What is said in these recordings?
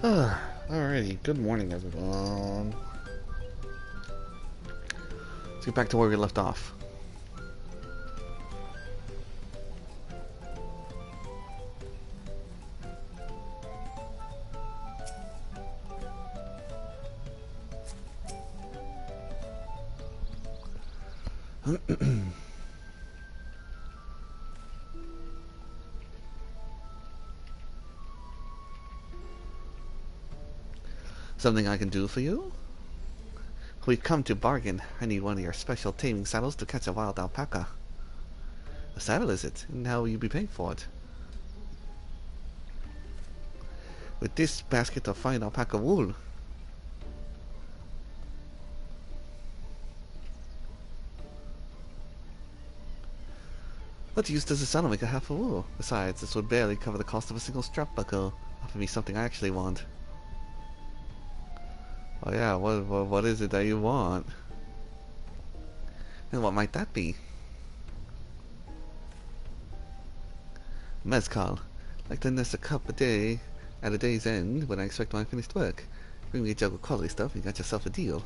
Alrighty, good morning everyone. Let's get back to where we left off. Something I can do for you? We've come to bargain. I need one of your special taming saddles to catch a wild alpaca. A saddle, is it? And how will you be paying for it? With this basket of fine alpaca wool. What use does a saddle make a half of wool? Besides, this would barely cover the cost of a single strap buckle. Offer me something I actually want. Oh yeah, what is it that you want? And what might that be? Mezcal. Like to nest a cup a day at a day's end when I expect my finished work. Bring me a jug of quality stuff, you got yourself a deal.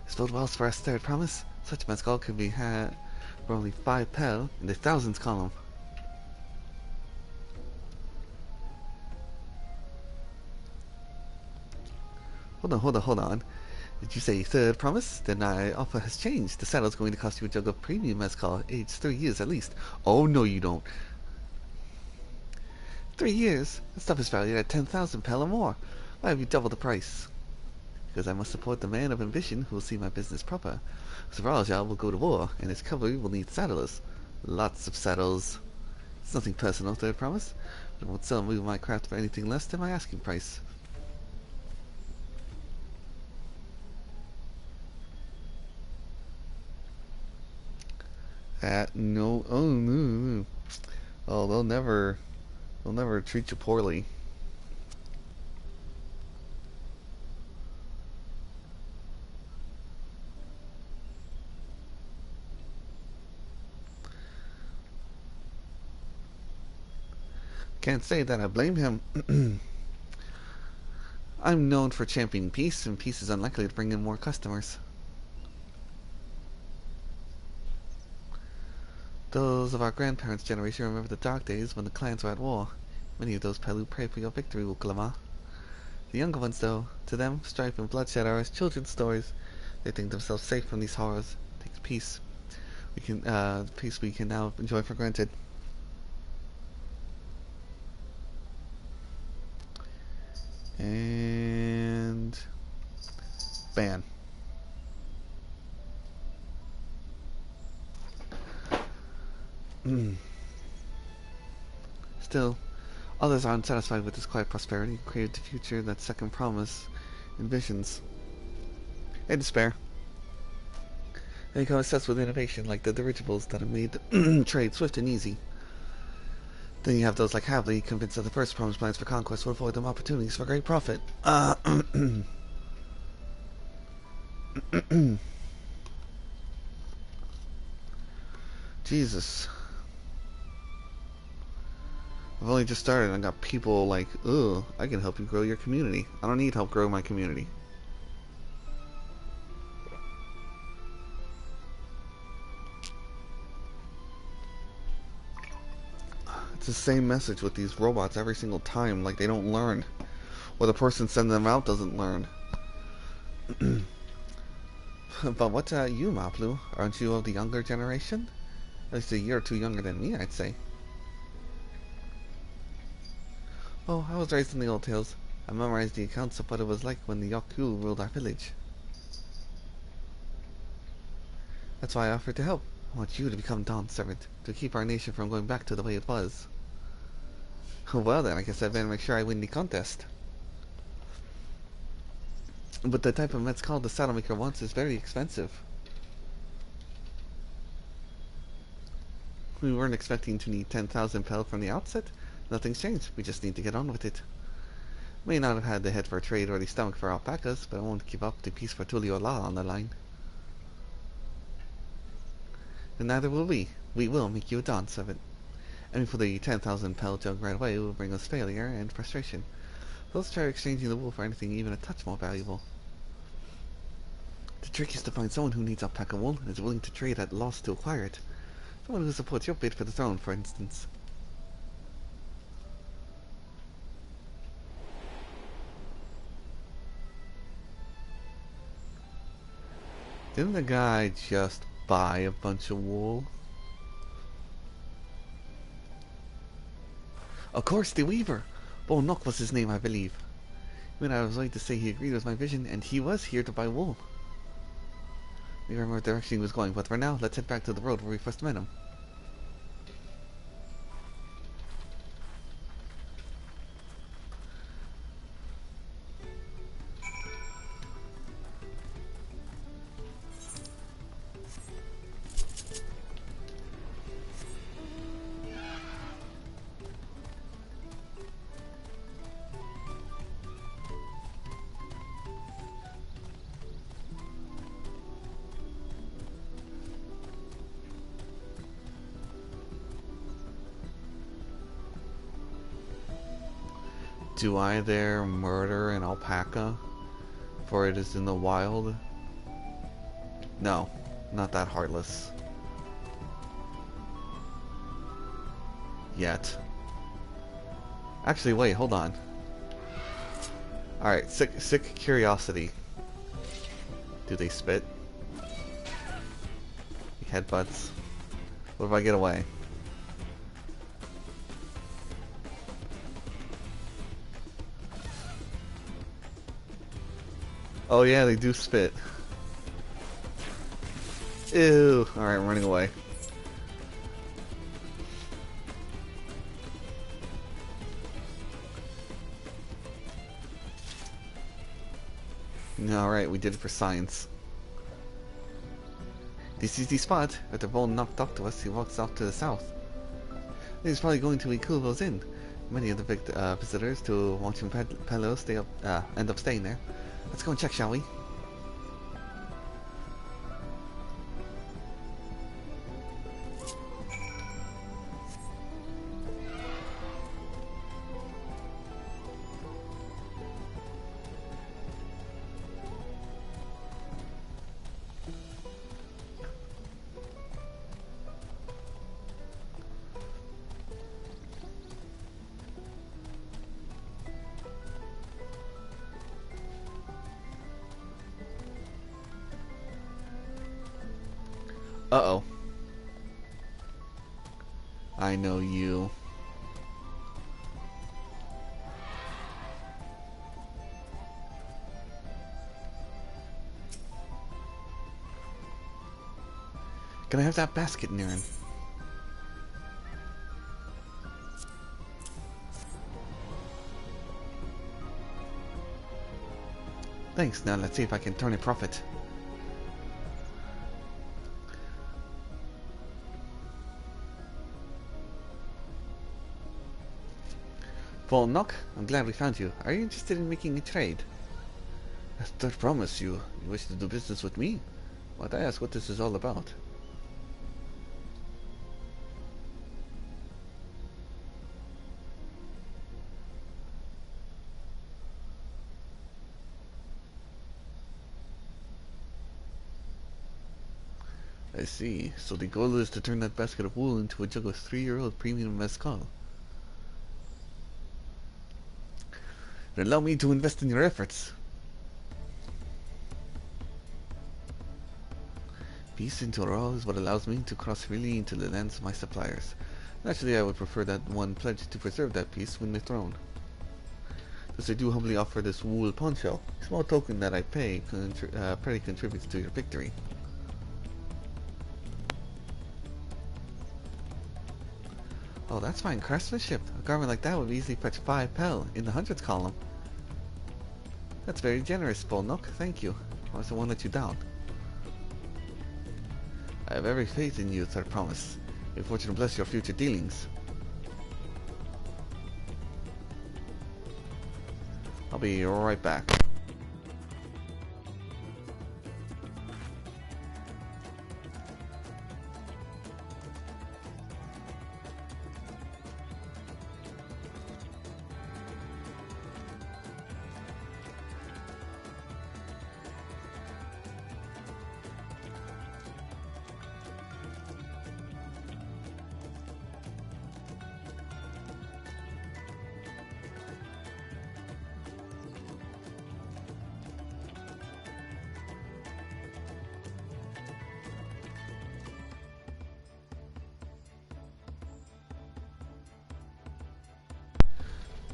Spilled wells for us, third promise. Such mezcal can be had for only 5 pel in the thousands column. Hold on. Did you say third promise? Then my offer has changed. The saddle's going to cost you a jug of premium mezcal, aged 3 years at least. Oh, no you don't. 3 years? That stuff is valued at 10,000 pel or more. Why have you doubled the price? Because I must support the man of ambition who will see my business proper. Sarajal will go to war, and his cavalry will need saddlers. Lots of saddles. It's nothing personal, third promise. But I won't sell my craft for anything less than my asking price. No, oh no. Oh, they'll never treat you poorly. Can't say that I blame him. I'm known for championing peace, and peace is unlikely to bring in more customers. Those of our grandparents' generation remember the dark days when the clans were at war. Many of those Pelu pray for your victory, Uklama. The younger ones, though, to them, strife and bloodshed are as children's stories. They think themselves safe from these horrors. Take peace. Peace we can now enjoy for granted. And ban. Still, others are unsatisfied with this quiet prosperity and crave the future that second promise envisions. They despair. They become obsessed with innovation, like the dirigibles that have made trade swift and easy. Then you have those like Havley, convinced that the first promise plans for conquest will afford them opportunities for great profit. Jesus. I've only just started and I got people like, ugh, I can help you grow your community. I don't need help grow my community. It's the same message with these robots every single time, like they don't learn. Or the person sending them out doesn't learn. But what about you, Maplu? Aren't you of the younger generation? At least a year or two younger than me, I'd say. Oh, I was raised in the old tales. I memorized the accounts of what it was like when the Yokul ruled our village. That's why I offered to help. I want you to become Dawn's servant, to keep our nation from going back to the way it was. Well then, I guess I better make sure I win the contest. But the type of mezcal the saddle maker wants is very expensive. We weren't expecting to need 10,000 pel from the outset. Nothing's changed. We just need to get on with it. May not have had the head for trade or the stomach for alpacas, but I won't give up the peace for Tulio La on the line. And neither will we. We will make you a Dawn servant. Aiming for the 10,000 pel jug right away will bring us failure and frustration. So let's try exchanging the wool for anything even a touch more valuable. The trick is to find someone who needs alpaca wool and is willing to trade at loss to acquire it. Someone who supports your bid for the throne, for instance. Didn't the guy just buy a bunch of wool? Of course, the Weaver! Bolnock was his name, I believe. When I was right to say he agreed with my vision, and he was here to buy wool. We remember what direction he was going, but for now, let's head back to the road where we first met him. Do I there murder an alpaca, for it is in the wild? No, not that heartless. Yet. Actually, wait, hold on. Alright, sick curiosity. Do they spit? Headbutts? What if I get away? Oh yeah, they do spit. Ew. Alright, I'm running away. Alright, we did it for science. This is the spot. After Bone knocked up to us, he walks off to the south. He's probably going to Ikubo's Inn. Many of the visitors to watching Pelo stay up, end up staying there. Let's go and check, shall we? Uh-oh. I know you. Can I have that basket, Niren? Thanks. Now let's see if I can turn a profit. Volnock, I'm glad we found you. Are you interested in making a trade? I promise you wish to do business with me? Might I ask what this is all about? I see. So the goal is to turn that basket of wool into a jug of 3-year-old premium mezcal. Then allow me to invest in your efforts. Peace into all is what allows me to cross freely into the lands of my suppliers. Naturally, I would prefer that one pledge to preserve that peace when the throne. Thus I do humbly offer this wool poncho, a small token that I pay pretty contributes to your victory. Oh, that's fine craftsmanship. A garment like that would easily fetch 5 pel in the hundreds column. That's very generous, Bolnock. Thank you. I also won't let you down. I have every faith in you, Sir Promise. May fortune bless your future dealings. I'll be right back.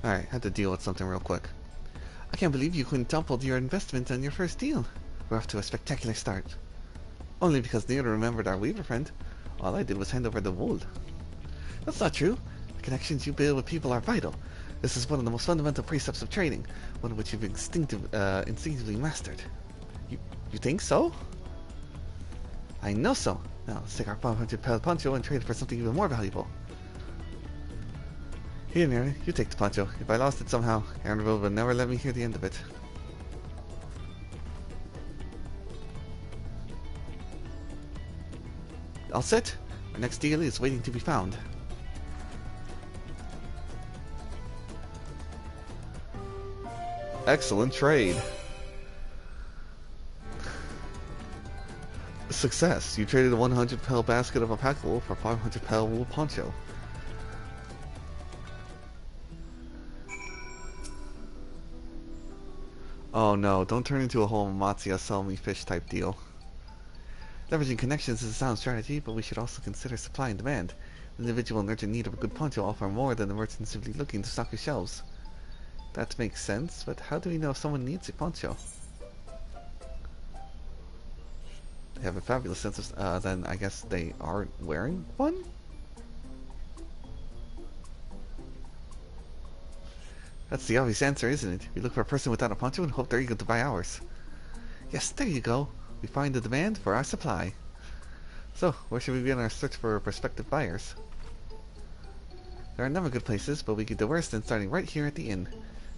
Alright, had to deal with something real quick. I can't believe you quintupled your investment on your first deal. We're off to a spectacular start. Only because Neil remembered our weaver friend. All I did was hand over the wool. That's not true. The connections you build with people are vital. This is one of the most fundamental precepts of trading, one of which you've instinctively mastered. You think so? I know so. Now let's take our 500 pel poncho and trade it for something even more valuable. Here, Mary, you take the poncho. If I lost it somehow, Aaronville will never let me hear the end of it. All set? Our next deal is waiting to be found. Excellent trade. Success. You traded a 100 pel basket of alpaca wool for 500 pel wool poncho. Oh no, don't turn into a whole Matsuya sell me fish type deal. Leveraging connections is a sound strategy, but we should also consider supply and demand. The individual in urgent need of a good poncho offer more than the merchant simply looking to stock his shelves. That makes sense, but how do we know if someone needs a poncho? They have a fabulous sense of... then I guess they aren't wearing one? That's the obvious answer, isn't it? We look for a person without a poncho and hope they're eager to buy ours. Yes, there you go. We find the demand for our supply. So, where should we begin our search for prospective buyers? There are a number of good places, but we could do worse than starting right here at the inn.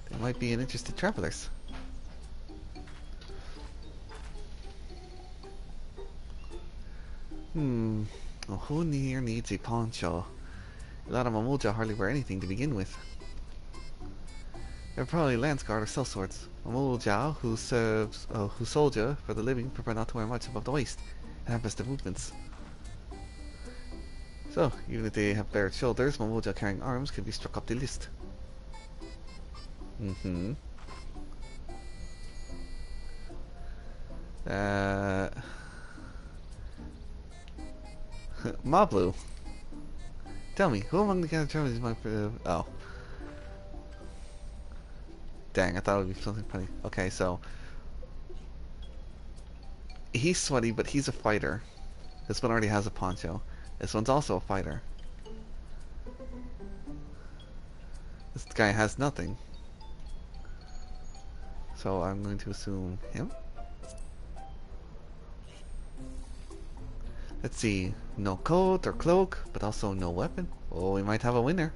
They might be an interested travelers. Well, who here needs a poncho? A lot of Mamuja hardly wear anything to begin with. They're probably lance guard or sellswords. Mamuja, who soldier for the living, prefer not to wear much above the waist and have restive movements. So, even if they have bared shoulders, Mamuja carrying arms can be struck up the list. Mablu. Tell me, who among the gathered travelers is my... oh. Dang, I thought it would be something funny. Okay, so... he's sweaty, but he's a fighter. This one already has a poncho. This one's also a fighter. This guy has nothing. So I'm going to assume him. Let's see. No coat or cloak, but also no weapon. Oh, we might have a winner.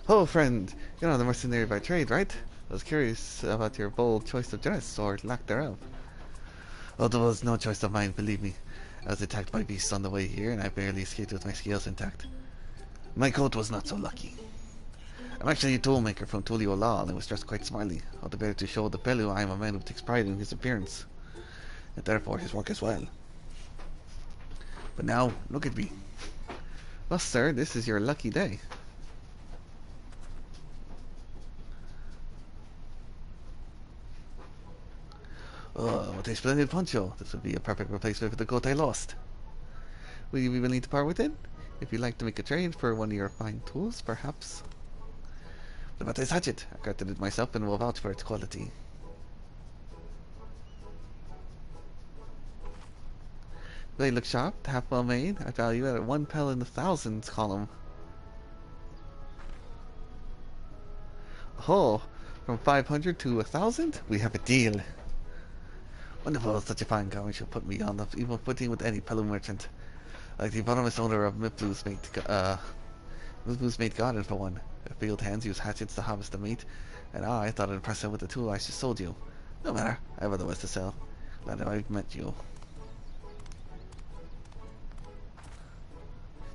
Oh, friend. You're not the mercenary by trade, right? I was curious about your bold choice of dress, or lack thereof. Oh, there was no choice of mine, believe me. I was attacked by beasts on the way here, and I barely escaped with my scales intact. My coat was not so lucky. I'm actually a toolmaker from Tuliolal, and was dressed quite smartly, all the better to show the Pelu I am a man who takes pride in his appearance, and therefore his work as well. But now, look at me. Well, sir, this is your lucky day. Oh, what a splendid poncho. This would be a perfect replacement for the coat I lost. Will you be willing to part with it? If you'd like to make a trade for one of your fine tools, perhaps. What about this hatchet? I crafted it myself and will vouch for its quality. They look sharp, half well made. I value it at 1 pel in the thousands column. Oh, from 500 to 1,000? We have a deal. Wonderful, such a fine garment shall put me on the even footing with any Pelu merchant. Like the eponymous owner of Miplu's made garden for one. Their field hands use hatchets to harvest the meat, and I thought I'd impress them with the tool I just sold you. No matter, I have otherwise to sell. Glad I've met you.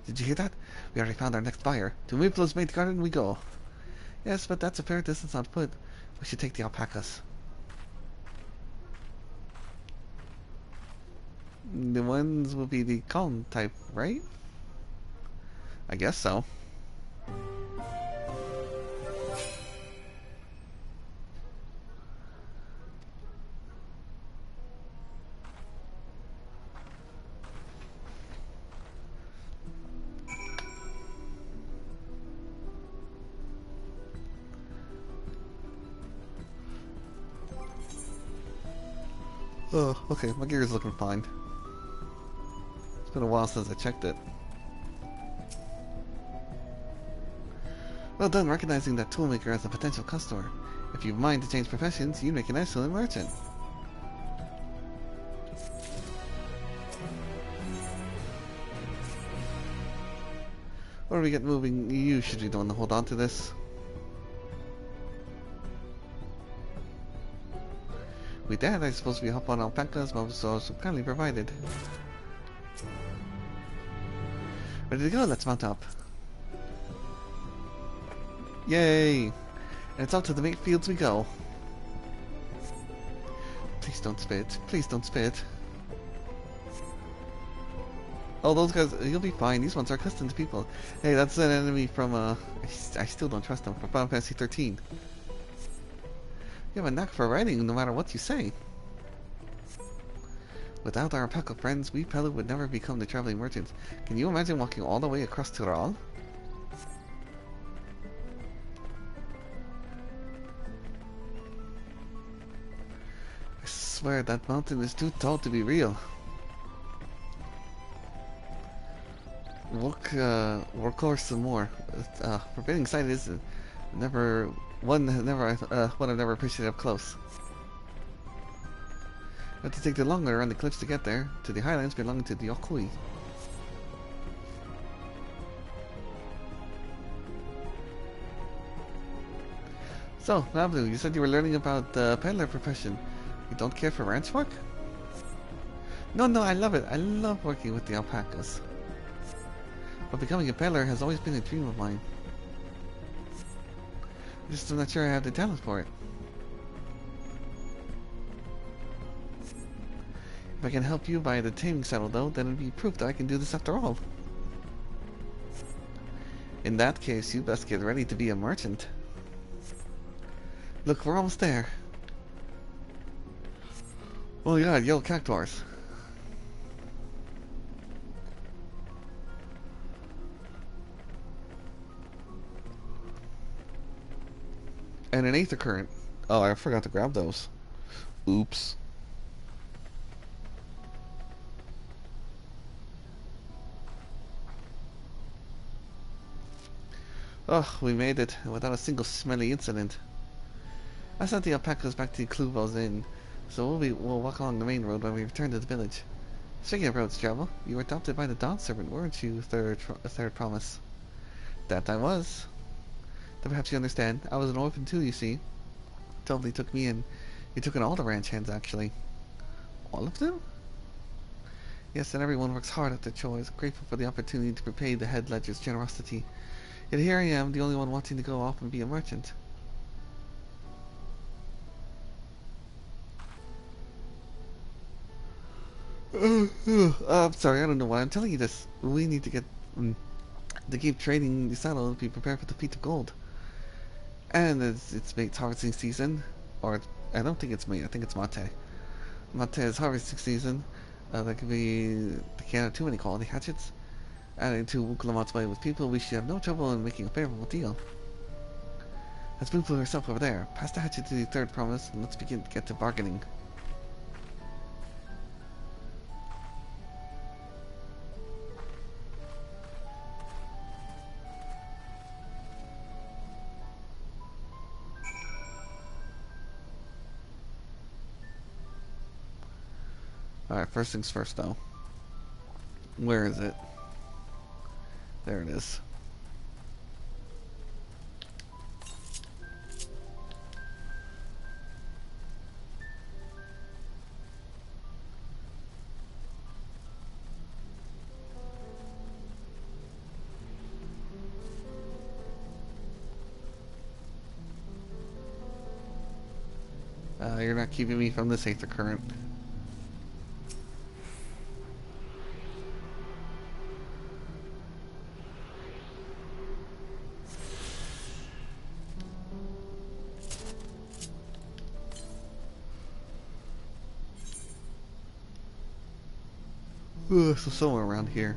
Did you hear that? We already found our next buyer. To Miplu's made garden we go. Yes, but that's a fair distance on foot. We should take the alpacas. The ones will be the calm type, right? I guess so. Oh, okay, my gear is looking fine. It's been a while since I checked it. Well done recognizing that toolmaker as a potential customer. If you mind to change professions, you make an excellent merchant. Or we get moving, you should be the one to hold on to this. With that, I suppose we hop on alpacas, but so kindly provided. Ready to go, let's mount up. Yay! And it's out to the mate fields we go. Please don't spit. Please don't spit. Oh, those guys, you'll be fine. These ones are accustomed to people. Hey, that's an enemy from, I still don't trust them, from Final Fantasy 13. You have a knack for writing no matter what you say. Without our alpaca friends, we Pelu would never become the traveling merchants. Can you imagine walking all the way across Tyrol? I swear that mountain is too tall to be real. Work course some more. Forbidding sight is one I've never appreciated up close. Have to take the long way around the cliffs to get there, to the highlands belonging to the Okui. So, Nablu, you said you were learning about the peddler profession. You don't care for ranch work? No, I love it. I love working with the alpacas. But becoming a peddler has always been a dream of mine. I'm not sure I have the talent for it. If I can help you buy the taming saddle though, then it'll be proof that I can do this after all. In that case, you best get ready to be a merchant. Look, we're almost there. Oh yeah, yellow cactuars. And an aether current. Oh, I forgot to grab those. Oops. Oh, we made it without a single smelly incident. I sent the alpacas back to Kluvo's inn, so we'll walk along the main road when we return to the village. Speaking of roads travel, you were adopted by the Dawn Servant, weren't you, third promise? That I was. Then perhaps you understand, I was an orphan too, you see. Totally took me in. You took in all the ranch hands, actually. All of them? Yes, and everyone works hard at their chores, grateful for the opportunity to repay the head ledger's generosity. Yet here I am, the only one wanting to go off and be a merchant. I'm sorry, I don't know why I'm telling you this. We need to get to keep trading the saddle and be prepared for the feat of gold. And it's mate's harvesting season, or I don't think it's mate. I think it's mate. Mate's harvesting season. There could be they can't have too many quality hatchets. Adding to Wukulamat's way with people, we should have no trouble in making a favorable deal. Let's move for herself over there. Pass the hatchet to the third promise, and let's begin to get to bargaining. Alright, first things first though. Where is it? There it is. You're not keeping me from this aether current. So somewhere around here.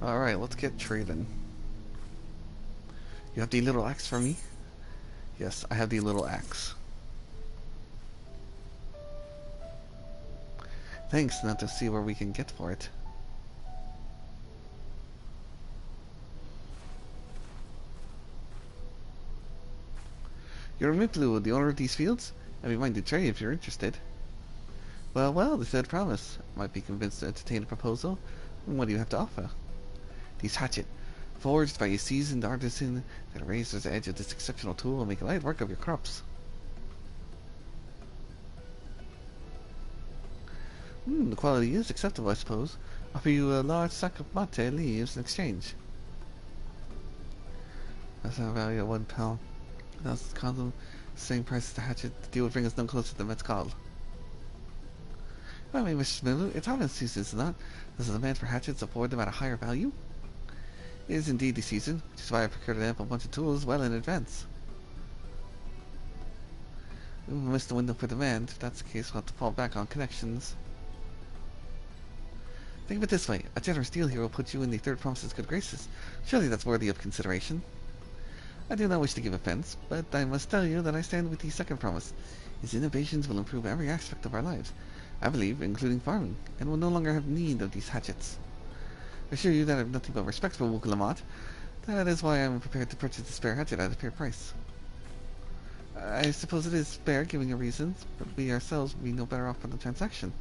Alright, let's get trading. You have the little axe for me? Yes, I have the little axe. Thanks, now to see where we can get for it. You're Miplu, the owner of these fields? I'd be minded to trade if you're interested. Well, well, they said promise. Might be convinced to entertain a proposal. What do you have to offer? These hatchet, forged by a seasoned artisan that raises the edge of this exceptional tool will make light work of your crops. The quality is acceptable, I suppose. Offer you a large sack of mate leaves in exchange. That's our value at £1. That's condom, same price as the hatchet. The deal would bring us no closer than Metzcal. Well, I mean, Mr. Miller, it's harvest season, is it not? Does the demand for hatchets afford them at a higher value? It is indeed the season, which is why I procured an ample bunch of tools well in advance. We missed the window for demand. If that's the case, we'll have to fall back on connections. Think of it this way. A generous deal here will put you in the third promise's good graces. Surely that's worthy of consideration. I do not wish to give offense, but I must tell you that I stand with the second promise. His innovations will improve every aspect of our lives, I believe, including farming, and will no longer have need of these hatchets. I assure you that I have nothing but respect for Wuk-Lamont. That is why I am prepared to purchase the spare hatchet at a fair price. I suppose it is fair, given your reasons, but we ourselves would be no better off for the transaction.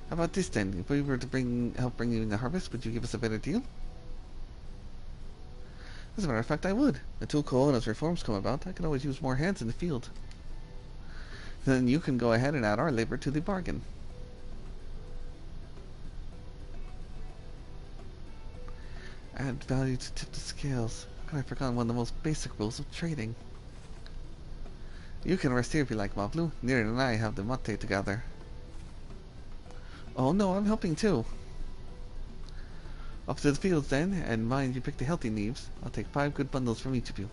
How about this then? If we were to help bring you in the harvest, would you give us a better deal? As a matter of fact, I would. The tool cool, and as reforms come about, I can always use more hands in the field. Then you can go ahead and add our labor to the bargain. Add value to tip the scales. How can I forget one of the most basic rules of trading? You can rest here if you like, Mavlu. Nir and I have the mate together. Oh no, I'm helping too. Off to the fields then, and mind you pick the healthy leaves. I'll take 5 good bundles from each of you.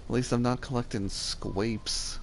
At least I'm not collecting scrapes.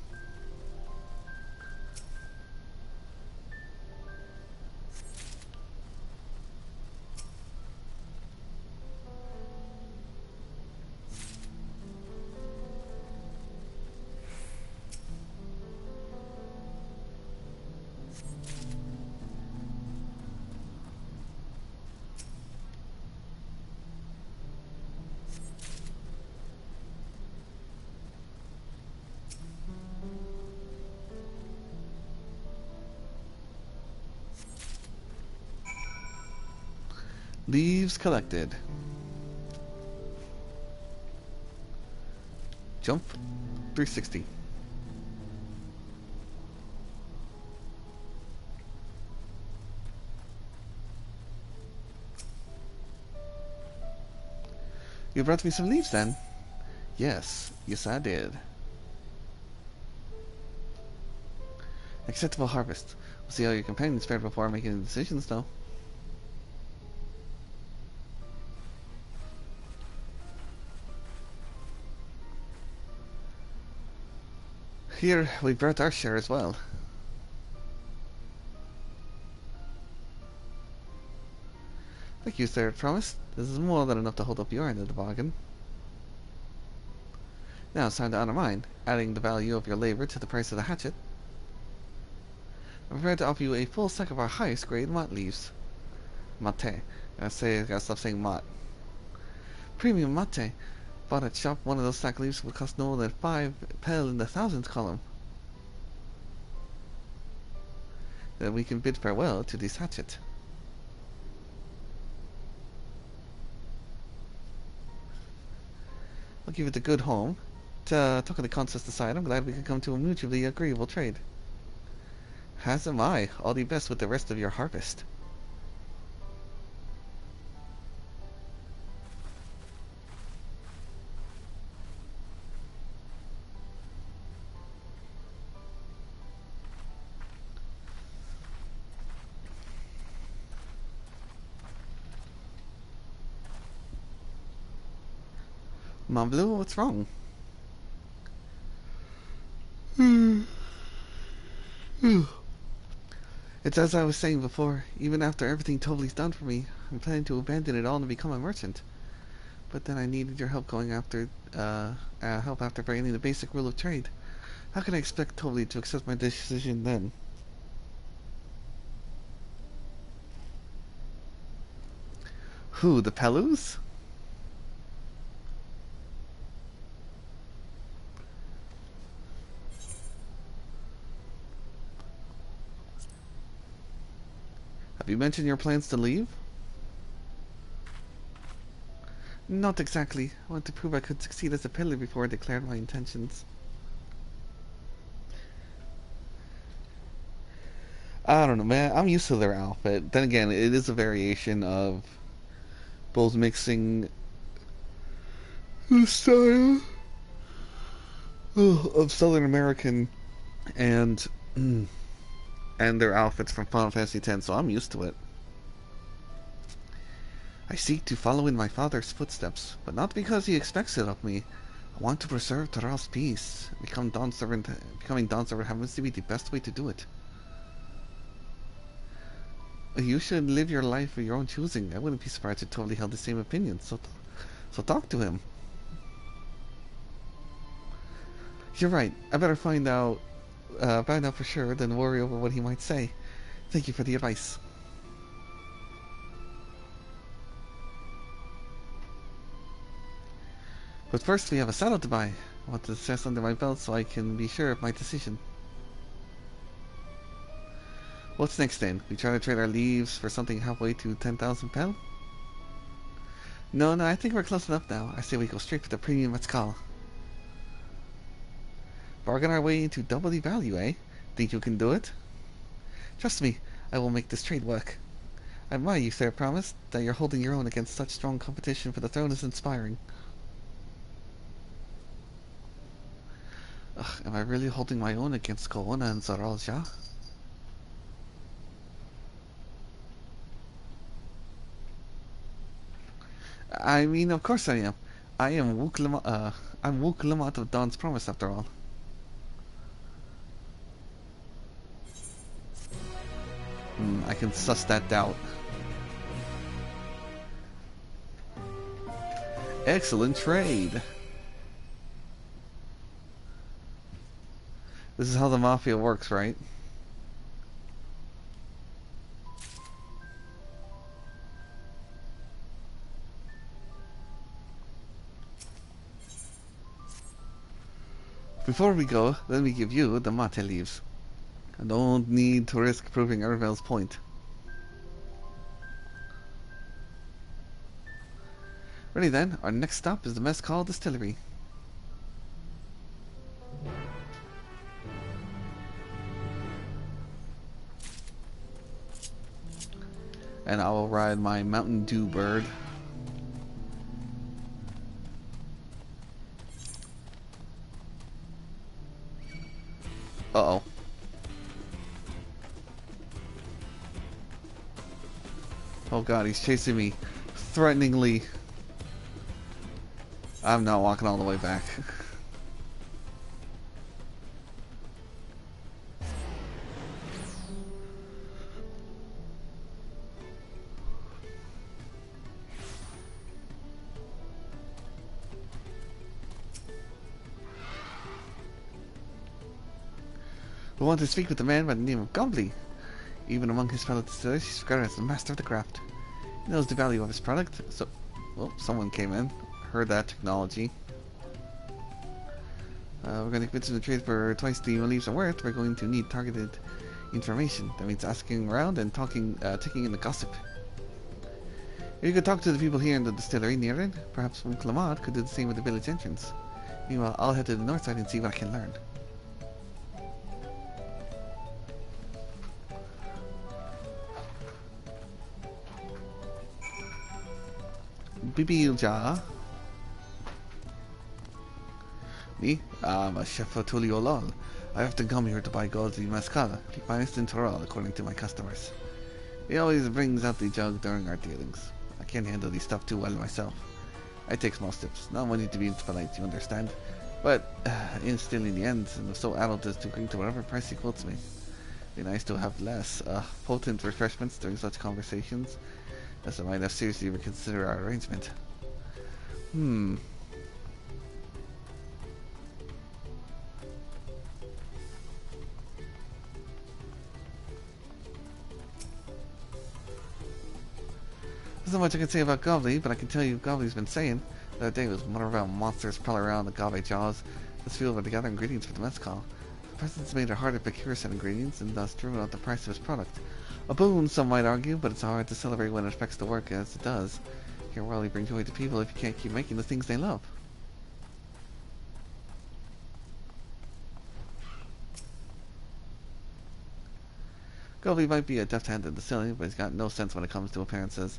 Leaves collected. Jump 360. You brought me some leaves then? Yes, I did. Acceptable harvest. We'll see how your companions fared before making any decisions though. Here, we brought our share as well. Thank you, sir. Promise. This is more than enough to hold up your end of the bargain. Now it's time to honor mine, adding the value of your labor to the price of the hatchet. I'm prepared to offer you a full sack of our highest grade mott leaves. Mate. I gotta stop saying mott. Premium mate. Bought at shop, one of those sack leaves would cost no more than 5 pel in the thousands column. Then we can bid farewell to this hatchet. I'll give it a good home. Talking the contest aside, I'm glad we could come to a mutually agreeable trade. As am I. All the best with the rest of your harvest. Mom Blue, what's wrong? It's as I was saying before, even after everything Tovli's done for me, I'm planning to abandon it all and become a merchant. But then I needed your help going after, help after forgetting the basic rule of trade. How can I expect Tovli to accept my decision then? Who, the Pelus? Have you mentioned your plans to leave? Not exactly. I want to prove I could succeed as a pillar before I declared my intentions. I don't know, man. I'm used to their outfit. Then again, it is a variation of both mixing the style of Southern American and and their outfits from Final Fantasy X, so I'm used to it. I seek to follow in my father's footsteps, but not because he expects it of me. I want to preserve Terrell's peace. Becoming Dawn Servant happens to be the best way to do it. You should live your life of your own choosing. I wouldn't be surprised if you totally held the same opinion, so talk to him. You're right. I better find out for sure than worry over what he might say. Thank you for the advice. But first we have a saddle to buy. I want to stress under my belt so I can be sure of my decision. What's next then? We try to trade our leaves for something halfway to 10,000 pel? No, I think we're close enough now. I say we go straight for the premium mezcal. Bargain our way into double the value, eh? Think you can do it? Trust me, I will make this trade work. I admire you, Fair Promise. That you're holding your own against such strong competition for the throne is inspiring. Ugh, am I really holding my own against Koona and Zaralja? I mean, of course I am. I'm Wook Lamont of Dawn's Promise, after all. I can suss that doubt. Excellent trade. This is how the Mafia works, right? Before we go, let me give you the mate leaves. I don't need to risk proving Ervel's point. Ready then, our next stop is the Mezcal Distillery. And I will ride my Mountain Dew bird. Uh-oh. Oh god, he's chasing me threateningly. I'm not walking all the way back. We want to speak with a man by the name of Gombly. Even among his fellow distillers, he's regarded as the master of the craft. He knows the value of his product, so... Well, someone came in. Heard that technology. We're going to convince him to trade for twice the leaves are worth. We're going to need targeted information. That means asking around and taking in the gossip. If you could talk to the people here in the distillery near it, perhaps Clamad could do the same with the village entrance. Meanwhile, I'll head to the north side and see what I can learn. Bibilja. Me? I'm a chef of Tuliolol. I often come here to buy Gozi Mezcal, the finest in Torral, according to my customers. He always brings out the jug during our dealings. I can't handle the stuff too well myself. I take small steps, not wanting to be impolite, you understand? But, still in the end, I'm so adult as to agree to whatever price he quotes me. Be nice to have less, potent refreshments during such conversations, as I might have seriously reconsider our arrangement. There's not much I can say about Gobley, but I can tell you Gobley's been saying. The other day was one of our monsters prowling around the Gobley jaws. This field were to gather ingredients for the mess call. The president's made it harder to procure said ingredients, and thus driven up the price of his product. A boon, some might argue, but it's hard to celebrate when it affects the work as it does. Can't really bring joy to people if you can't keep making the things they love. Gobley might be a deft hand at the silly, but he's got no sense when it comes to appearances.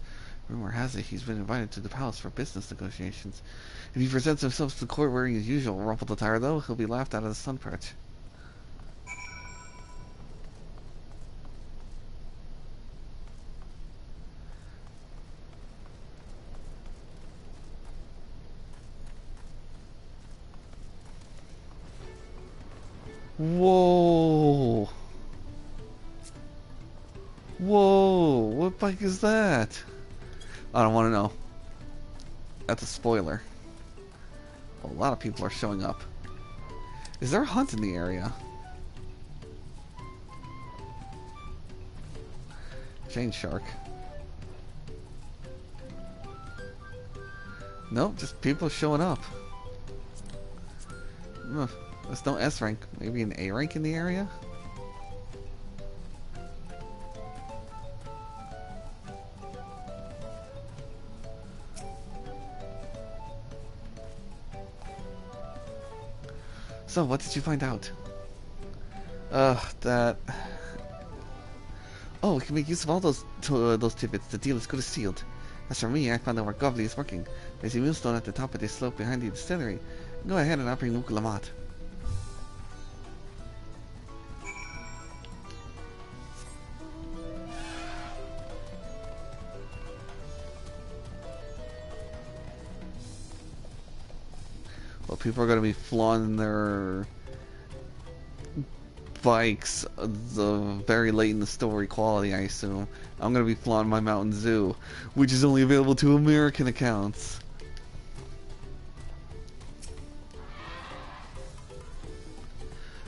Rumor has it he's been invited to the palace for business negotiations. If he presents himself to the court wearing his usual rumpled attire, though, he'll be laughed out of the sun perch. Whoa! Whoa! What bike is that? I don't want to know. That's a spoiler. A lot of people are showing up. Is there a hunt in the area? Jane Shark. Nope, just people showing up. There's no S rank. Maybe an A rank in the area? So, what did you find out? That... Oh, we can make use of all those tidbits. The deal is good as sealed. As for me, I found out where Govley is working. There's a millstone at the top of this slope behind the distillery. Go ahead and I'll bring Mukulamat. Well, people are going to be flaunting their bikes the very late in the story quality, I assume. I'm going to be flaunting my Mountain Zoo, which is only available to American accounts.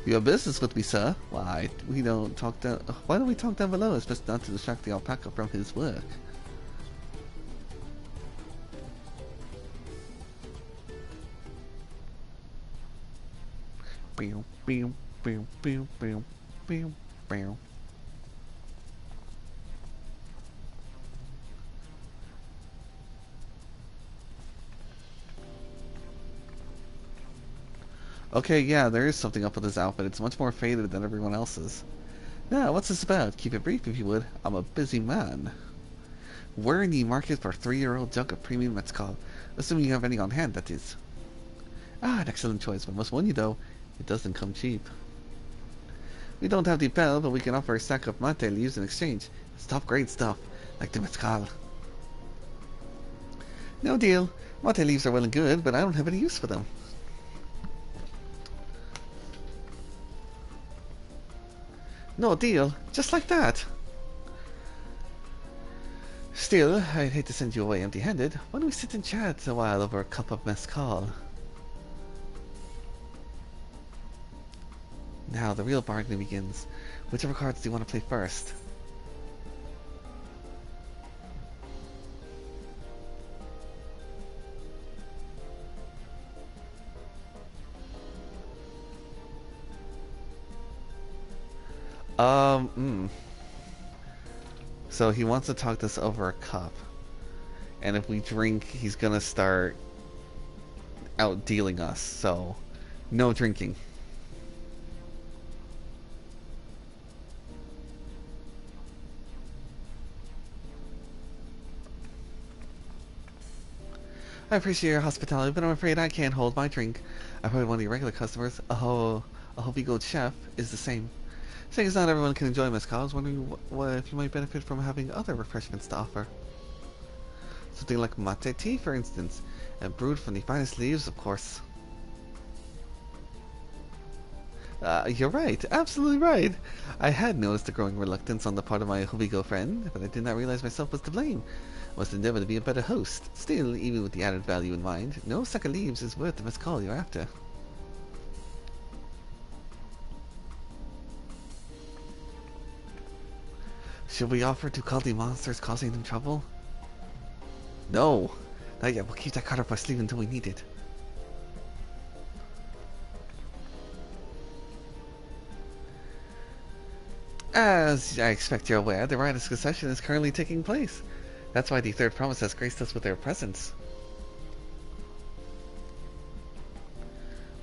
You have business with me, sir? Why we don't talk down? Why don't we talk down below? It's best not to distract the alpaca from his work. Bow, bow, bow, bow, bow, bow, bow. Okay, yeah, there is something up with his outfit. It's much more faded than everyone else's. Now, what's this about? Keep it brief if you would. I'm a busy man. We're in the market for a 3-year-old jug of premium mezcal. Assuming you have any on hand, that is. Ah, an excellent choice, but must warn you though, it doesn't come cheap. We don't have the bell, but we can offer a stack of mate leaves in exchange. It's top-grade stuff, like the mezcal. No deal. Mate leaves are well and good, but I don't have any use for them. No deal, just like that. Still, I'd hate to send you away empty-handed. Why don't we sit and chat a while over a cup of mezcal? Now, the real bargaining begins. Whichever cards do you want to play first? So he wants to talk to us over a cup. And if we drink, he's gonna start out-dealing us. So, no drinking. I appreciate your hospitality, but I'm afraid I can't hold my drink. I've heard one of your regular customers, a Hopi Gold Chef, is the same. Saying as not everyone can enjoy mezcal, I was wondering if you might benefit from having other refreshments to offer. Something like mate tea, for instance. And brewed from the finest leaves, of course. You're right, absolutely right. I had noticed a growing reluctance on the part of my hobby friend, but I did not realize myself was to blame. I must endeavor to be a better host. Still, even with the added value in mind, no sack of leaves is worth the mescal you're after. Should we offer to call the monsters causing them trouble? No! Not yet, we'll keep that card up our sleeve until we need it. As I expect you're aware, the rite of succession is currently taking place. That's why the third promise has graced us with their presence.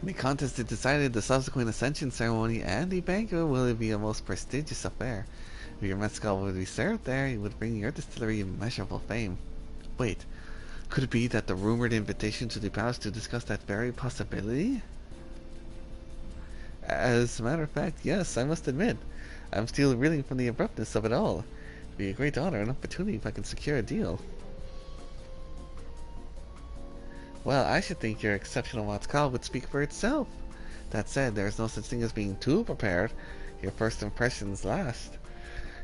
The contest is decided, the subsequent ascension ceremony and the banquet will be a most prestigious affair. If your mescal would be served there, it would bring your distillery immeasurable fame. Wait, could it be that the rumored invitation to the palace to discuss that very possibility? As a matter of fact, yes, I must admit. I'm still reeling from the abruptness of it all. It'd be a great honor and opportunity if I can secure a deal. Well, I should think your exceptional mescal would speak for itself. That said, there's no such thing as being too prepared. Your first impressions last.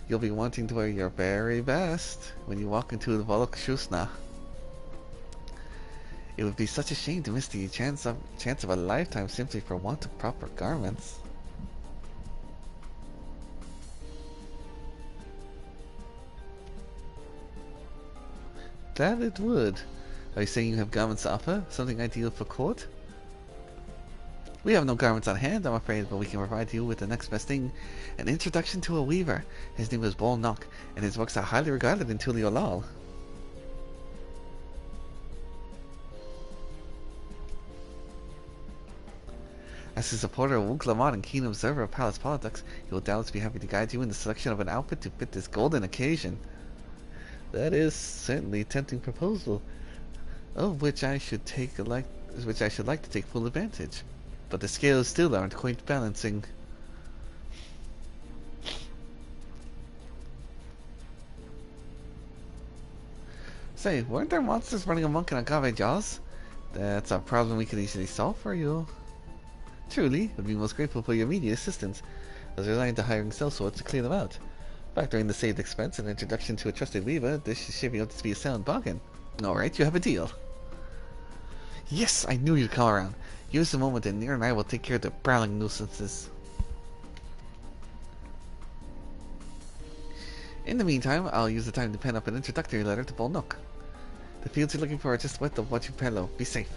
You'll be wanting to wear your very best when you walk into the Volokshusna. It would be such a shame to miss the chance of a lifetime simply for want of proper garments. That it would. Are you saying you have garments to offer? Something ideal for court? We have no garments on hand, I'm afraid, but we can provide you with the next best thing. An introduction to a weaver. His name is Bol Nok, and his works are highly regarded in Tuliolal. As a supporter of Wunklamot and keen observer of palace politics, he will doubtless be happy to guide you in the selection of an outfit to fit this golden occasion. That is certainly a tempting proposal, of which I should like to take full advantage. But the scales still aren't quite balancing. Say, weren't there monsters running amok in Agave Jaws? That's a problem we could easily solve for you. Truly, would be most grateful for your immediate assistance. I was relying to hiring sellswords to clear them out. Factoring the saved expense and introduction to a trusted weaver, this should shape out to be a sound bargain. Alright, you have a deal. Yes, I knew you'd come around. Give us a moment and Nir and I will take care of the prowling nuisances. In the meantime, I'll use the time to pen up an introductory letter to Bol Nok. The fields you're looking for are just west of Wachupelo. Be safe.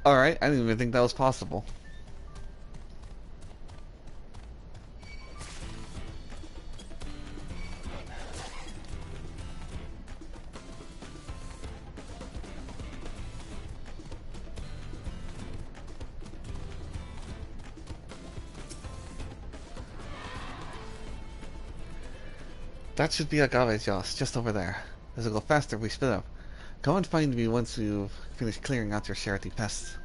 Alright, I didn't even think that was possible. That should be Agave Jaws, just over there. This will go faster if we split up. Come and find me once you've finished clearing out your charity pests.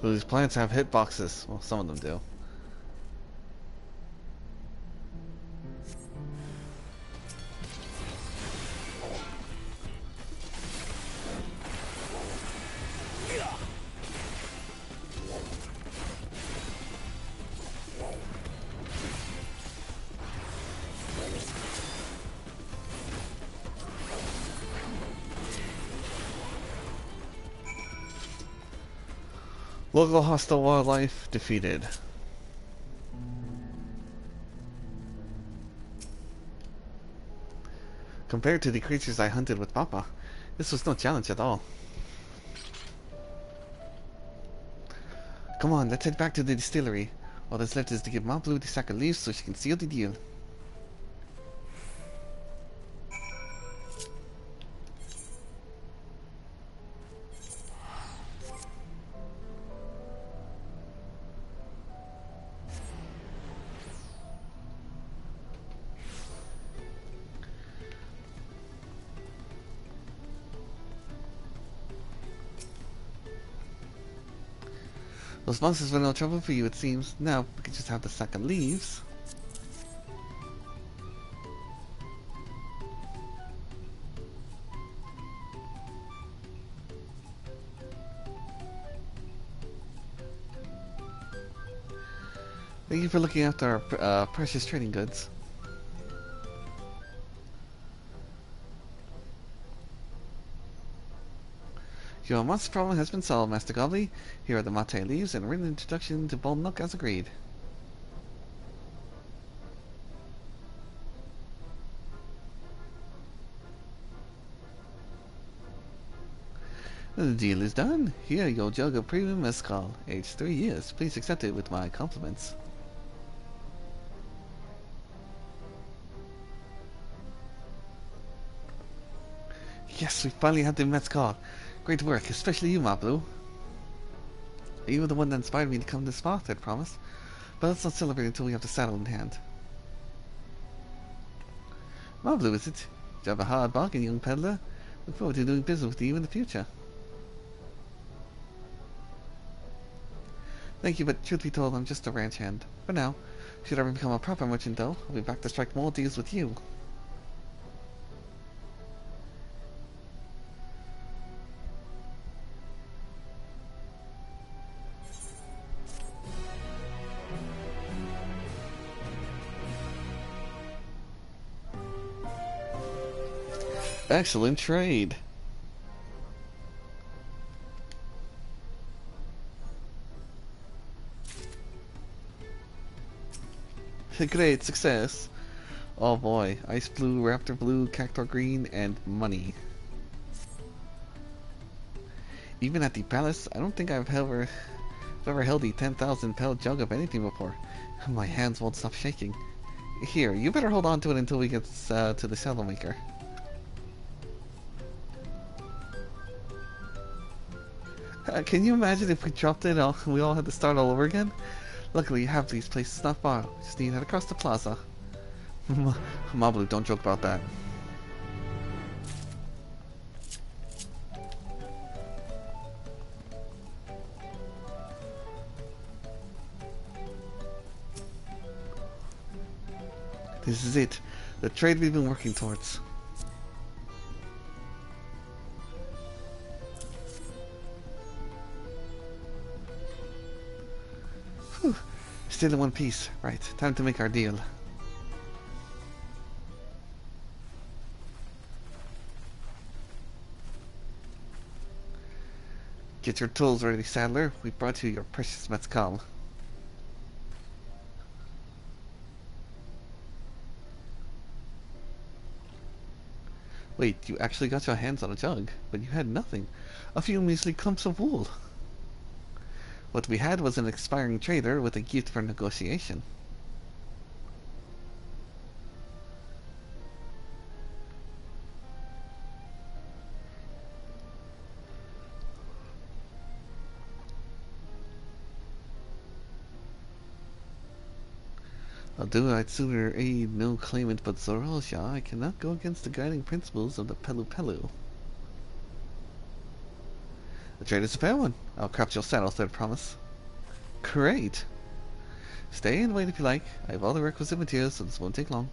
Well, these plants have hitboxes. Well, some of them do. Local hostile wildlife defeated. Compared to the creatures I hunted with Papa, this was no challenge at all. Come on, let's head back to the distillery. All that's left is to give Mom Blue the sack of leaves so she can seal the deal. Those monsters were no trouble for you, it seems. Now, we can just have the sack of leaves. Thank you for looking after our precious trading goods. Your monster problem has been solved, Master Gobley. Here are the mate leaves and a written introduction to Bold Milk as agreed. The deal is done. Here, your jug of premium mezcal, aged 3 years. Please accept it with my compliments. Yes, we finally had the mezcal. Great work, especially you, Mablu. You were the one that inspired me to come this far, I promise. But let's not celebrate until we have the saddle in hand. Mablu, is it? You have a hard bargain, young peddler. Look forward to doing business with you in the future. Thank you, but truth be told, I'm just a ranch hand. For now. Should I ever become a proper merchant, though, I'll be back to strike more deals with you. Excellent trade. Great success. Oh boy, ice blue, raptor blue, cactor green, and money. Even at the palace, I don't think I've ever held a 10,000 pound jug of anything before. My hands won't stop shaking. Here, you better hold on to it until we get to the saddle maker. Can you imagine if we dropped it and we all had to start all over again? Luckily, you have these places not far. Just need to head across the plaza. Mablu, don't joke about that. This is it. The trade we've been working towards. Whew. Still in one piece. Right, time to make our deal. Get your tools ready, saddler. We brought you your precious mezcal. Wait, you actually got your hands on a jug, but you had nothing. A few measly clumps of wool. What we had was an expiring trader with a gift for negotiation. Although I'd sooner aid no claimant but Zoralja, I cannot go against the guiding principles of the Pelu Pelu. The trade is a fair one. I'll craft your saddle, I promise. Great. Stay and wait if you like. I have all the requisite materials, so this won't take long.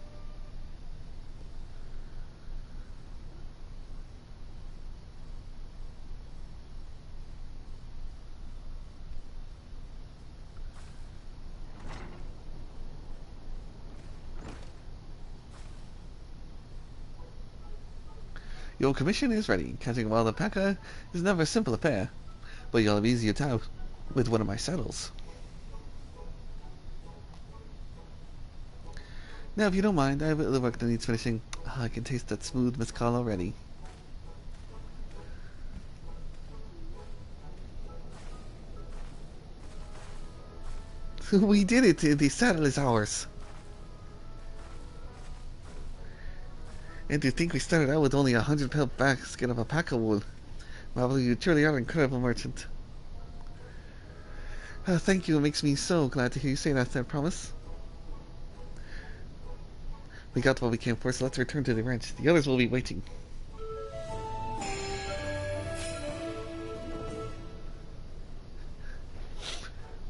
Your commission is ready. Catching wild alpaca is never a simple affair, but you'll have easier time with one of my saddles. Now, if you don't mind, I have a little work that needs finishing. Oh, I can taste that smooth mezcal already. We did it! The saddle is ours! And to think we started out with only 100-pound basket of alpaca wool. Marvel, you truly are an incredible merchant. Thank you, it makes me so glad to hear you say that, I promise. We got what we came for, so let's return to the ranch. The others will be waiting.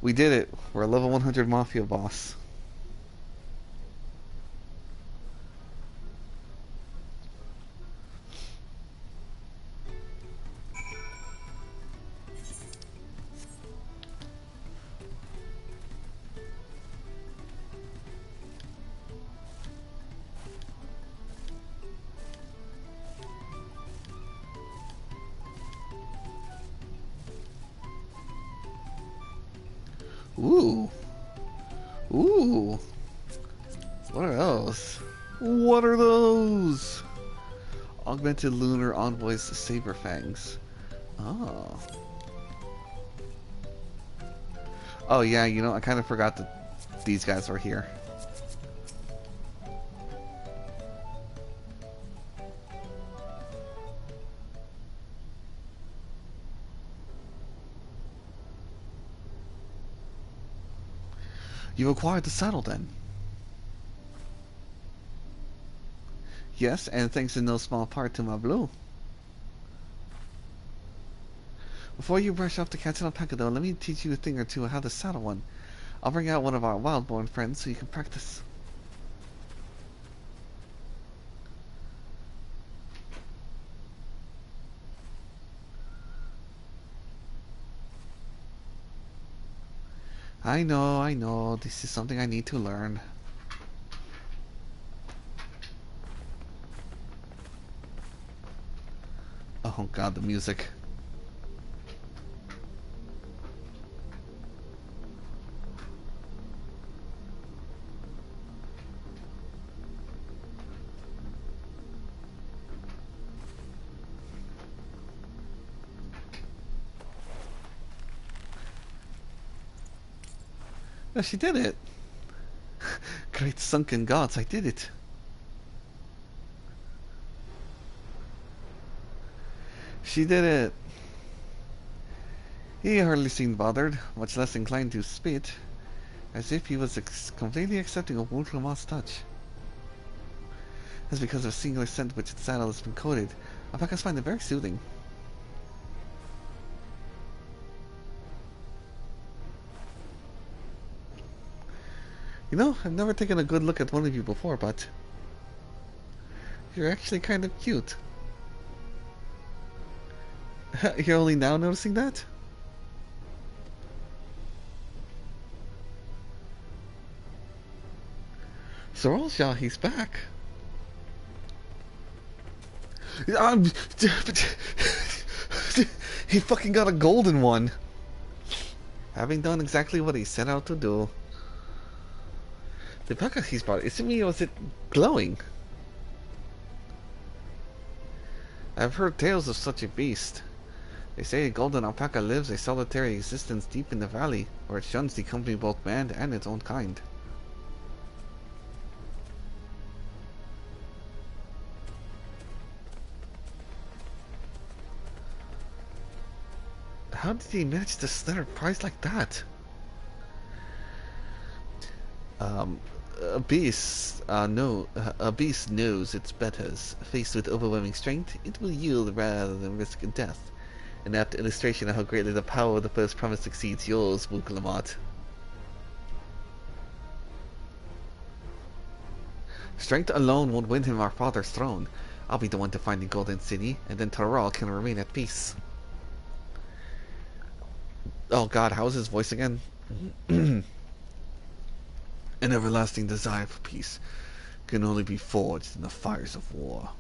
We did it. We're a level 100 Mafia boss. Ooh. Ooh. What are those? What are those? Augmented Lunar Envoy's Saber Fangs. Oh. Oh yeah, you know, I kind of forgot that these guys were here. You acquired the saddle then? Yes, and thanks in no small part to my blue. Before you brush off to catch an alpaca though, let me teach you a thing or two on how to saddle one. I'll bring out one of our wild-born friends so you can practice. I know, this is something I need to learn. Oh god, the music. No, she did it. Great sunken gods, I did it. She did it. He hardly seemed bothered, much less inclined to spit, as if he was completely accepting of Wolframoth's touch. That's because of a singular scent which its saddle has been coated. Alpacas find it very soothing. You know, I've never taken a good look at one of you before, but you're actually kind of cute. You're only now noticing that? Sorolsha, he's back. He fucking got a golden one. Having done exactly what he set out to do. The alpaca he's brought, is it me or was it glowing? I've heard tales of such a beast. They say a golden alpaca lives a solitary existence deep in the valley, where it shuns the company of both man and its own kind. How did he manage to snare a prize like that? A beast knows its betters. Faced with overwhelming strength, it will yield rather than risk death. An apt illustration of how greatly the power of the first promise exceeds yours, Wuklamat. Strength alone won't win him our father's throne. I'll be the one to find the Golden City, and then Taral can remain at peace. Oh god, how is his voice again? An everlasting desire for peace can only be forged in the fires of war.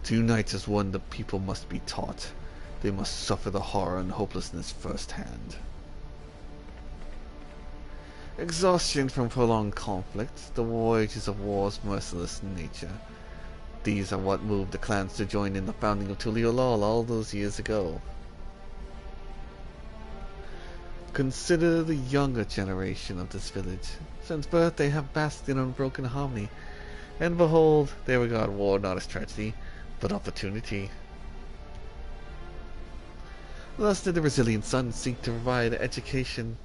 To unite as one, the people must be taught. They must suffer the horror and hopelessness firsthand. Exhaustion from prolonged conflict, the wages of war's merciless nature. These are what moved the clans to join in the founding of Tuliolal all those years ago. Consider the younger generation of this village. Since birth they have basked in unbroken harmony, and behold, they regard war not as tragedy, but opportunity. Thus did the resilient son seek to provide education.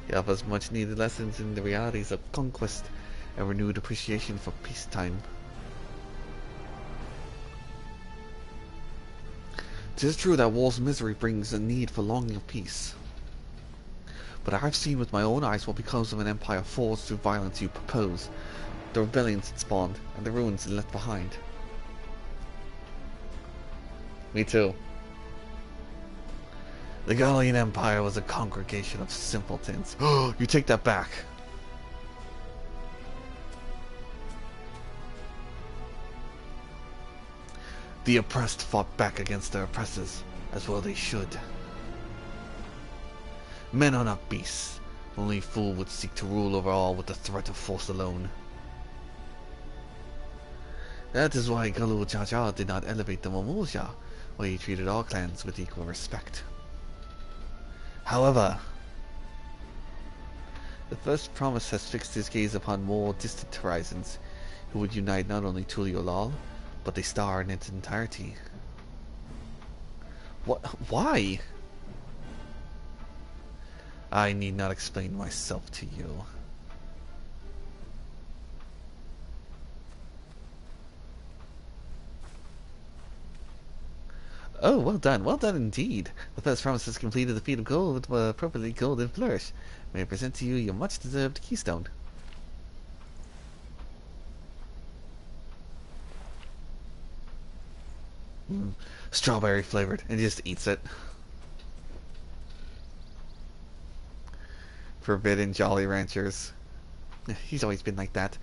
He offers much needed lessons in the realities of conquest and renewed appreciation for peacetime. 'Tis true that war's misery brings a need for longing of peace. But I've seen with my own eyes what becomes of an empire forged through violence you propose, the rebellions it spawned, and the ruins it left behind. Me too. The Garlean Empire was a congregation of simpletons. You take that back. The oppressed fought back against their oppressors, as well they should. Men are not beasts. Only a fool would seek to rule over all with the threat of force alone. That is why Galu Jaja did not elevate the Momulja, where he treated all clans with equal respect. However, the first promise has fixed his gaze upon more distant horizons, who would unite not only Tuliolal, but the star in its entirety. What? Why? I need not explain myself to you. Oh, well done indeed. The first promise has completed the feat of gold with appropriately golden flourish. May I present to you your much-deserved keystone. Strawberry flavored, and he just eats it. Forbidden Jolly Ranchers. He's always been like that,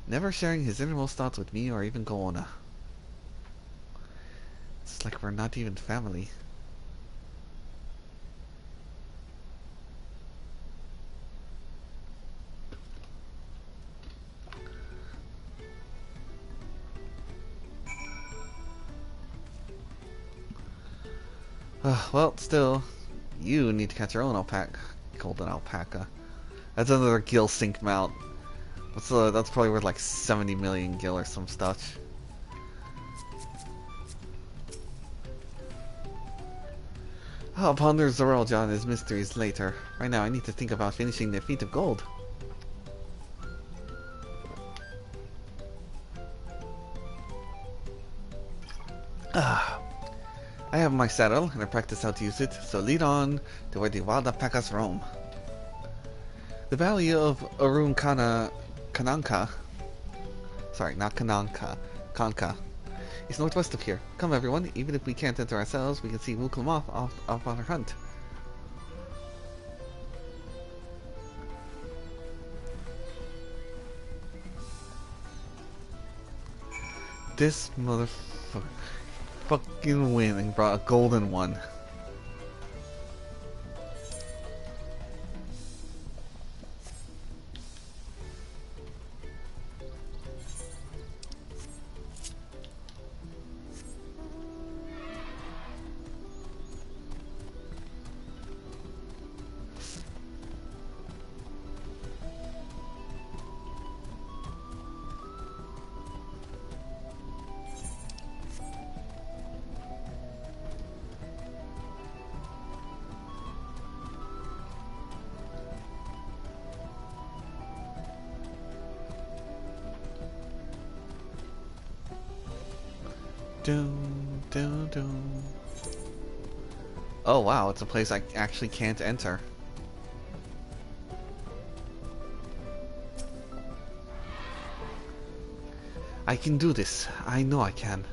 never sharing his innermost thoughts with me or even Goona. It's like we're not even family. Well, still, you need to catch your own alpaca. Golden alpaca. That's another gil sink mount. That's probably worth like 70 million gil or some stuff. I'll ponder Zoralja and his mysteries later. Right now I need to think about finishing the feat of gold. I have my saddle and I practice how to use it, so lead on to where the wild alpacas roam. The valley of Arun Kananka. Sorry, not Kananka. Kanka. It's northwest of here. Come everyone, even if we can't enter ourselves, we can see Wuklamoth off on her hunt. This motherfucker fucking win and brought a golden one. Doom, doom, doom. Oh wow, it's a place I actually can't enter. I can do this. I know I can.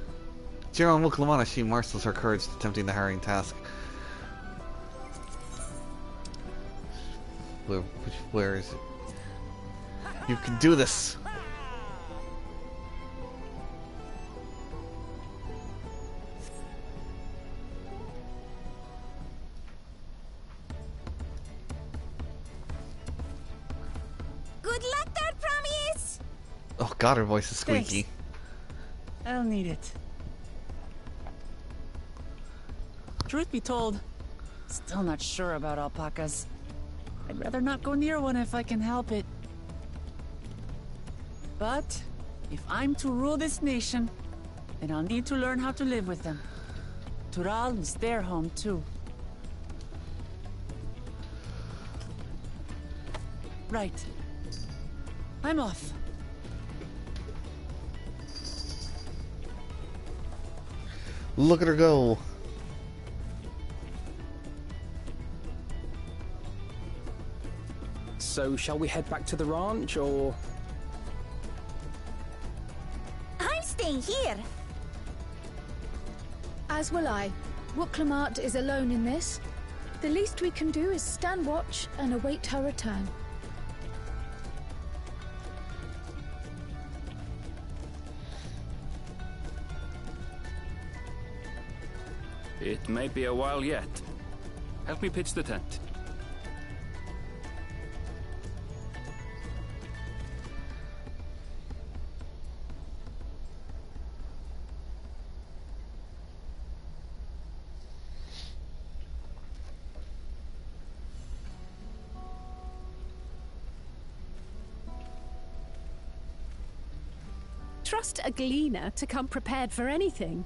Jiran Wuklamana, she marshals her courage, attempting the harrowing task. Where is it? You can do this! Good luck there, Promise! Oh god, her voice is squeaky. Thanks. I'll need it. Truth be told, still not sure about alpacas. I'd rather not go near one if I can help it. But if I'm to rule this nation, then I'll need to learn how to live with them. Tural is their home too. Right. I'm off. Look at her go! So, shall we head back to the ranch, or...? I'm staying here. As will I. Wuklamart is alone in this. The least we can do is stand watch and await her return. It may be a while yet. Help me pitch the tent. Trust a gleaner to come prepared for anything.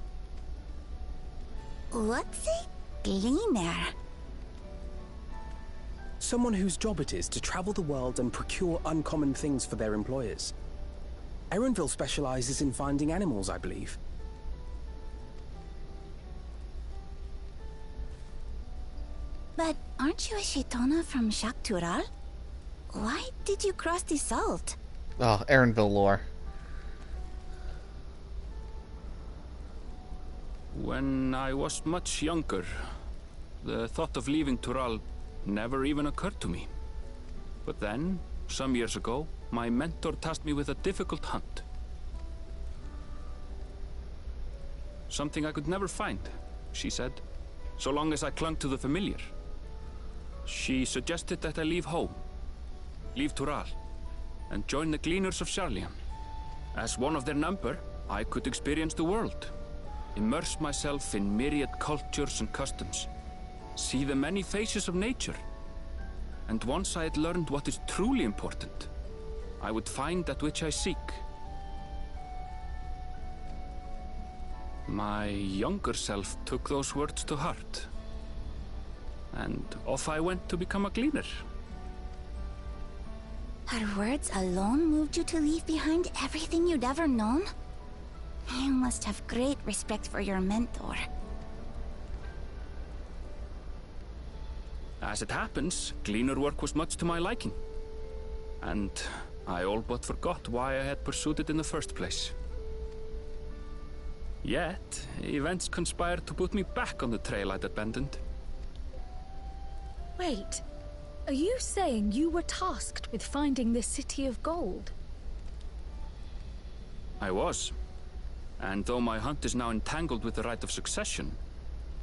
What's a gleaner? Someone whose job it is to travel the world and procure uncommon things for their employers. Erenville specializes in finding animals, I believe. But aren't you a Shaitana from Shaktural? Why did you cross the salt? Oh, Erenville lore. When I was much younger, the thought of leaving Tural never even occurred to me. But then, some years ago, my mentor tasked me with a difficult hunt. Something I could never find, she said, so long as I clung to the familiar. She suggested that I leave home, leave Tural, and join the Gleaners of Garlean. As one of their number, I could experience the world, immerse myself in myriad cultures and customs, see the many faces of nature. And once I had learned what is truly important, I would find that which I seek. My younger self took those words to heart, and off I went to become a gleaner. Her words alone moved you to leave behind everything you'd ever known? You must have great respect for your mentor. As it happens, gleaner work was much to my liking, and I all but forgot why I had pursued it in the first place. Yet, events conspired to put me back on the trail I'd abandoned. Wait, are you saying you were tasked with finding this city of gold? I was. And though my hunt is now entangled with the right of succession,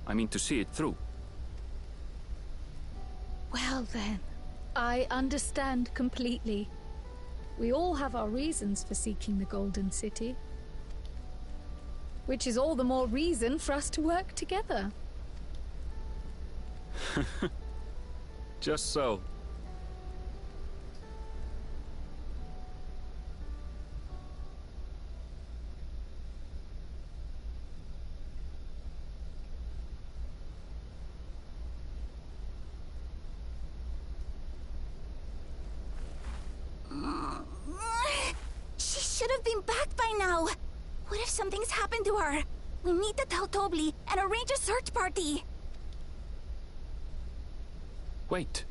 I mean to see it through. Well then, I understand completely. We all have our reasons for seeking the Golden City. Which is all the more reason for us to work together. Just so. She should have been back by now. What if something's happened to her? We need to tell Tobli and arrange a search party. Wait.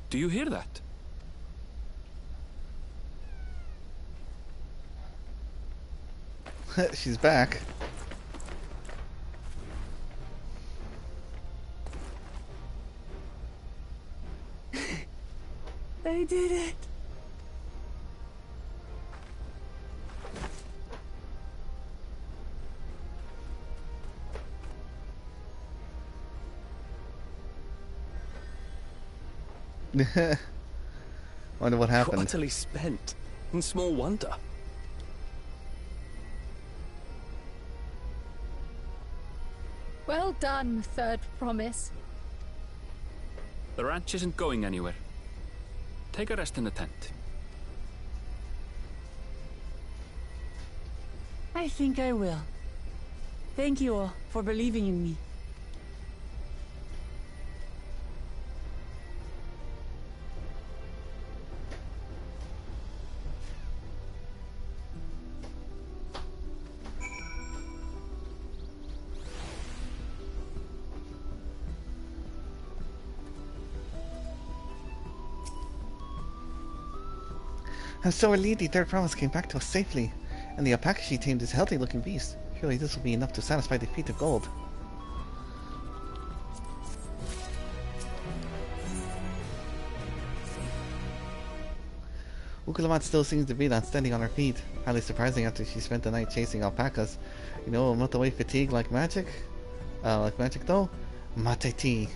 Do you hear that? She's back. They did it. Wonder what happened. Utterly spent. And small wonder. Well done, third promise. The ranch isn't going anywhere. Take a rest in the tent. I think I will. Thank you all for believing in me. I'm so relieved the third promise came back to us safely, and the alpaca she tamed is a healthy-looking beast. Surely this will be enough to satisfy the feat of gold. Ukulamat still seems to be unsteady on her feet. Highly surprising after she spent the night chasing alpacas. You know, a month away fatigue like magic? Like magic though? Mate tea.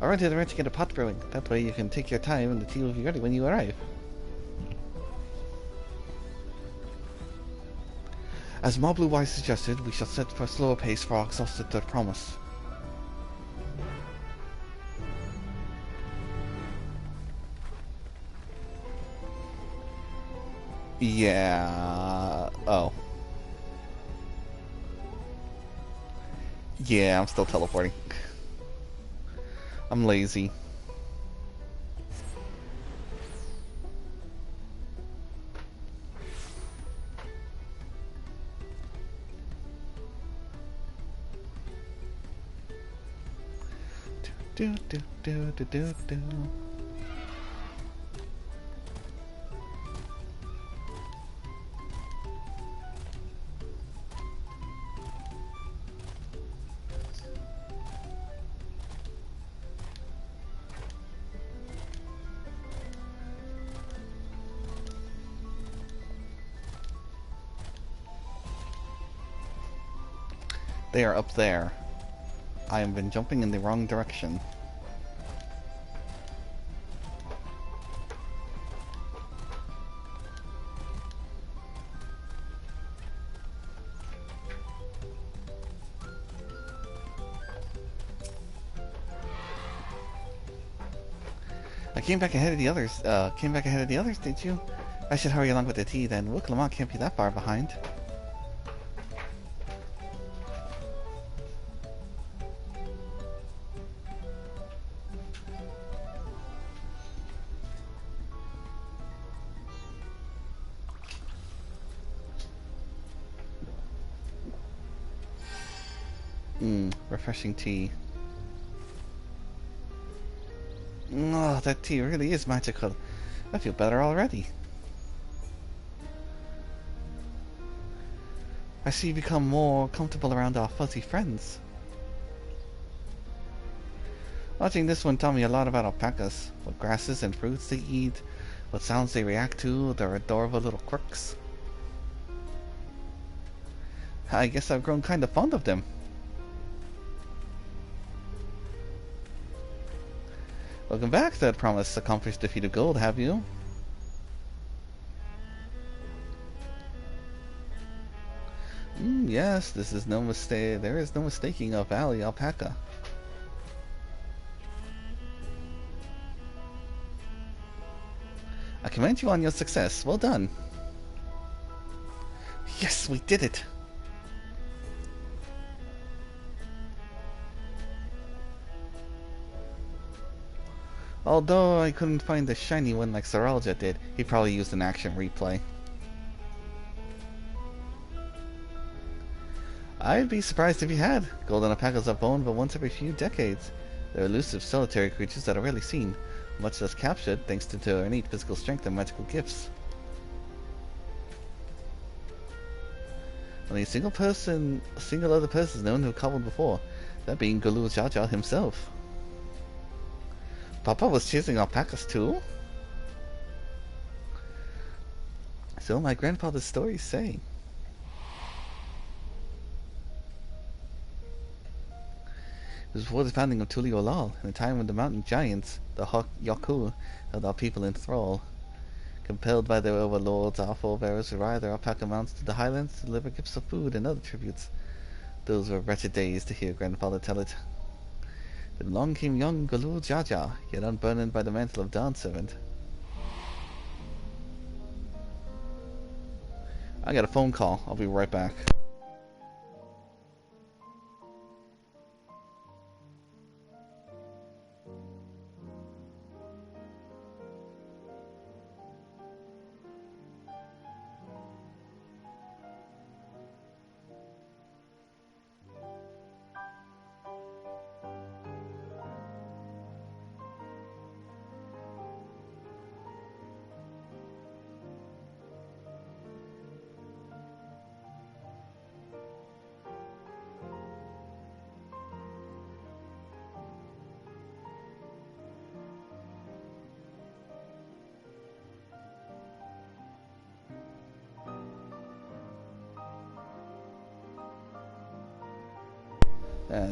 I'll run to the ranch to get a pot brewing. That way you can take your time and the tea will be ready when you arrive. As Ma Blue Wise suggested, we shall set for a slower pace for our exhausted third promise. Yeah... Oh. Yeah, I'm still teleporting. I'm lazy. Do do do do do do. They are up there. I have been jumping in the wrong direction. I came back ahead of the others. Did you? I should hurry along with the tea then. Rook Lamont can't be that far behind. Refreshing tea. Oh, that tea really is magical. I feel better already. I see you become more comfortable around our fuzzy friends. Watching this one taught me a lot about alpacas. What grasses and fruits they eat, what sounds they react to, their adorable little quirks. I guess I've grown kind of fond of them. Welcome back, Third Promise. Accomplished the feat of gold, have you? Yes, this is no mistake. There is no mistaking a valley alpaca. I commend you on your success. Well done. Yes, we did it. Although I couldn't find the shiny one like Saralja did, he probably used an action replay. I'd be surprised if you had. Golden alpacas are born but once every few decades. They're elusive, solitary creatures that are rarely seen, much less captured thanks to their innate physical strength and magical gifts. Only a single other person is known to have cobbled before, that being Galul Jaja himself. Papa was chasing alpacas too? So my grandfather's stories say. It was before the founding of Tuliolal, in a time when the mountain giants, the Yaku, held our people in thrall. Compelled by their overlords, our forebears would ride their alpaca mounts to the highlands to deliver gifts of food and other tributes. Those were wretched days to hear grandfather tell it. But along came young Galul Jaja, yet unburdened by the mantle of Dawn Servant. I got a phone call. I'll be right back.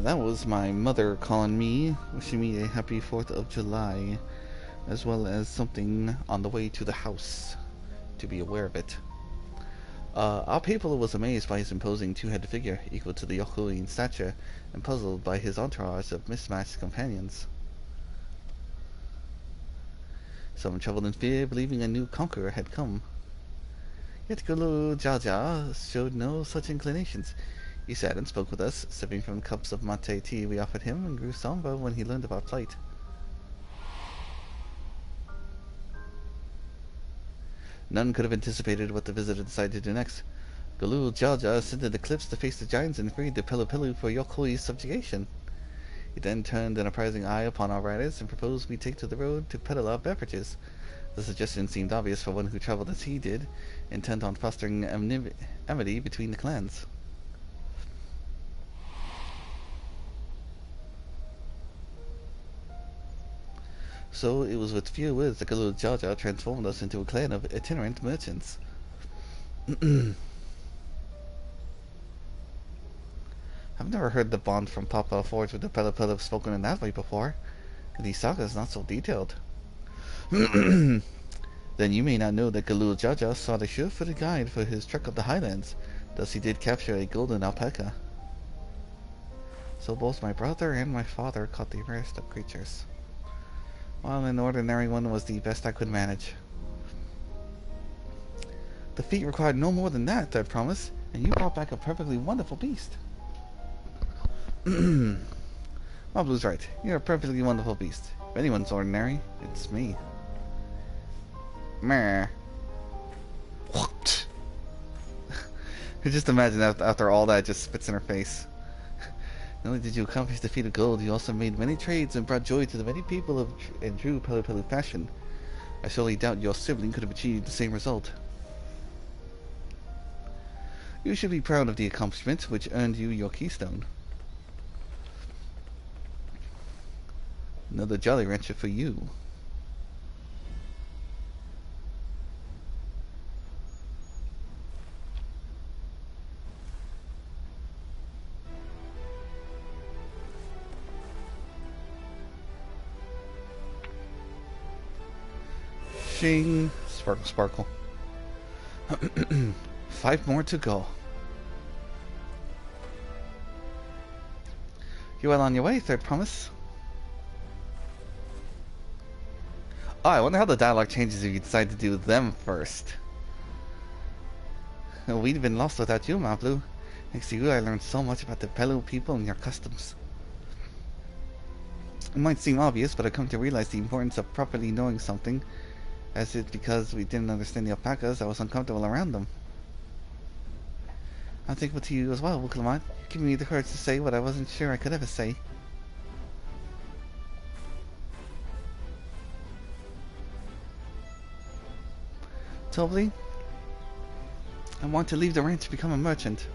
That was my mother calling me, wishing me a happy 4th of July, as well as something on the way to the house, to be aware of it. Our people was amazed by his imposing two-headed figure, equal to the Yokui in stature, and puzzled by his entourage of mismatched companions. Some trembled in fear, believing a new conqueror had come. Yet Galul Jaja showed no such inclinations. He sat and spoke with us, sipping from cups of mate tea we offered him, and grew somber when he learned of our plight. None could have anticipated what the visitor decided to do next. Galul Jaja ascended the cliffs to face the giants and freed the Pilu for Yokui's subjugation. He then turned an apprising eye upon our riders and proposed we take to the road to peddle our beverages. The suggestion seemed obvious for one who traveled as he did, intent on fostering amity between the clans. So it was with few words that Galul Jaja transformed us into a clan of itinerant merchants. I've never heard the bond from Papa forged with the Pilu spoken in that way before. These sagas not so detailed. Then you may not know that Galul Jaja sought a sure-footed guide for his trek up the highlands. Thus he did capture a golden alpaca. So both my brother and my father caught the rarest of creatures, while an ordinary one was the best I could manage. The feat required no more than that, I promise, and you brought back a perfectly wonderful beast. Mablu's right. You're a perfectly wonderful beast. If anyone's ordinary, it's me. Meh. What? Just imagine after all that, just spits in her face. Not only did you accomplish the feat of gold, you also made many trades and brought joy to the many people in true Pilu fashion. I sorely doubt your sibling could have achieved the same result. You should be proud of the accomplishment, which earned you your keystone. Another Jolly Rancher for you. Shing. Sparkle, sparkle. 5 more to go. You well on your way, third promise. Oh, I wonder how the dialogue changes if you decide to do them first. We'd have been lost without you, Mablu. Thanks to you, I learned so much about the Pilu people and your customs. It might seem obvious, but I've come to realize the importance of properly knowing something, as it's because we didn't understand the alpacas, I was uncomfortable around them. I'm thankful to you as well, Wukalamot, giving me the courage to say what I wasn't sure I could ever say. Tobli, I want to leave the ranch to become a merchant.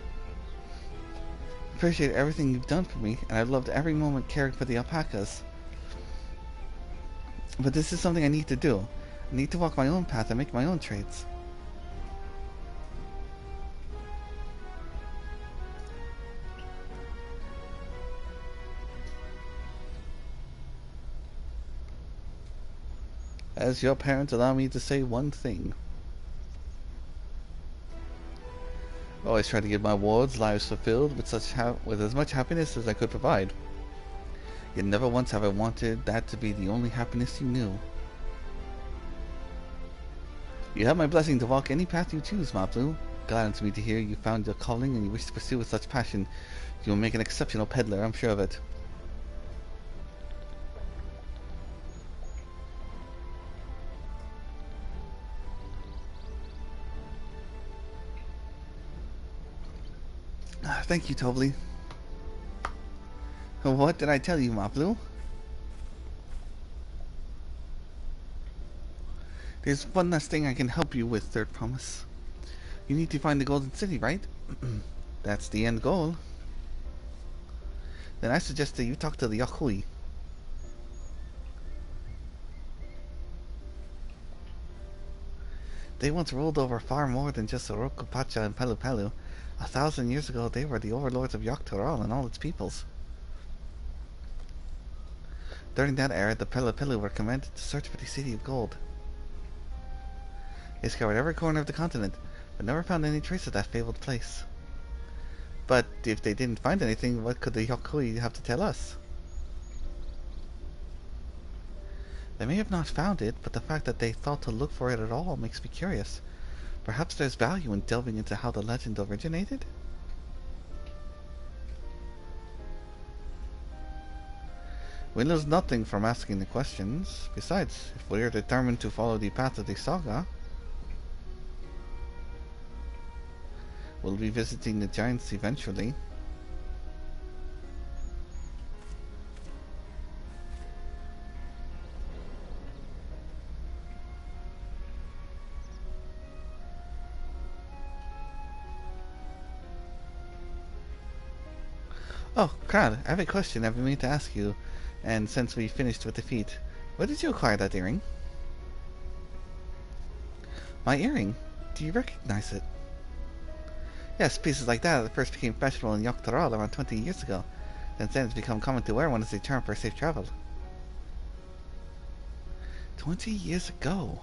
I appreciate everything you've done for me, and I've loved every moment caring for the alpacas. But this is something I need to do. I need to walk my own path and make my own trades. As your parent, allow me to say one thing. I always try to give my wards lives fulfilled with with as much happiness as I could provide. Yet never once have I wanted that to be the only happiness you knew. You have my blessing to walk any path you choose, Mablu. Gladdens me to hear you found your calling and you wish to pursue with such passion. You will make an exceptional peddler, I'm sure of it. Thank you, Tobli. What did I tell you, Mablu? There's one last thing I can help you with, Third Promise. You need to find the Golden City, right? That's the end goal. Then I suggest that you talk to the Yakui. They once ruled over far more than just Oroku Pacha and Palu Palu. 1,000 years ago, they were the overlords of Yogg-Toroil and all its peoples. During that era, the Palu Palu were commanded to search for the City of Gold. They scoured every corner of the continent, but never found any trace of that fabled place. But if they didn't find anything, what could the Yakui have to tell us? They may have not found it, but the fact that they thought to look for it at all makes me curious. Perhaps there's value in delving into how the legend originated? We lose nothing from asking the questions. Besides, if we are determined to follow the path of the saga, we'll be visiting the giants eventually. Oh, Crowd, I have a question I've been meaning to ask you, and since we finished with the feat, where did you acquire that earring? My earring? Do you recognize it? Yes, pieces like that first became fashionable in Yogg-Toroil around 20 years ago. Since then it's become common to wear one as a charm for safe travel. 20 years ago?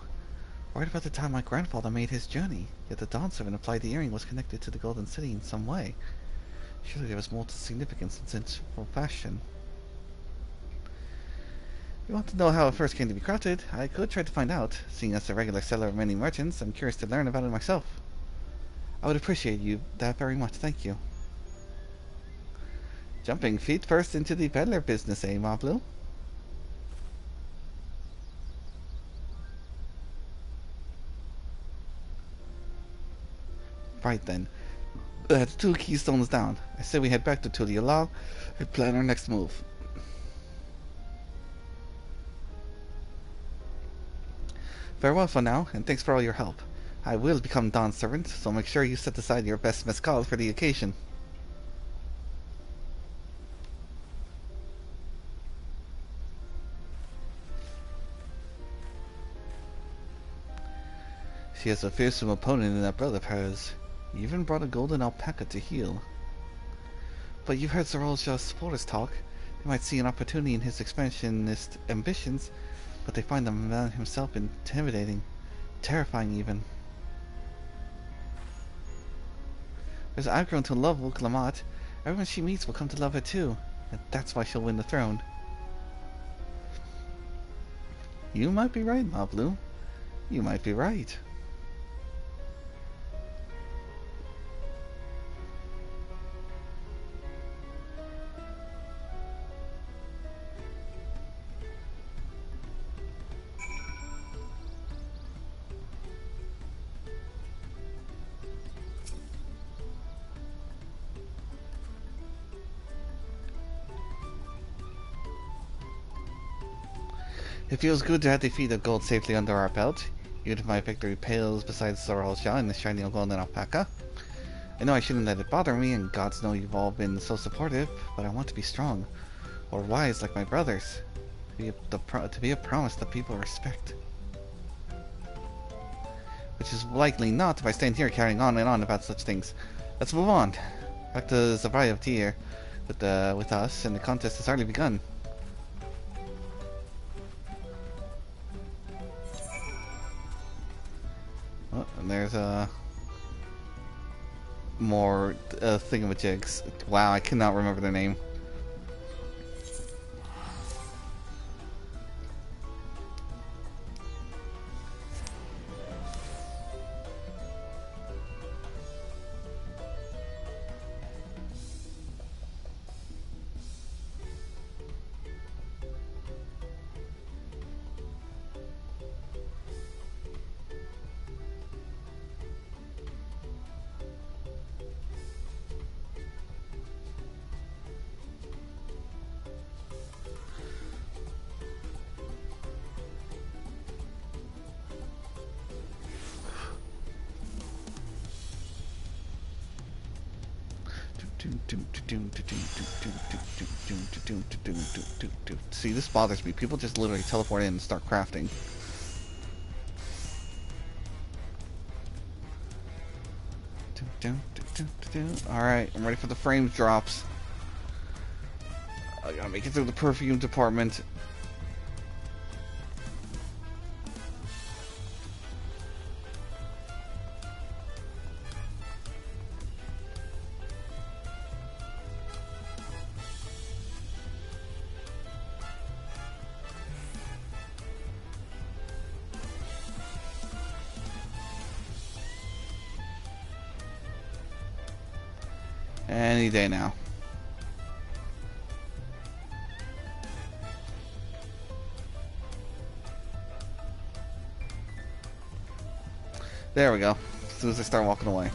Right about the time my grandfather made his journey, yet the Dawn Servant implied the earring was connected to the Golden City in some way. Surely there was more to significance than for fashion. If you want to know how it first came to be crafted, I could try to find out. Seeing as a regular seller of many merchants, I'm curious to learn about it myself. I would appreciate you that very much, thank you. Jumping feet first into the peddler business, eh, Mablu? Right then. That's 2 keystones down. I say we head back to Tulialal and plan our next move. Farewell for now, and thanks for all your help. I will become Dawn's servant, so make sure you set aside your best mezcal for the occasion. She has a fearsome opponent in that brother of hers. You even brought a golden alpaca to heal. But you've heard Sir Olja's supporters talk. They might see an opportunity in his expansionist ambitions, but they find the man himself intimidating, terrifying even. As I've grown to love Wukalamot, everyone she meets will come to love her too, and that's why she'll win the throne. You might be right, Mablu. You might be right. It feels good to have defeated gold safely under our belt, even if my victory pales beside Soralja and the shiny golden alpaca. I know I shouldn't let it bother me, and gods know you've all been so supportive, but I want to be strong, or wise like my brothers, to be a promise that people respect. Which is likely not if I stand here carrying on and on about such things. Let's move on. Back to Zavaya of Tyr with us, and the contest has already begun. Oh, and there's more thingamajigs. Wow, I cannot remember their name. See, this bothers me. People just literally teleport in and start crafting. Alright, I'm ready for the frames drops. I gotta make it through the perfume department. Any day now. There we go. As soon as I start walking away.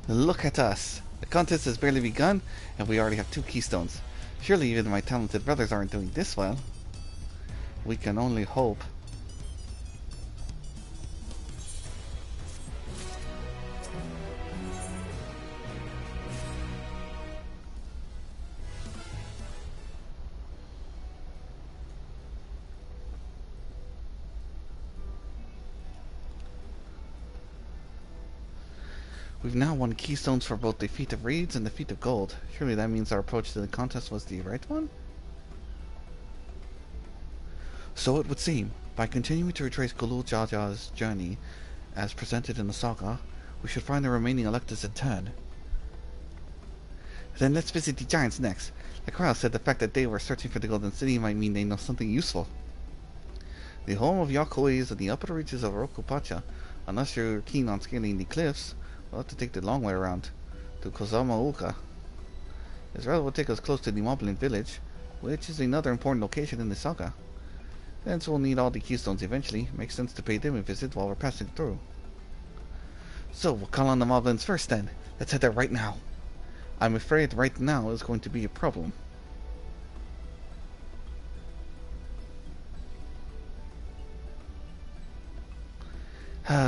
Look at us. The contest has barely begun, and we already have 2 keystones. Surely even my talented brothers aren't doing this well. We can only hope. We've now won keystones for both the Feat of Reeds and the Feat of Gold. Surely that means our approach to the contest was the right one? So it would seem. By continuing to retrace Gulul Jaja's journey, as presented in the saga, we should find the remaining Electors in turn. Then let's visit the Giants next. The crowd said the fact that they were searching for the Golden City might mean they know something useful. The home of Yakoi is in the upper reaches of Rokupacha. Unless you're keen on scaling the cliffs, we'll have to take the long way around to Kozamauka. This route will take us close to the Moblin village, which is another important location in the saga. Since we'll need all the keystones eventually, it makes sense to pay them a visit while we're passing through. So, we'll call on the Moblins first then. Let's head there right now. I'm afraid right now is going to be a problem.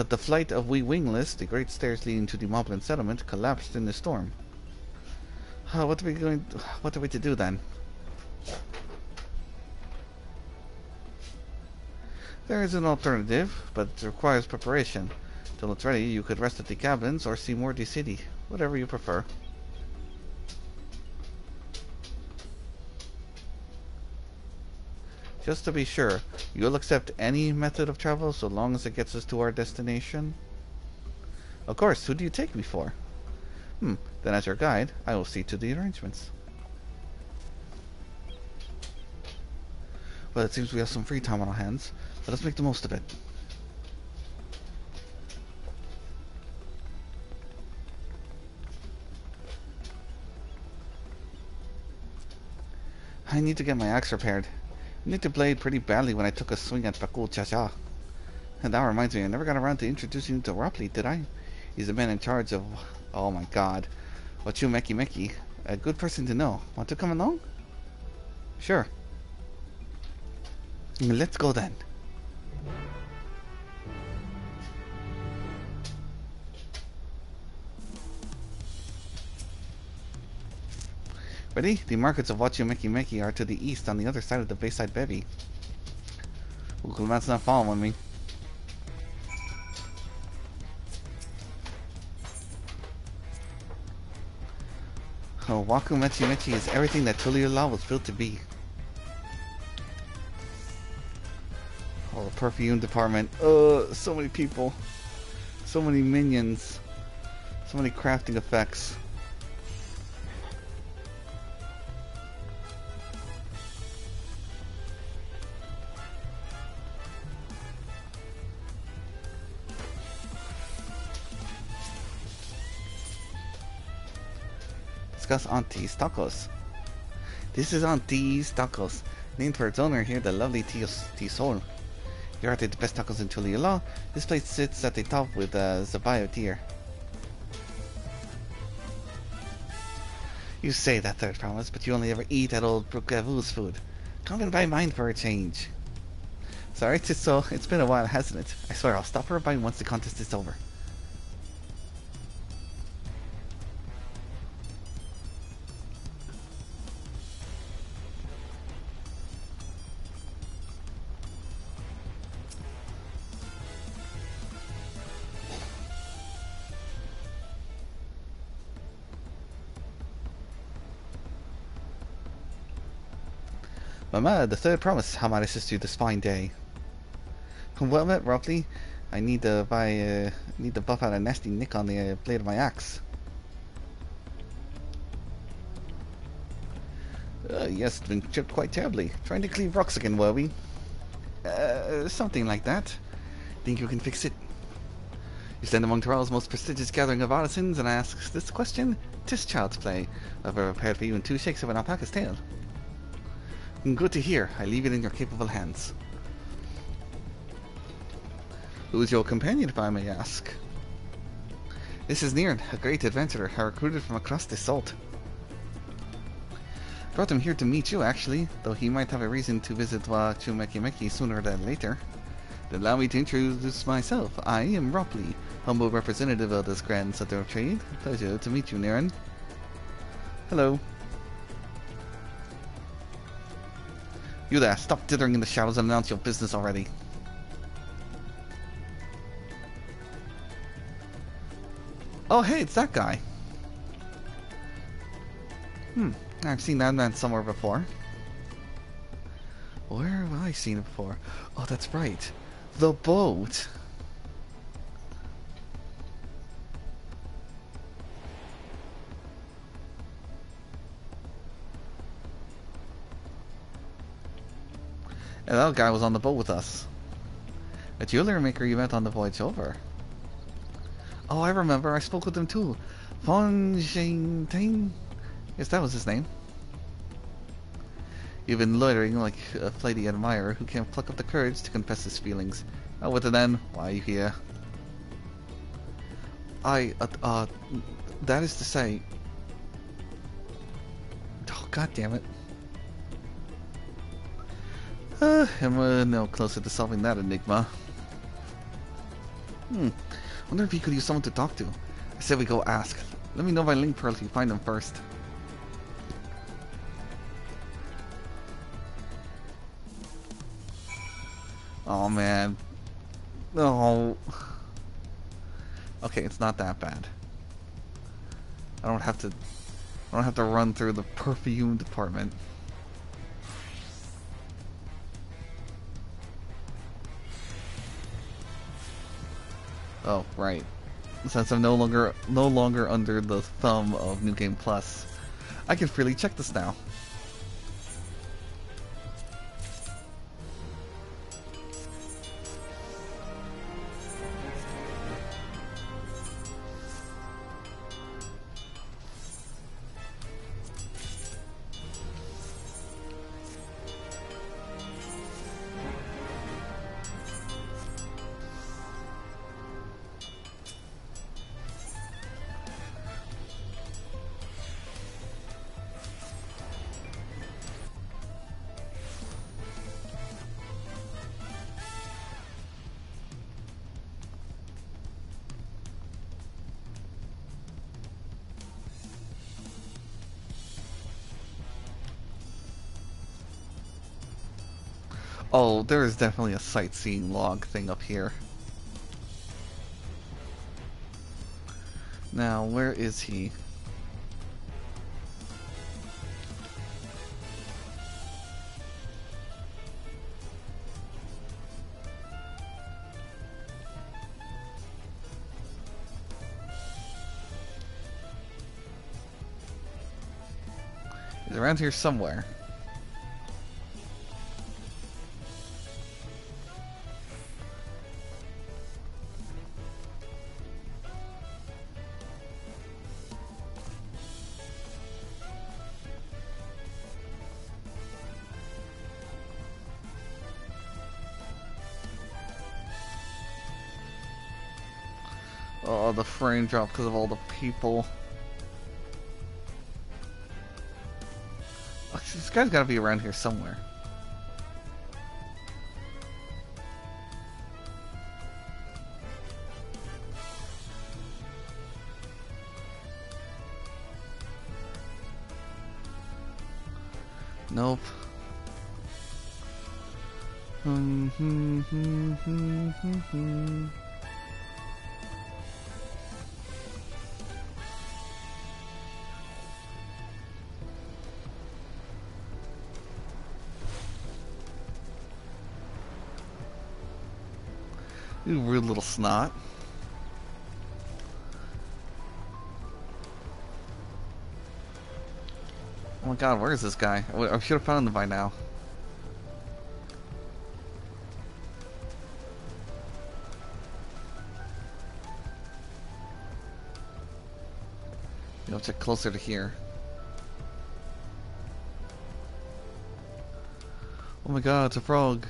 The flight of we wingless, the great stairs leading to the Moblin settlement, collapsed in the storm. What are we to do then? There is an alternative, but it requires preparation. Till it's ready, you could rest at the cabins or see more of the city, whatever you prefer. Just to be sure, you'll accept any method of travel so long as it gets us to our destination? Of course, who do you take me for? Then as your guide, I will see to the arrangements. Well, it seems we have some free time on our hands. Let us make the most of it. I need to get my axe repaired. I nicked the blade pretty badly when I took a swing at Bakul Chacha. And that reminds me, I never got around to introducing you to Ropley, did I? He's the man in charge of, oh my god, Wachu Meki Meki. A good person to know. Want to come along? Sure. Let's go then. Ready? The markets of Wachumeki are to the east on the other side of the Bayside Bevy. Google Maps not following me. Oh, Wakumechi is everything that Tuliula was built to be. Oh, the perfume department. So many people. So many minions. So many crafting effects. Discuss Auntie's Tacos. This is Auntie's Tacos, named for its owner here, the lovely Tisol. Here are the best tacos in Tuliula. This place sits at the top with Zabayo deer. You say that, third promise, but you only ever eat at old Brookavoo's food. Come and buy mine for a change. Sorry, Tisol, it's been a while, hasn't it? I swear I'll stop her by once the contest is over. Mama, the third promise, how might I assist you this fine day? Well met, roughly. I need to buff out a nasty nick on the blade of my axe. Yes, it's been chipped quite terribly. Trying to cleave rocks again, were we? Something like that. Think you can fix it? You stand among Tyrell's most prestigious gathering of artisans, and I ask this question? 'Tis child's play. I've prepared for you in 2 shakes of an alpaca's tail. Good to hear. I leave it in your capable hands. Who is your companion, if I may ask? This is Niran, a great adventurer I recruited from across the salt. Brought him here to meet you, actually, though he might have a reason to visit Wachumeki sooner than later. Allow me to introduce myself. I am Ropley, humble representative of this grand center of trade. Pleasure to meet you, Niran. Hello. You there, stop dithering in the shadows and announce your business already. Oh hey, it's that guy. I've seen that man somewhere before. Where have I seen it before? Oh, that's right. The boat. And that guy was on the boat with us. A jewelry maker you met on the voyage over. Oh, I remember. I spoke with him too. Von Jingting? Yes, that was his name. You've been loitering like a flighty admirer who can't pluck up the courage to confess his feelings. Oh, what then? Why are you here? That is to say... Oh, god damn it. I'm no closer to solving that enigma. Wonder if he could use someone to talk to. I said we go ask. Let me know by link pearl if you find him first. Oh man. No. Okay, it's not that bad. I don't have to run through the perfume department. Oh, right. Since I'm no longer under the thumb of New Game Plus, I can freely check this now. Oh, there is definitely a sightseeing log thing up here. Now, where is he? He's around here somewhere. Oh, the frame drop because of all the people. Oh, this guy's gotta be around here somewhere. Nope. You rude little snot. Oh my god, where is this guy? I should have found him by now. I'll check closer to here. Oh my god, it's a frog.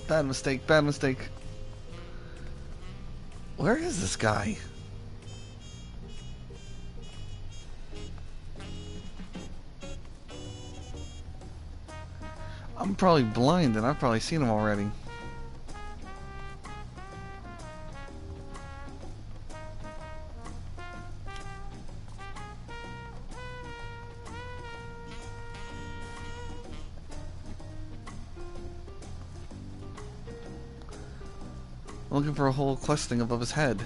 Bad mistake, bad mistake. Where is this guy? I'm probably blind and I've probably seen him already. I'm looking for a whole quest thing above his head.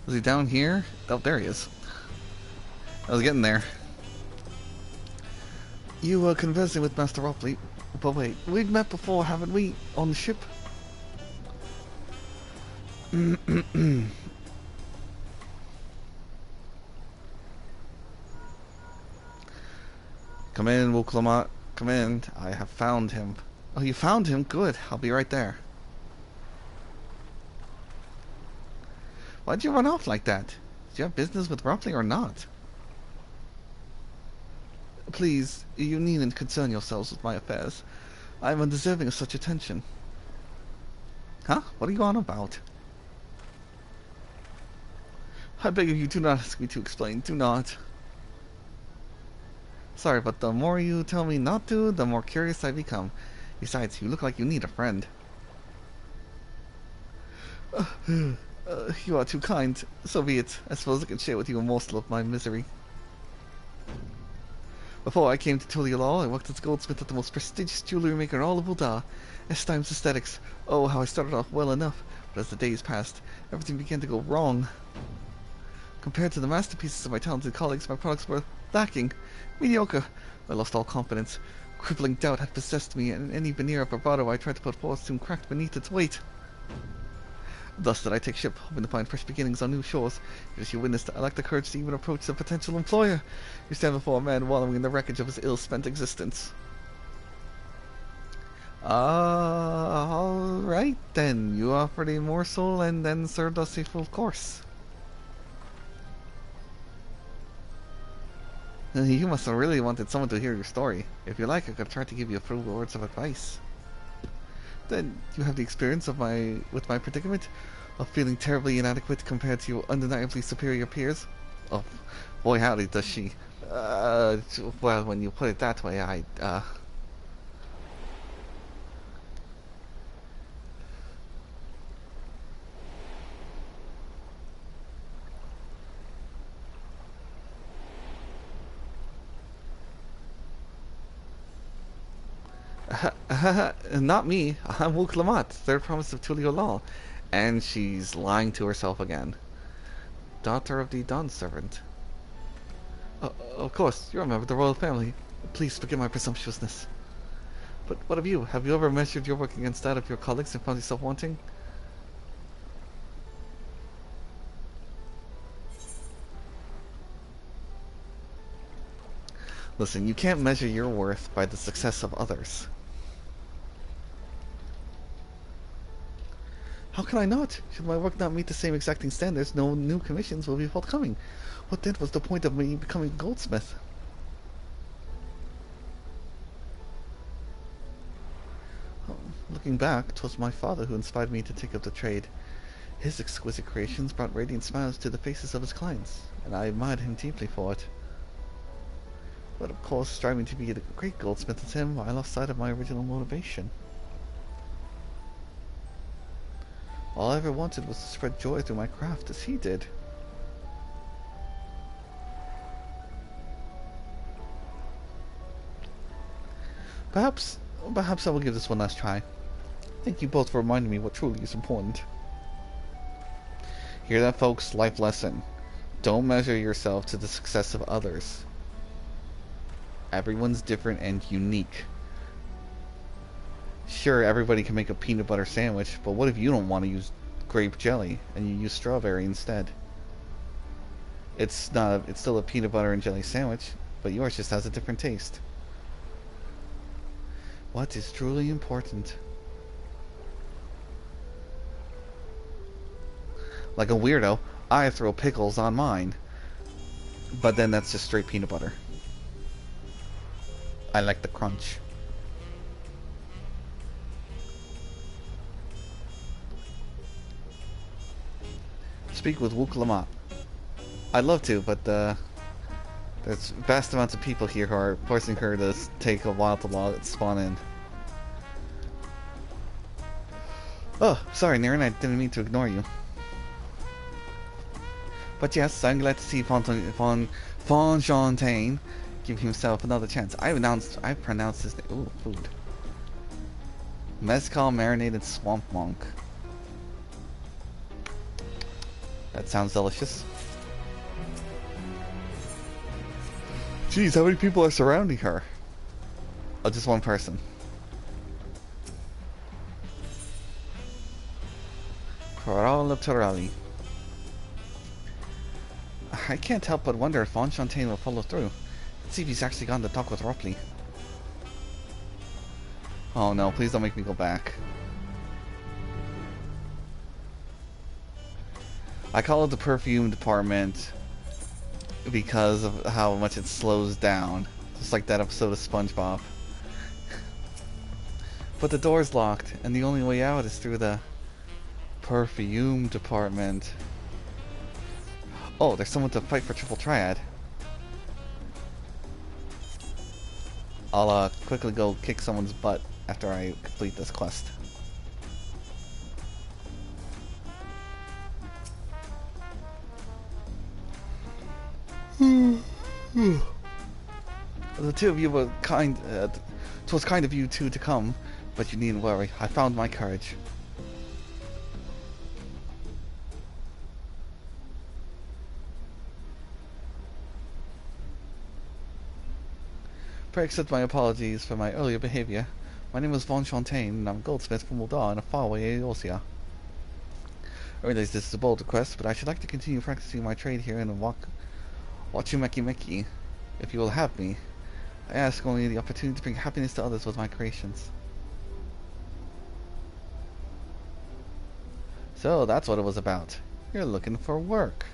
Is he down here? Oh, there he is. I was getting there. You were conversing with Master Ropley. But wait, we've met before, haven't we? On the ship? Come in, Wuklamot. Come in. I have found him. Oh, you found him? Good. I'll be right there. Why'd you run off like that? Do you have business with Ropley or not? Please, you needn't concern yourselves with my affairs. I am undeserving of such attention. Huh? What are you on about? I beg of you, do not ask me to explain. Do not. Sorry, but the more you tell me not to, the more curious I become. Besides, you look like you need a friend. You are too kind. So be it. I suppose I can share with you a morsel of my misery. Before I came to Tulialal, I worked as a goldsmith at the most prestigious jewellery maker in all of Ul'dah, S-Times Aesthetics. Oh, how I started off well enough, but as the days passed, everything began to go wrong. Compared to the masterpieces of my talented colleagues, my products were lacking. Mediocre. I lost all confidence. Crippling doubt had possessed me, and any veneer of bravado I tried to put forth soon cracked beneath its weight. Thus did I take ship, hoping to find fresh beginnings on new shores. As you witnessed, I lacked the courage to even approach the potential employer. You stand before a man wallowing in the wreckage of his ill-spent existence. Alright then. You offered a morsel and then served us a full course. You must have really wanted someone to hear your story. If you like, I could try to give you a few words of advice. Then you have the experience of with my predicament, of feeling terribly inadequate compared to your undeniably superior peers. Oh, boy howdy does she. Well, when you put it that way, Not me. I'm Wook Lamont, third promise of Tulio Law. And she's lying to herself again. Daughter of the Dawn Servant. Of course, you're a member of the royal family. Please forgive my presumptuousness. But what of you? Have you ever measured your work against that of your colleagues and found yourself wanting? Listen, you can't measure your worth by the success of others. How can I not? Should my work not meet the same exacting standards, no new commissions will be forthcoming. What then was the point of me becoming a goldsmith? Looking back, 'twas my father who inspired me to take up the trade. His exquisite creations brought radiant smiles to the faces of his clients, and I admired him deeply for it. But of course, striving to be a great goldsmith as him, I lost sight of my original motivation. All I ever wanted was to spread joy through my craft as he did. Perhaps I will give this one last try. Thank you both for reminding me what truly is important. Hear that, folks? Life lesson. Don't measure yourself to the success of others. Everyone's different and unique. Sure, everybody can make a peanut butter sandwich, but what if you don't want to use grape jelly and you use strawberry instead? It's still a peanut butter and jelly sandwich, but yours just has a different taste. What is truly important? Like a weirdo, I throw pickles on mine, but then that's just straight peanut butter. I like the crunch. Speak with Wook Lamont. I'd love to, but there's vast amounts of people here who are forcing her to take a while to spawn in. Oh, sorry, Niren, I didn't mean to ignore you. But yes, I'm glad to see Fontaine give himself another chance. I pronounced his name. Ooh, food. Mezcal marinated swamp monk. That sounds delicious. Jeez, how many people are surrounding her? Oh, just one person. Corral. I can't help but wonder if Fontaine will follow through. Let's see if he's actually gone to talk with Ropley. Oh no, please don't make me go back. I call it the perfume department because of how much it slows down. Just like that episode of SpongeBob. But the door's locked, and the only way out is through the perfume department. Oh, there's someone to fight for Triple Triad. I'll quickly go kick someone's butt after I complete this quest. The two of you were kind. 'Twas kind of you two to come, but you needn't worry. I found my courage. Pray accept my apologies for my earlier behavior. My name is Fontaine, and I'm a goldsmith from Uldar in a faraway Eosia. I realize this is a bold request, but I should like to continue practicing my trade here in Wachumeki. If you will have me, I ask only the opportunity to bring happiness to others with my creations. So that's what it was about. You're looking for work.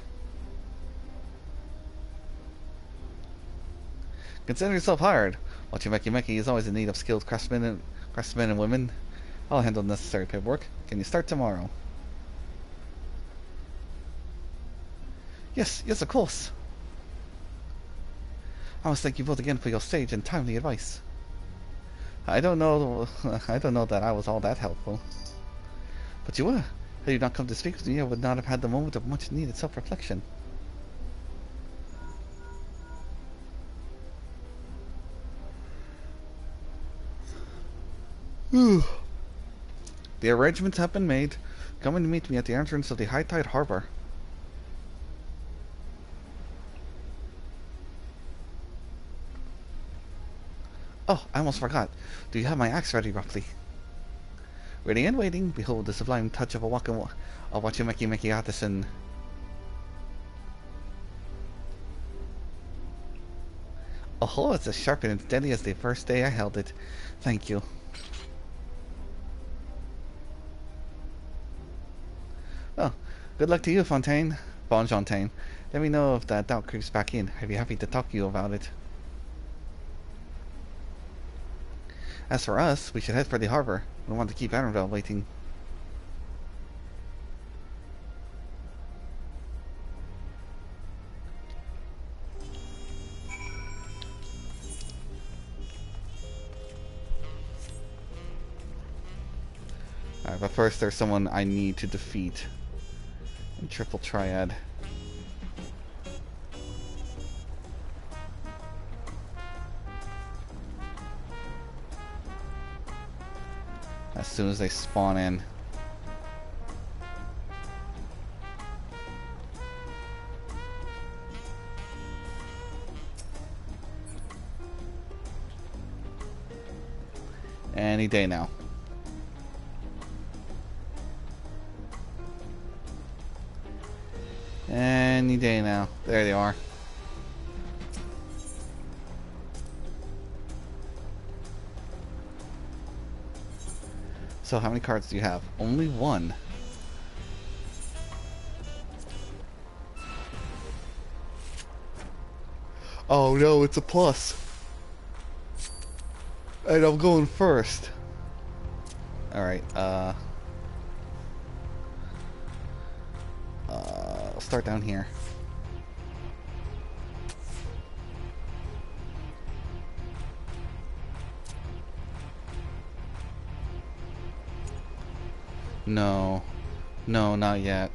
Consider yourself hired. Wachumeki is always in need of skilled craftsmen and women. I'll handle the necessary paperwork. Can you start tomorrow? Yes, of course. I must thank you both again for your sage and timely advice. I don't know that I was all that helpful. But you were. Had you not come to speak with me, I would not have had the moment of much needed self-reflection. The arrangements have been made. Come and meet me at the entrance of the High Tide Harbor. Oh, I almost forgot. Do you have my axe ready, roughly? Ready and waiting. Behold the sublime touch of a Wachimeki artisan. Oh, it's as sharp and steady as the first day I held it. Thank you. Well, good luck to you, Fontaine. Fontaine. Let me know if that doubt creeps back in. I'd be happy to talk to you about it. As for us, we should head for the harbor. We don't want to keep Annabelle waiting. Alright, but first there's someone I need to defeat. In Triple Triad. As soon as they spawn in. Any day now. Any day now. There they are. So how many cards do you have? Only one. Oh no, it's a plus. And I'm going first. Alright, I'll start down here. No. No, not yet.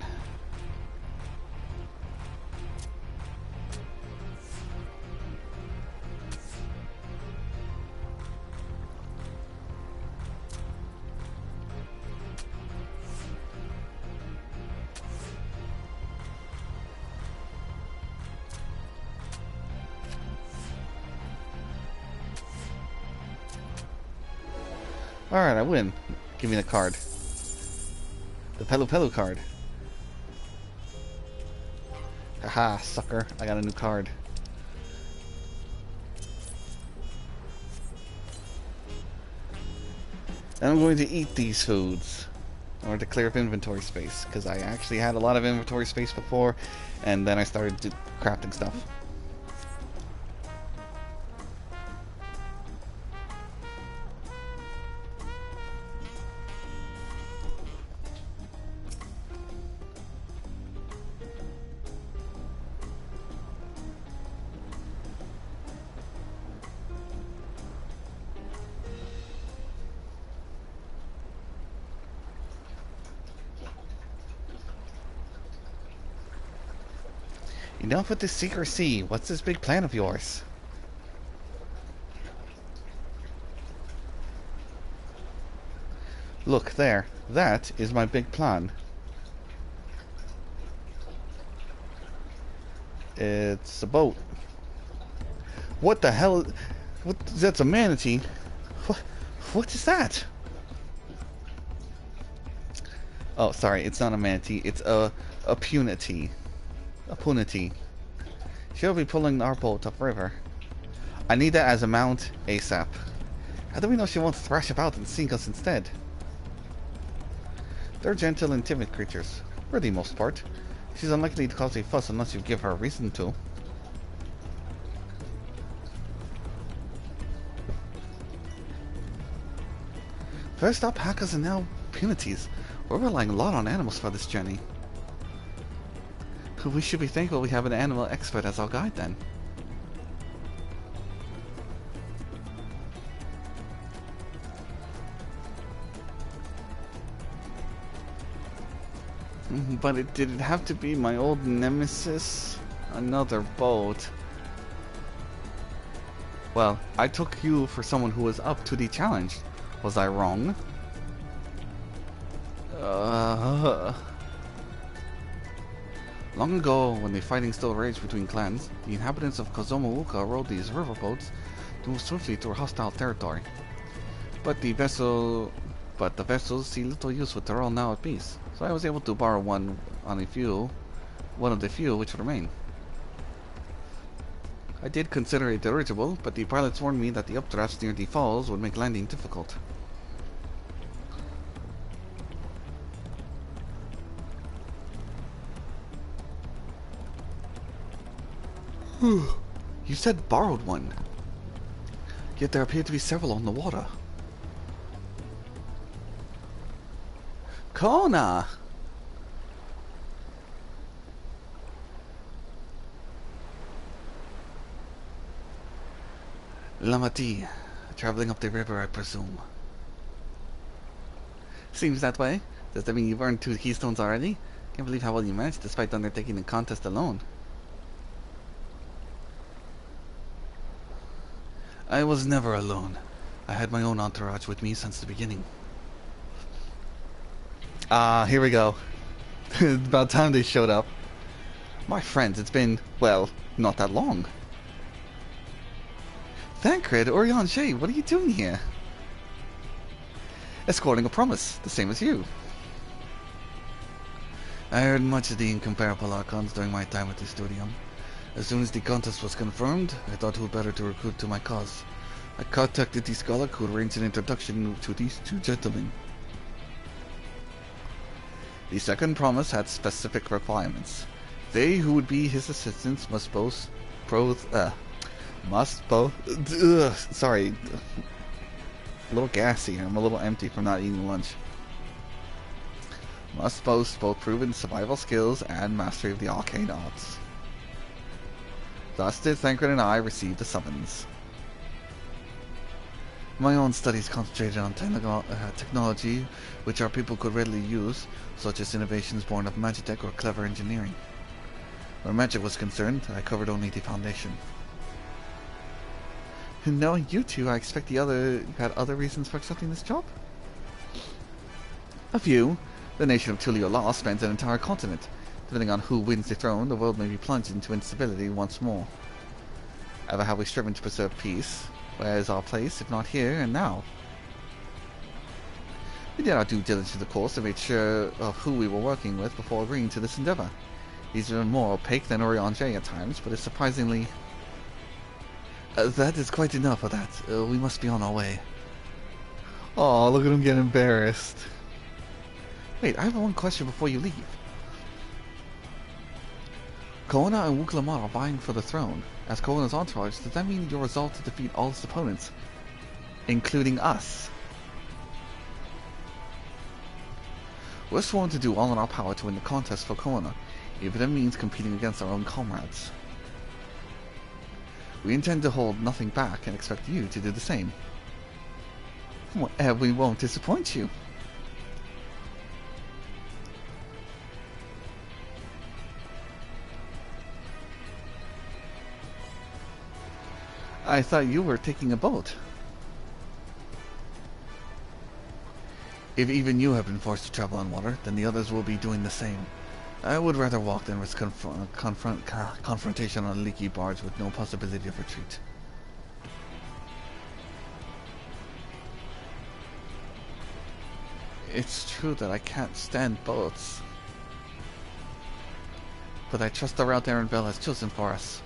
Alright, I win. Give me the card. The Pelu Pelu card. Haha, sucker. I got a new card. And I'm going to eat these foods in order to clear up inventory space, because I actually had a lot of inventory space before, and then I started crafting stuff. Enough with the secrecy. What's this big plan of yours? Look there. That is my big plan. It's a boat. What the hell? What? That's a manatee. What is that? Oh, sorry. It's not a manatee. It's a punity. A punity. She'll be pulling our boat upriver. I need that as a mount ASAP. How do we know she won't thrash about and sink us instead? They're gentle and timid creatures, for the most part. She's unlikely to cause a fuss unless you give her a reason to. First alpacas and now punities. We're relying a lot on animals for this journey. We should be thankful we have an animal expert as our guide then. But did it have to be my old nemesis? Another boat. Well, I took you for someone who was up to the challenge. Was I wrong? Long ago, when the fighting still raged between clans, the inhabitants of Kozomawuka rowed these riverboats to move swiftly through hostile territory. But the vessels see little use with Tyrell now at peace, so I was able to borrow one of the few which remain. I did consider a dirigible, but the pilots warned me that the updrafts near the falls would make landing difficult. You said borrowed one. Yet there appear to be several on the water. Kona! Lamati, traveling up the river, I presume. Seems that way. Does that mean you've earned 2 keystones already? Can't believe how well you managed despite undertaking the contest alone. I was never alone. I had my own entourage with me since the beginning. Ah, here we go. It's about time they showed up. My friends, it's been, well, not that long. Thancred, Orion, what are you doing here? Escorting a promise, the same as you. I heard much of the incomparable Archons during my time at the Studium. As soon as the contest was confirmed, I thought who better to recruit to my cause. I contacted the scholar who arranged an introduction to these 2 gentlemen. The second promise had specific requirements. They who would be his assistants must both, sorry, a little gassy. I'm a little empty from not eating lunch. Must boast both proven survival skills and mastery of the arcane arts. Thus did Thancred and I receive the summons. My own studies concentrated on technology which our people could readily use, such as innovations born of magitech or clever engineering. Where magic was concerned, I covered only the foundation. Knowing you two, I expect you had other reasons for accepting this job? A few. The nation of Tuliolaw spans an entire continent. Depending on who wins the throne, the world may be plunged into instability once more. Ever have we striven to preserve peace? Where is our place, if not here and now? We did our due diligence, of course, and made sure of who we were working with before agreeing to this endeavor. He's even more opaque than Orion at times, but it's surprisingly... that is quite enough of that. We must be on our way. Oh, look at him get embarrassed. Wait, I have one question before you leave. Koana and Wuklamat are vying for the throne. As Koana's entourage, does that mean you're resolved to defeat all his opponents? Including us? We're sworn to do all in our power to win the contest for Koana, even if it means competing against our own comrades. We intend to hold nothing back and expect you to do the same. We won't disappoint you. I thought you were taking a boat. If even you have been forced to travel on water, then the others will be doing the same. I would rather walk than risk confrontation on a leaky barge with no possibility of retreat. It's true that I can't stand boats, but I trust the route Arenville has chosen for us.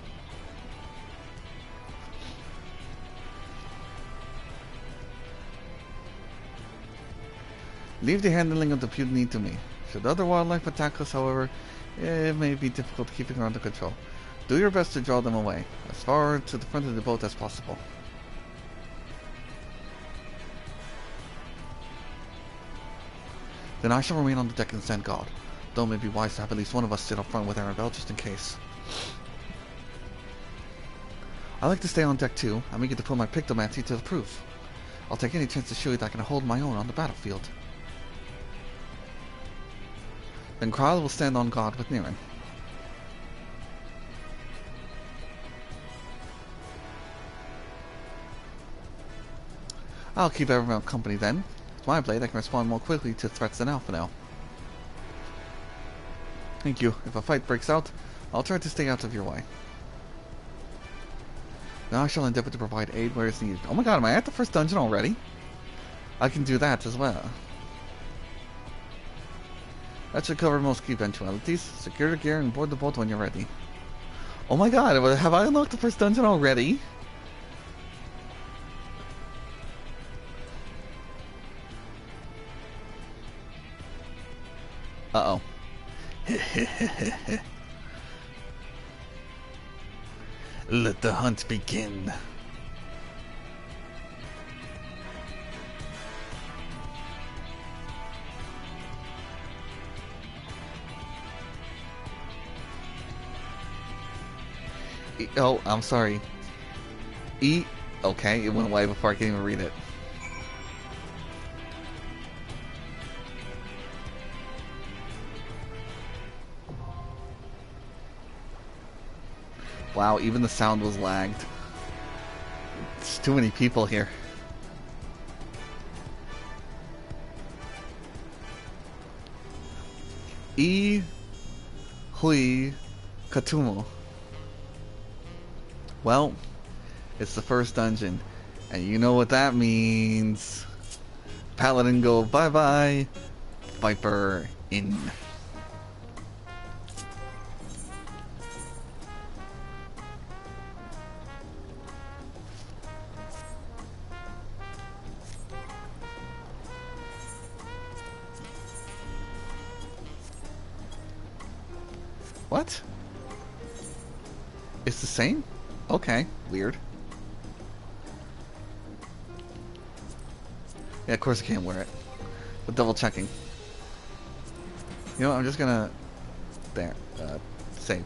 Leave the handling of the mutiny to me. Should other wildlife attack us, however, it may be difficult keeping her under control. Do your best to draw them away, as far to the front of the boat as possible. Then I shall remain on the deck and stand guard, though it may be wise to have at least one of us sit up front with Arenville just in case. I like to stay on deck too. I'm eager to put my pictomancy to the proof. I'll take any chance to show you that I can hold my own on the battlefield. Then Kyle will stand on guard with Niran. I'll keep everyone company then. With my blade, I can respond more quickly to threats than Alpha now. Thank you. If a fight breaks out, I'll try to stay out of your way. Now I shall endeavor to provide aid where it's needed. Oh my god, am I at the first dungeon already? I can do that as well. That should cover most key eventualities. Secure the gear and board the boat when you're ready. Oh my god, have I unlocked the first dungeon already? Uh-oh. Let the hunt begin. Oh, I'm sorry. Okay, it went away before I could even read it. Wow, even the sound was lagged. There's too many people here. Hui Katumo. Well, it's the first dungeon, and you know what that means. Paladin go bye-bye, Viper in. What? It's the same? Okay, weird. Yeah, of course I can't wear it. But double checking. You know what, I'm just gonna... There. Save.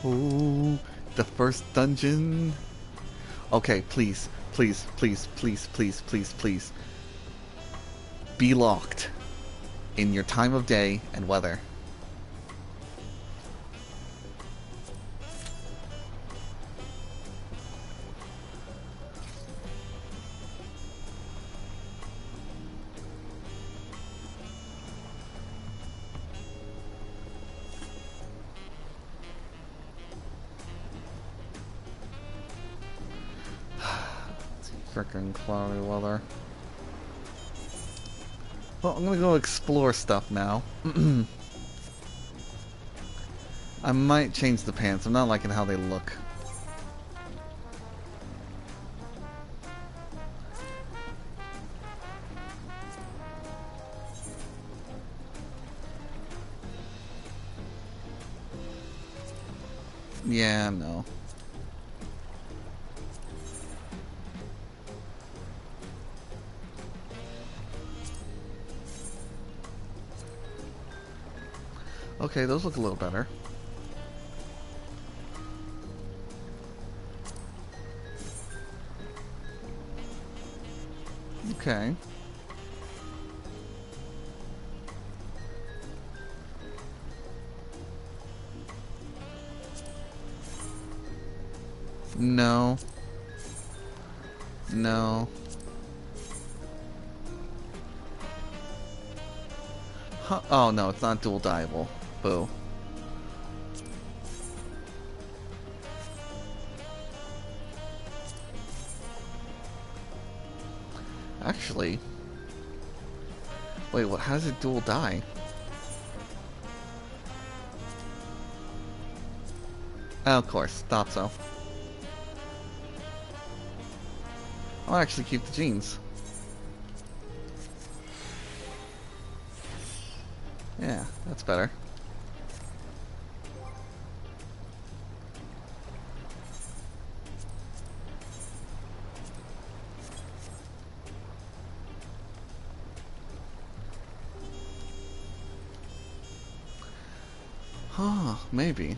Ooh, the first dungeon. Okay, please. Please, please, please, please, please, please. Be locked in your time of day and weather. Frickin' cloudy weather. Well, I'm gonna go explore stuff now. I might change the pants. I'm not liking how they look. Yeah, no. Okay, those look a little better. Okay. No. No. Huh. Oh no, it's not dual dyeable. Boo. Actually, wait, what? How does it dual dye? Oh, of course, thought so. I'll actually keep the jeans. Yeah, that's better. Huh, maybe.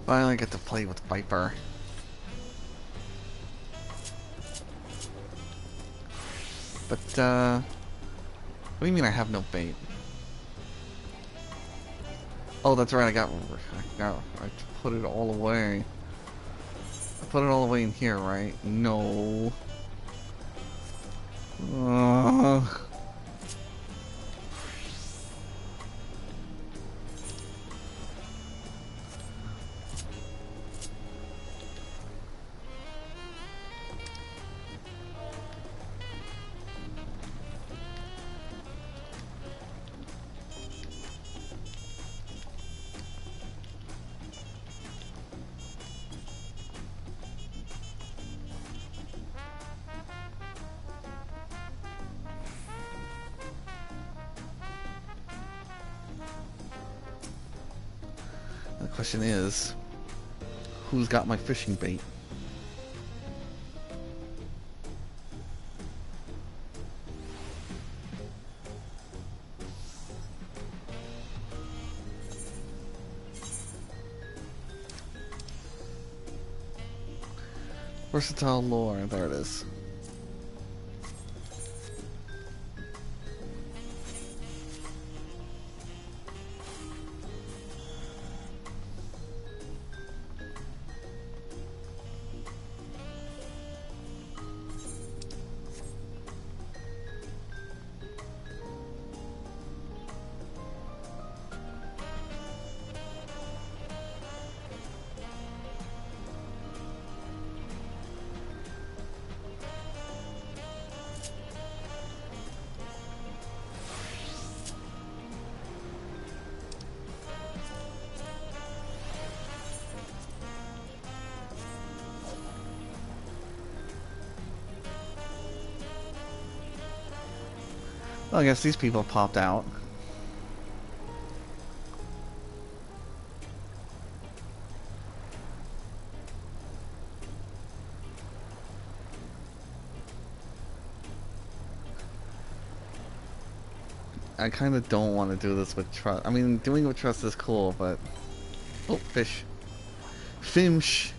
Finally get to play with Viper. But, what do you mean I have no bait? Oh, that's right, I put it all away. I put it all away in here, right? No. The question is, who's got my fishing bait? Versatile lore, there it is. Well, I guess these people popped out. I kind of don't want to do this with trust. I mean, doing it with trust is cool, but... Oh, fish. Fish!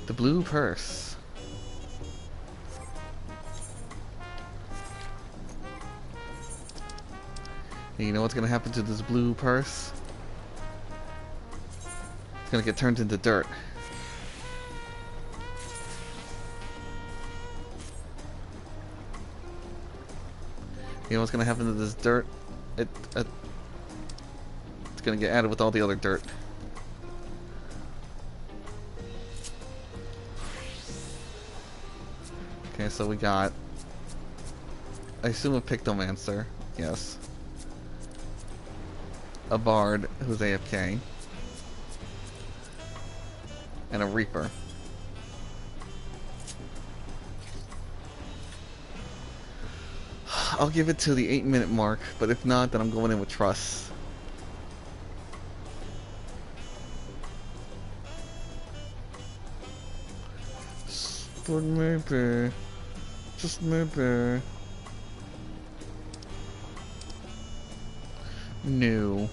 The blue purse. And you know what's gonna happen to this blue purse? It's gonna get turned into dirt. You know what's gonna happen to this dirt? It's gonna get added with all the other dirt. Okay, so we got, I assume, a Pictomancer, yes. A Bard, who's AFK. And a Reaper. I'll give it to the 8-minute mark, but if not, then I'm going in with Trust. But maybe... Just maybe... No.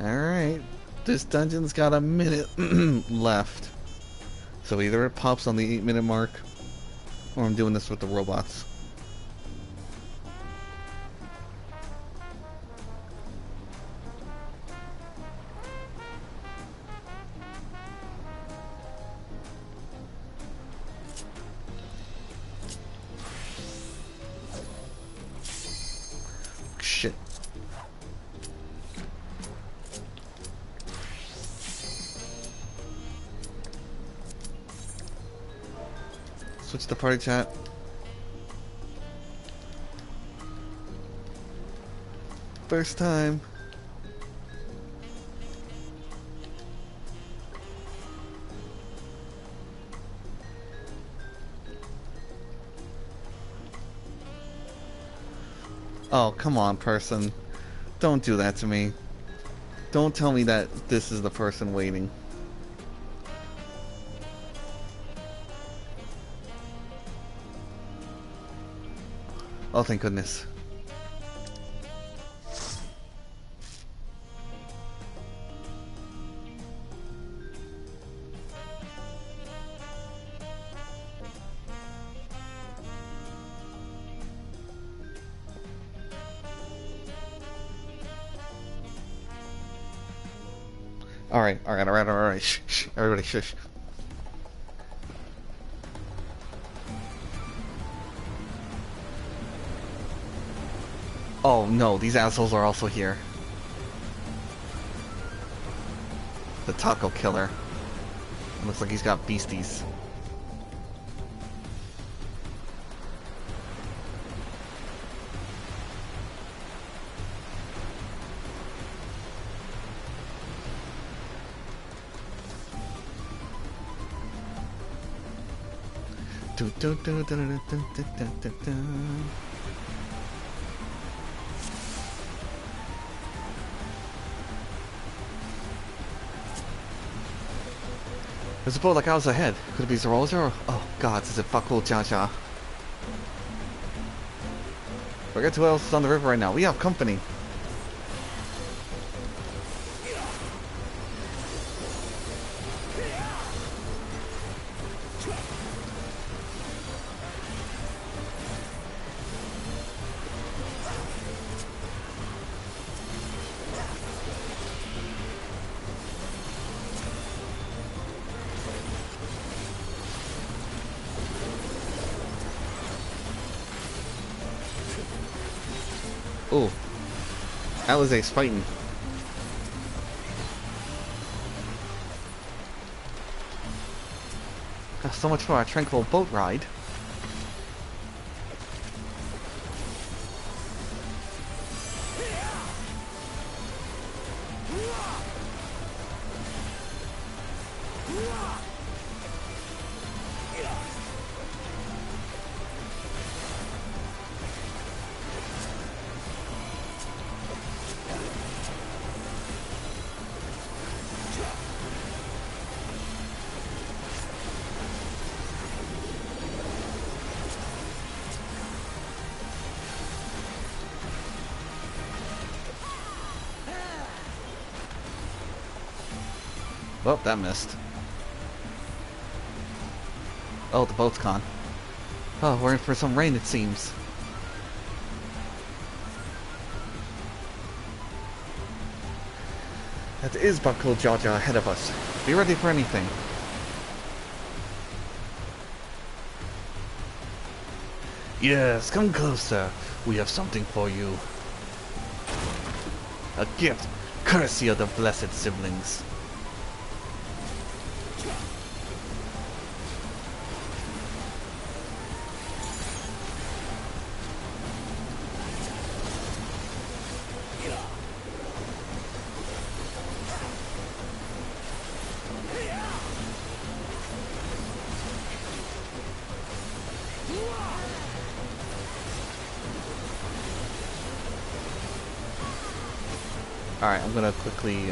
Alright. This dungeon's got a minute left. So either it pops on the 8-minute mark, or I'm doing this with the robots. Shit. Switch the party chat. First time. Oh, come on, person. Don't do that to me. Don't tell me that this is the person waiting. Oh, thank goodness. Alright. Shh. Everybody, shush. Oh no, these assholes are also here. The taco killer. It looks like he's got beasties. There's a boat like ours ahead. Could it be Zerosa or... Oh god, is it Fakul Jaja? Forget who else is on the river right now. We have company. Oh, Alizé's fighting. So much for our tranquil boat ride. Oh, that missed. Oh, the boat's gone. Oh, we're in for some rain, it seems. That is Bakul Jaja ahead of us. Be ready for anything. Yes, come closer. We have something for you. A gift, courtesy of the blessed siblings. Alright, I'm gonna quickly,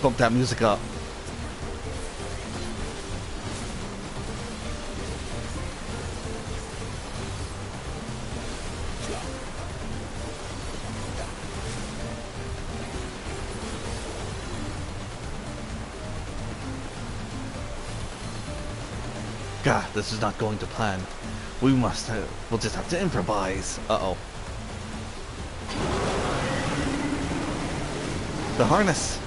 bump that music up. God, this is not going to plan. We'll just have to improvise. Uh-oh. The harness.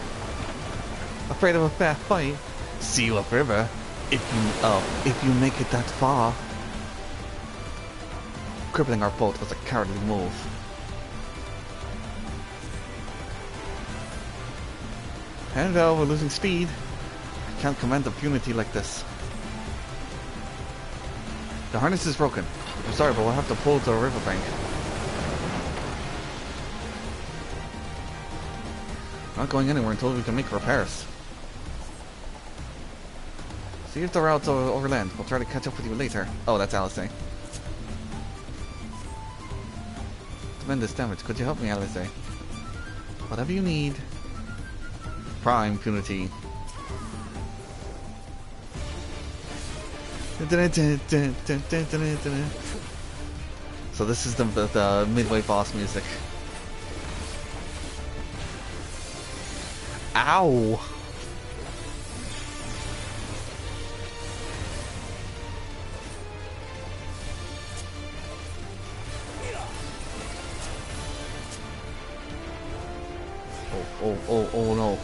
Afraid of a fair fight? See you upriver. If you make it that far. Crippling our boat was a cowardly move. And we're losing speed. I can't command impunity like this. The harness is broken. I'm sorry, but we'll have to pull to the riverbank. Not going anywhere until we can make repairs. See if the route's overland. We'll try to catch up with you later. Oh, that's Alizé. tremendous damage. Could you help me, Alistair? Whatever you need. Prime Punity. So this is the midway boss music. Ow! Oh no.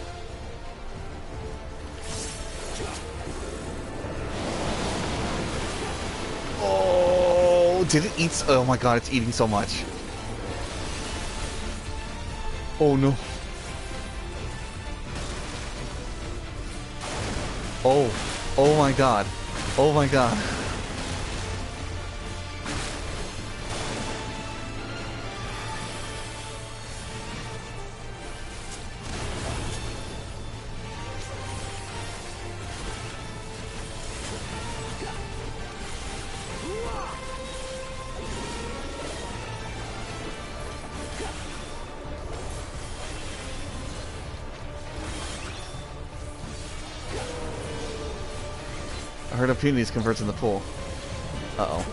Oh, did it eat? Oh my god, it's eating so much. Oh no. Oh my god. Oh my god. I heard Opinions converts in the pool. Uh-oh.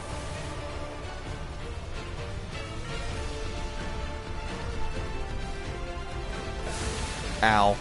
Ow.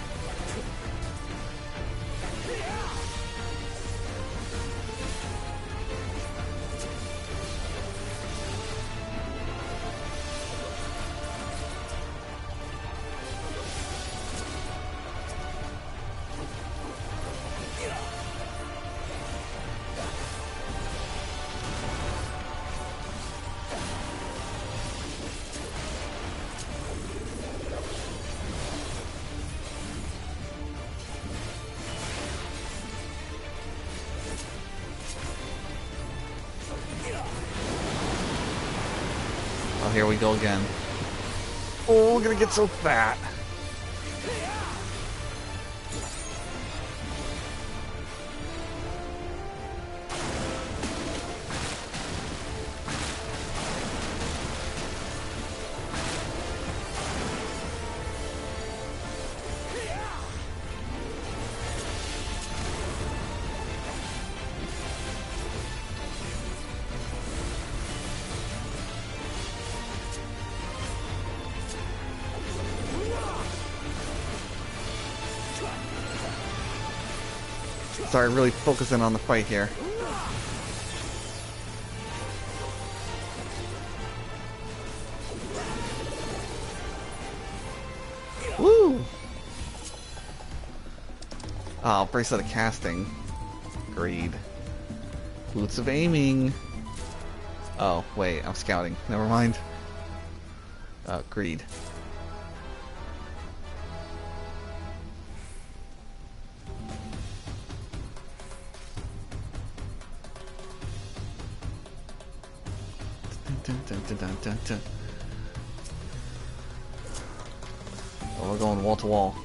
Oh, here we go again. Oh, we're gonna get so fat. Sorry, really focusing on the fight here. Woo! Oh, bracelet of casting. Greed. Boots of aiming. Oh, wait, I'm scouting. Never mind. Greed. Oh, we're going wall to wall.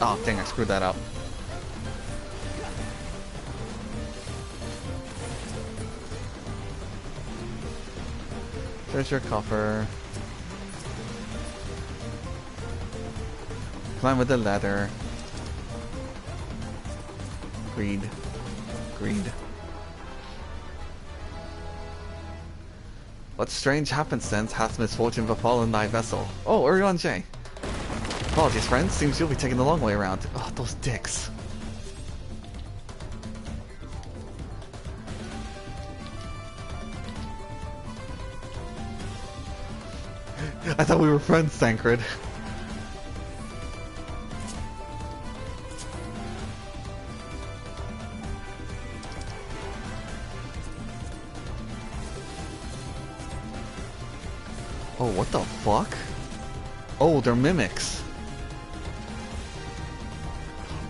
Oh, dang, I screwed that up. Treasure coffer. Climb with the ladder. Greed. Greed. What strange happenstance hath misfortune befallen thy vessel? Oh, Urion J. Apologies, friends. Seems you'll be taking the long way around. Oh, those dicks. I thought we were friends, Tancred. Oh, what the fuck? Oh, they're mimics.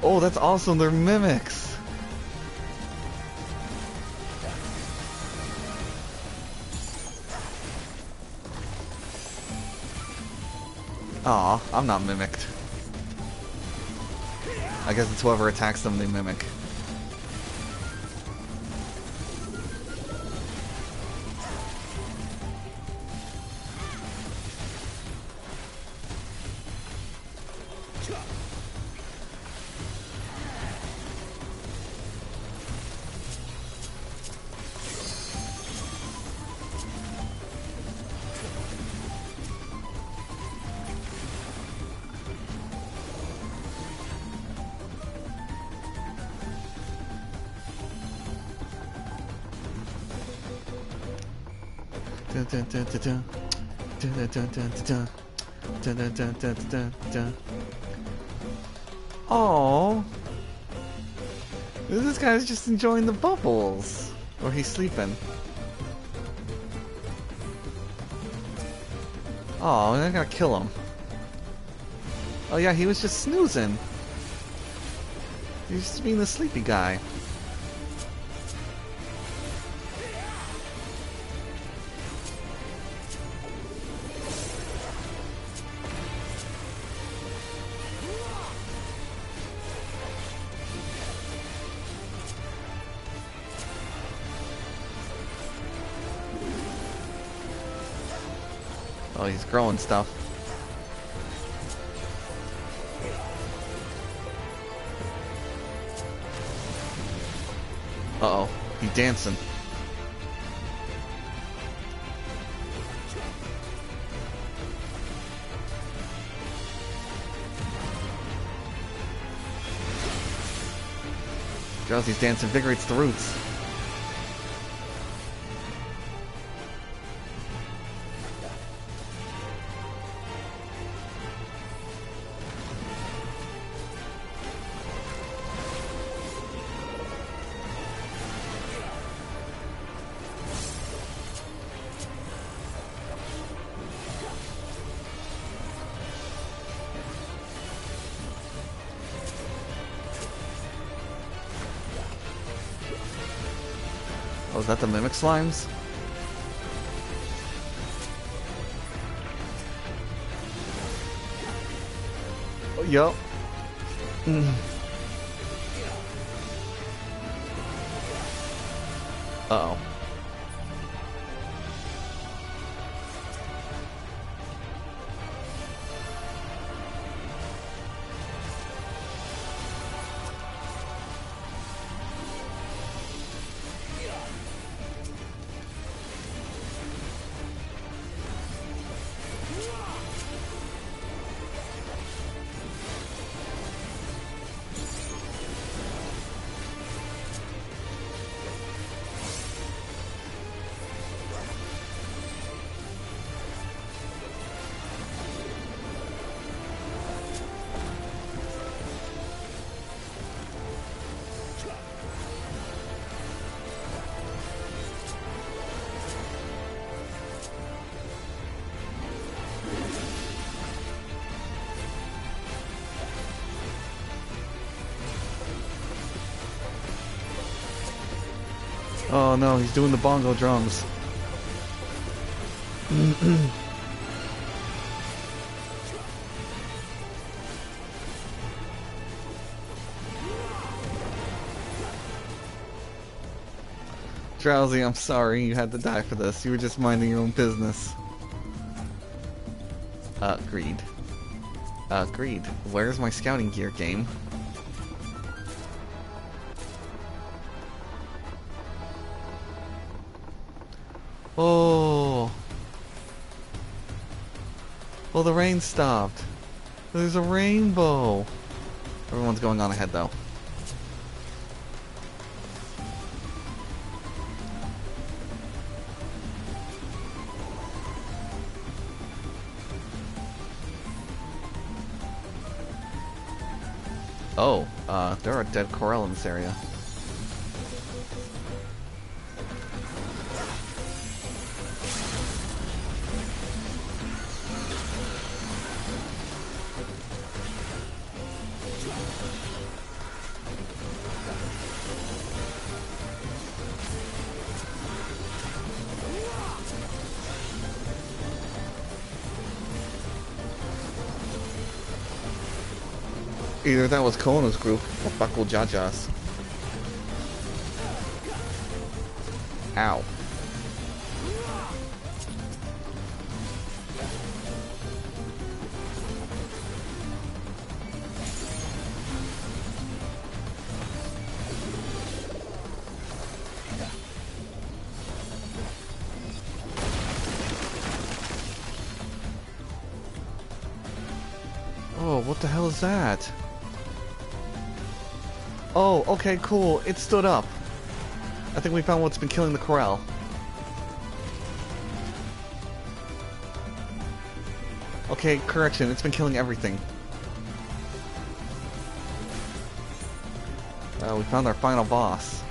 Oh, that's awesome, they're mimics. Aw, I'm not mimicked. I guess it's whoever attacks them they mimic. Oh, this guy's just enjoying the bubbles, or he's sleeping. Oh, I gotta kill him. Oh yeah, he was just snoozing. He's just being the sleepy guy. Oh, he's growing stuff. Uh-oh, he's dancing. Drowsy's dance invigorates the roots. Oh, is that the mimic slimes? Oh, yup. Uh-oh. Oh no, he's doing the bongo drums. Drowsy, I'm sorry you had to die for this. You were just minding your own business. Greed. Greed. Where's my scouting gear, game? Oh. Well, the rain stopped. There's a rainbow. Everyone's going on ahead, though. Oh, there are dead Corel in this area. Either that was Kono's group or Bakul Jaja's. Ow. Oh, what the hell is that? Oh, okay, cool. It stood up. I think we found what's been killing the corral. Okay, correction. It's been killing everything. We found our final boss.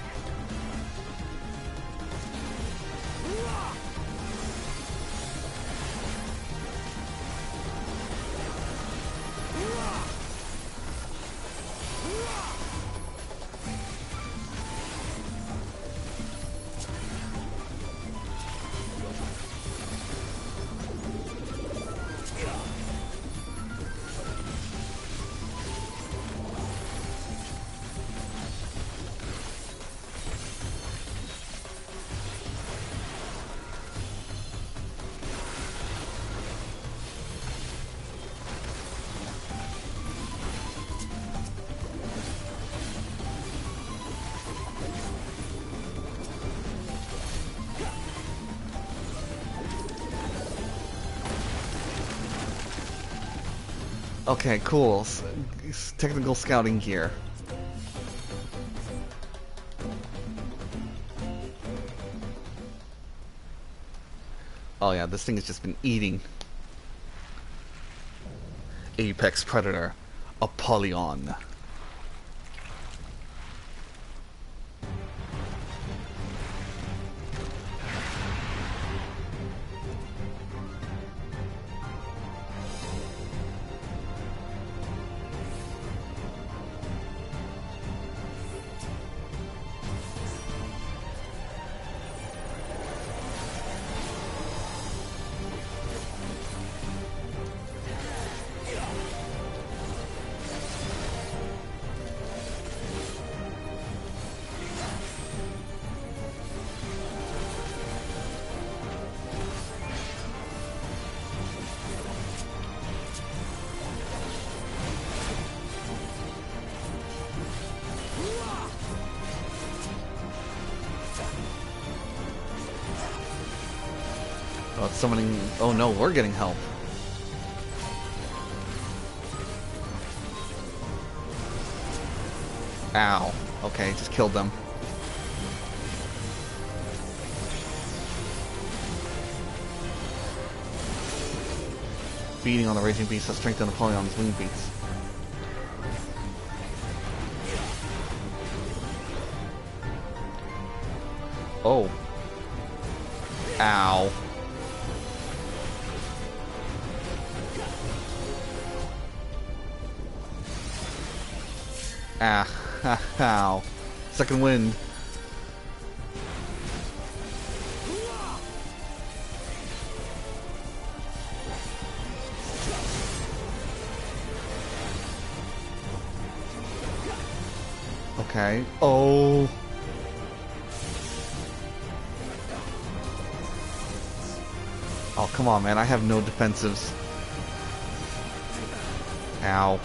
Okay, cool. Technical scouting gear. Oh yeah, this thing has just been eating. Apex Predator. Apollyon. Oh, it's summoning. Oh no, we're getting help. Ow. Okay, just killed them. Beating on the Raging Beast has strengthened Apollon's wing beats. Oh. Ow. Ah, ow. Second wind. Okay. Oh. Oh, come on, man. I have no defensives. Ow.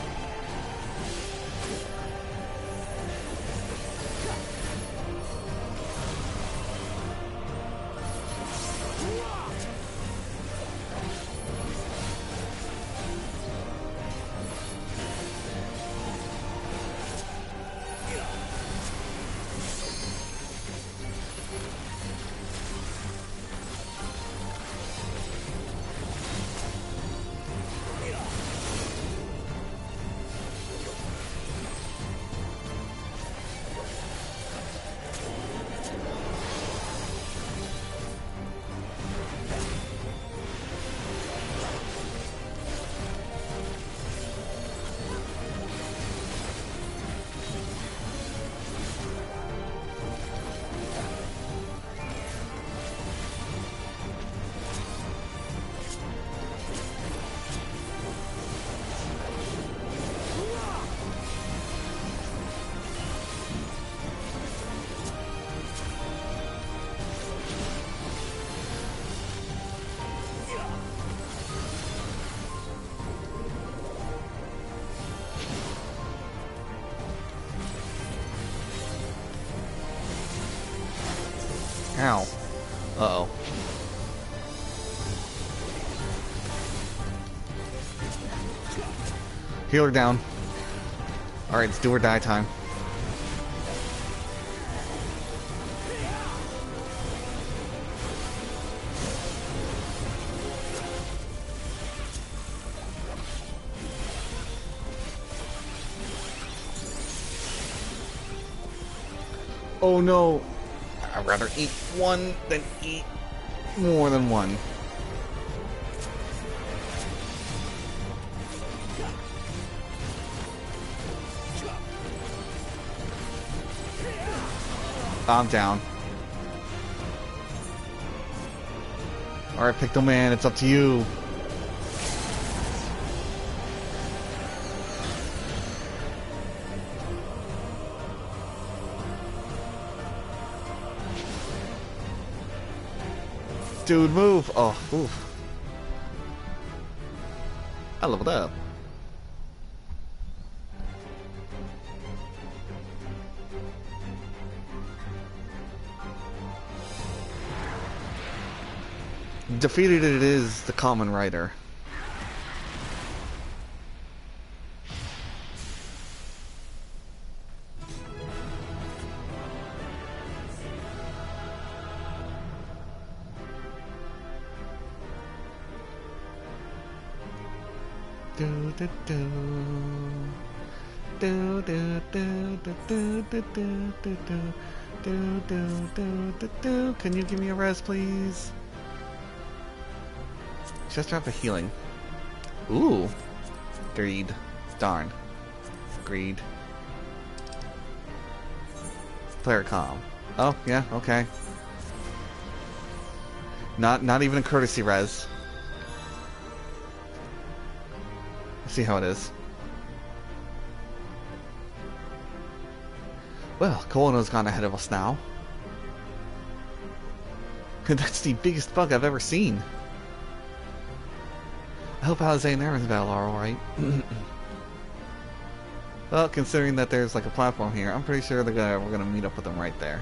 Ow. Uh-oh. Healer down. Alright, it's do or die time. Oh no! I'd rather eat one than eat more than one. I'm down. Alright, Picto Man, it's up to you. Dude, move! Oh, oof. I leveled up. Defeated it is the common rider. Do do do do do do do do do do do do do do do. Can you give me a res, please? Just drop a healing. Ooh. Greed. Darn. Greed. Player calm. Oh, yeah, okay. Not even a courtesy res. Let's see how it is. Well, Kolono's gone ahead of us now. That's the biggest bug I've ever seen. I hope Alize and Aaron's battle are alright. Well, considering that there's like a platform here, I'm pretty sure we're gonna meet up with them right there.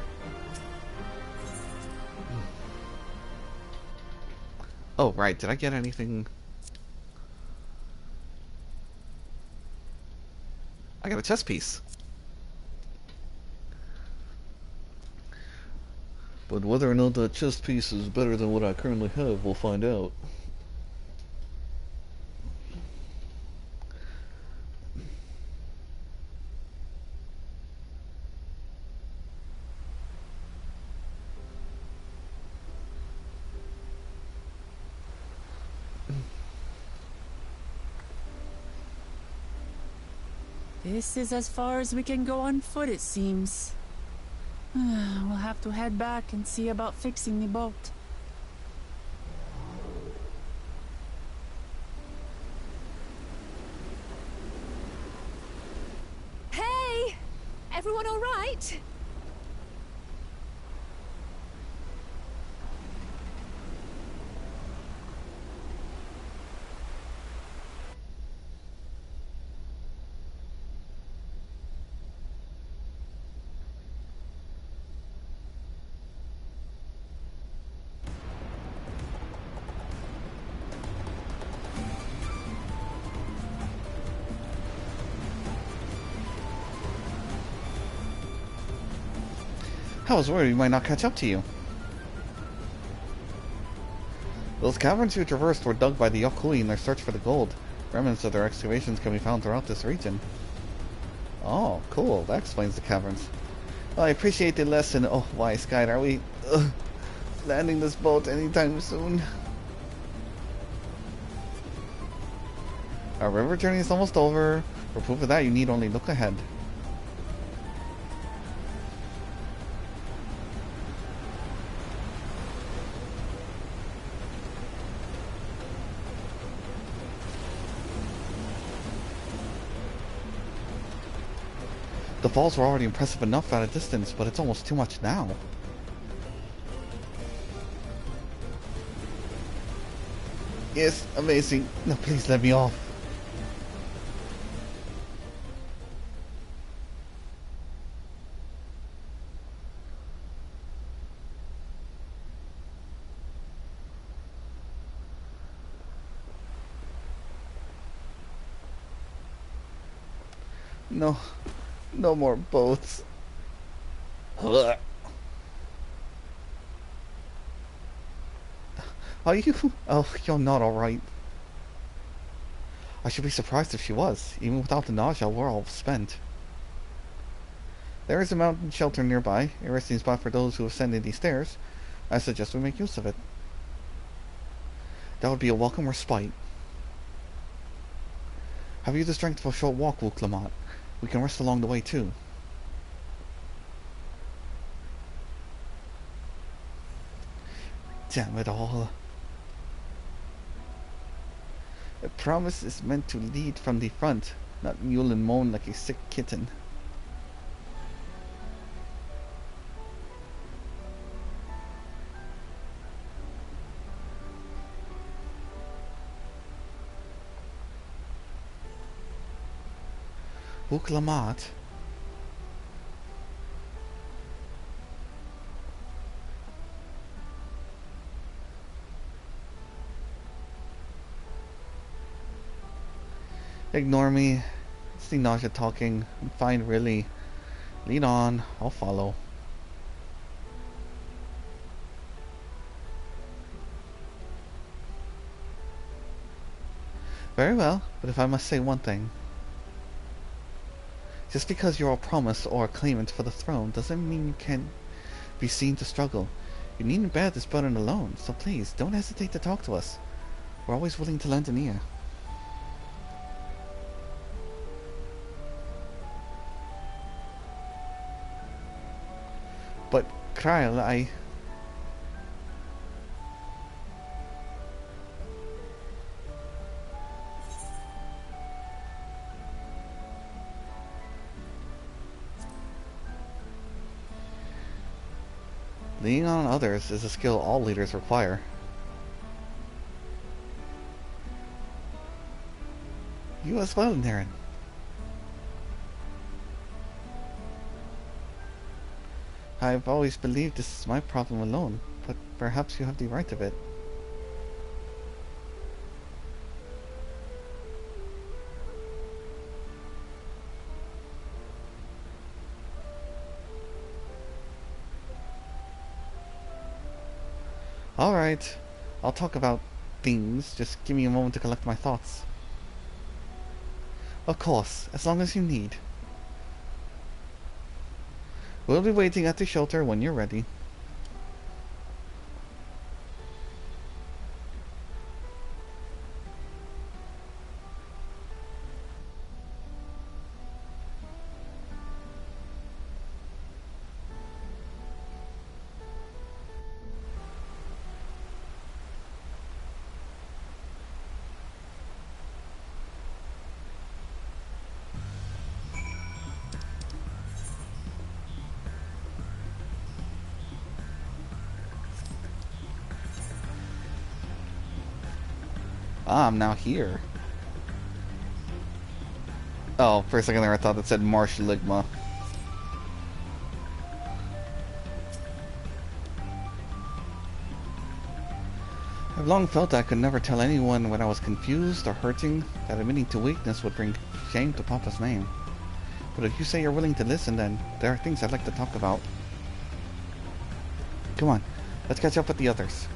Oh, right. Did I get anything? I got a chess piece. But whether or not that chess piece is better than what I currently have, we'll find out. This is as far as we can go on foot, it seems. We'll have to head back and see about fixing the boat. Hey! Everyone all right? I was worried we might not catch up to you. Those caverns you traversed were dug by the Yokui in their search for the gold. Remnants of their excavations can be found throughout this region. Oh, cool. That explains the caverns. Well, I appreciate the lesson. Oh, wise guide. Are we landing this boat anytime soon? Our river journey is almost over. For proof of that, you need only look ahead. The falls were already impressive enough at a distance, but it's almost too much now. Yes, amazing. No, please let me off. No, no more boats. Ugh. Are you? Oh, you're not alright. I should be surprised if she was. Even without the nausea, we're all spent. There is a mountain shelter nearby, a resting spot for those who ascended these stairs. I suggest we make use of it. That would be a welcome respite. Have you the strength for a short walk, Wu Clement? We can rest along the way too. Damn it all. A promise is meant to lead from the front, not mule and moan like a sick kitten. Wu Clement? Ignore me. It's the nausea talking. I'm fine, really. Lead on. I'll follow. Very well, but if I must say one thing. Just because you're a promised or a claimant for the throne doesn't mean you can't be seen to struggle. You needn't bear this burden alone, so please, don't hesitate to talk to us. We're always willing to lend an ear. But, Kyle, leaning on others is a skill all leaders require. You as well, Naren. I've always believed this is my problem alone, but perhaps you have the right of it. Alright, I'll talk about things, just give me a moment to collect my thoughts. Of course, as long as you need. We'll be waiting at the shelter when you're ready. Ah, I'm now here. Oh, for a second there I thought it said Marsh Ligma. I've long felt I could never tell anyone when I was confused or hurting, that admitting to weakness would bring shame to Papa's name. But if you say you're willing to listen, then there are things I'd like to talk about. Come on, let's catch up with the others.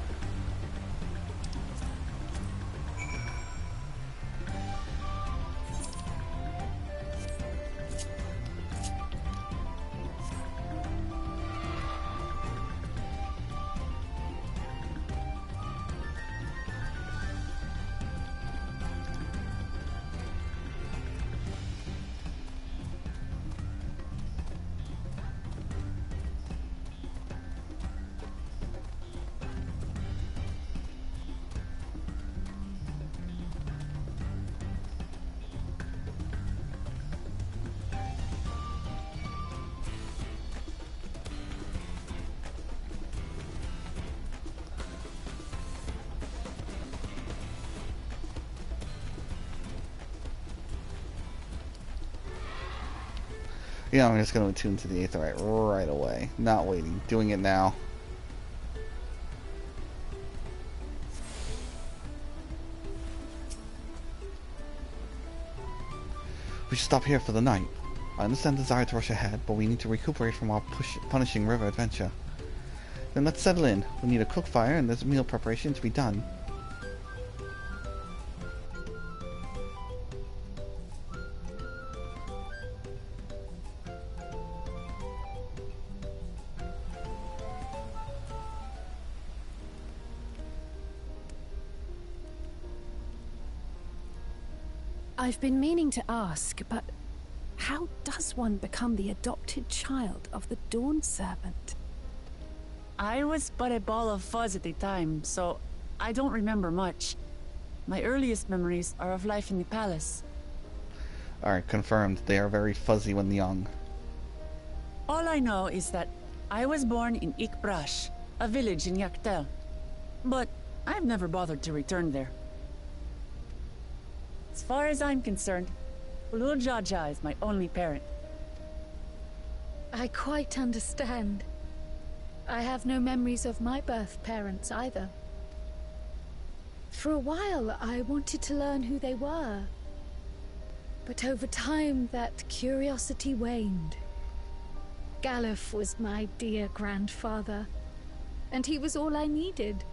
Yeah, I'm just going to attune to the Aetherite right away. Not waiting. Doing it now. We should stop here for the night. I understand the desire to rush ahead, but we need to recuperate from our punishing river adventure. Then let's settle in. We need a cook fire and there's meal preparation to be done. I've been meaning to ask, but how does one become the adopted child of the Dawn Servant? I was but a ball of fuzz at the time, so I don't remember much. My earliest memories are of life in the palace. Alright, confirmed. They are very fuzzy when young. All I know is that I was born in Ikbrash, a village in Yaktel. But I've never bothered to return there. As far as I'm concerned, Ulul Jaja is my only parent. I quite understand. I have no memories of my birth parents either. For a while, I wanted to learn who they were. But over time, that curiosity waned. Galuf was my dear grandfather, and he was all I needed.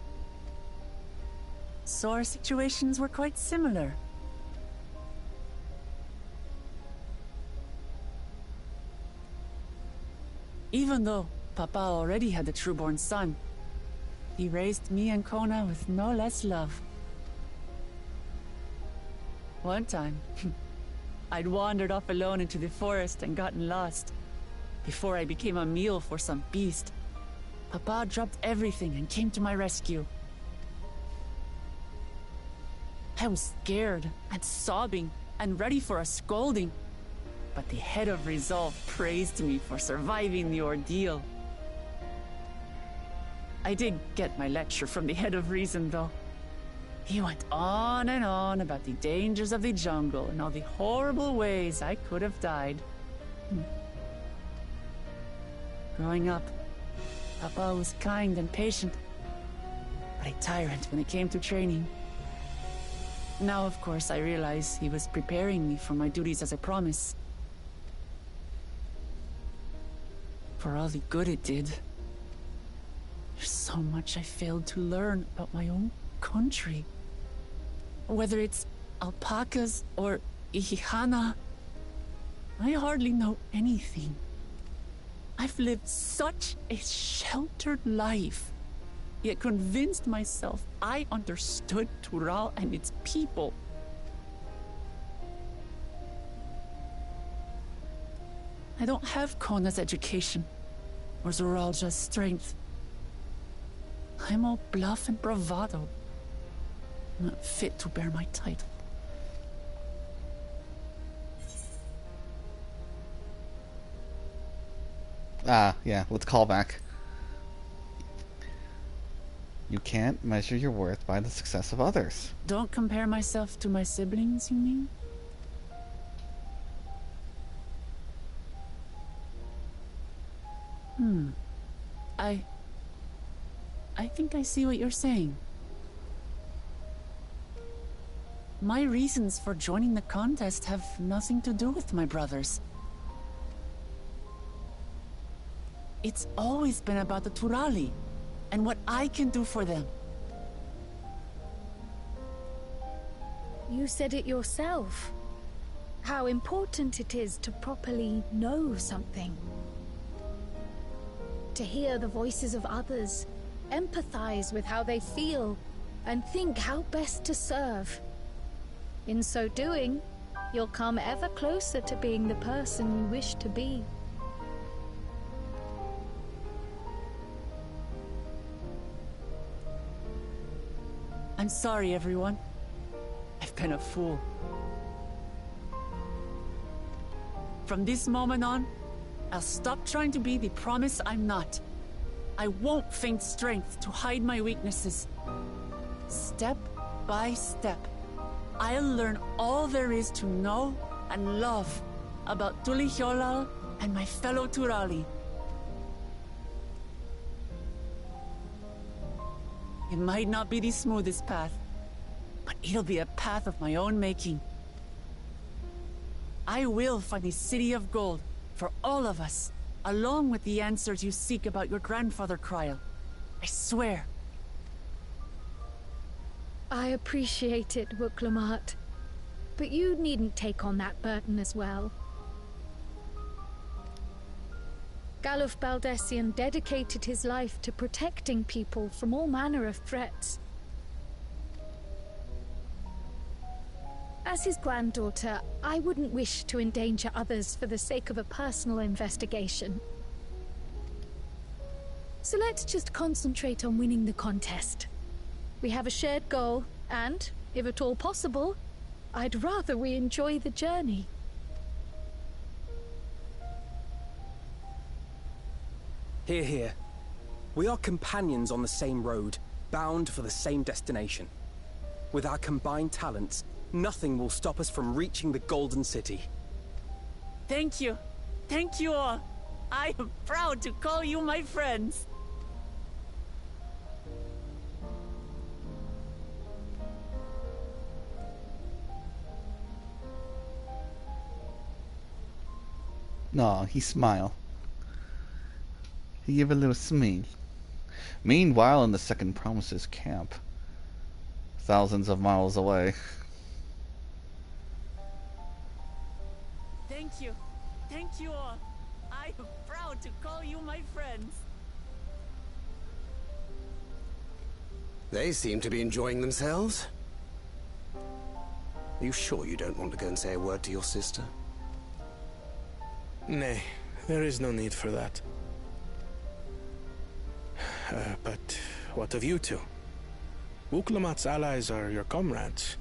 So our situations were quite similar. Even though Papa already had a trueborn son, he raised me and Kona with no less love. One time, I'd wandered off alone into the forest and gotten lost. Before I became a meal for some beast, Papa dropped everything and came to my rescue. I was scared and sobbing and ready for a scolding. But the head of resolve praised me for surviving the ordeal. I did get my lecture from the head of reason, though. He went on and on about the dangers of the jungle and all the horrible ways I could have died. Growing up, Papa was kind and patient, but a tyrant when it came to training. Now, of course, I realize he was preparing me for my duties as a promise. For all the good it did, there's so much I failed to learn about my own country. Whether it's alpacas or Ihihana, I hardly know anything. I've lived such a sheltered life, yet convinced myself I understood Tural and its people. I don't have Kona's education, or Zoralja's strength. I'm all bluff and bravado, not fit to bear my title. Yeah, let's call back. You can't measure your worth by the success of others. Don't compare myself to my siblings, you mean? I think I see what you're saying. My reasons for joining the contest have nothing to do with my brothers. It's always been about the Turali and what I can do for them. You said it yourself. How important it is to properly know something. To hear the voices of others, empathize with how they feel, and think how best to serve. In so doing, you'll come ever closer to being the person you wish to be. I'm sorry, everyone. I've been a fool. From this moment on, I'll stop trying to be the promise I'm not. I won't feign strength to hide my weaknesses. Step by step, I'll learn all there is to know and love about Tulihyolal and my fellow Turali. It might not be the smoothest path, but it'll be a path of my own making. I will find a city of gold for all of us, along with the answers you seek about your grandfather, Kryl. I swear. I appreciate it, Wuklamart. But you needn't take on that burden as well. Galuf Baldessian dedicated his life to protecting people from all manner of threats. As his granddaughter, I wouldn't wish to endanger others for the sake of a personal investigation. So let's just concentrate on winning the contest. We have a shared goal, and, if at all possible, I'd rather we enjoy the journey. Hear, hear. We are companions on the same road, bound for the same destination. With our combined talents, nothing will stop us from reaching the Golden City. Thank you. Thank you all. I am proud to call you my friends. No, he smiled. He gave a little smile. Meanwhile, in the Second Promises camp, thousands of miles away. Thank you. Thank you all. I am proud to call you my friends. They seem to be enjoying themselves. Are you sure you don't want to go and say a word to your sister? Nay, there is no need for that. But what of you two? Wuklamat's allies are your comrades.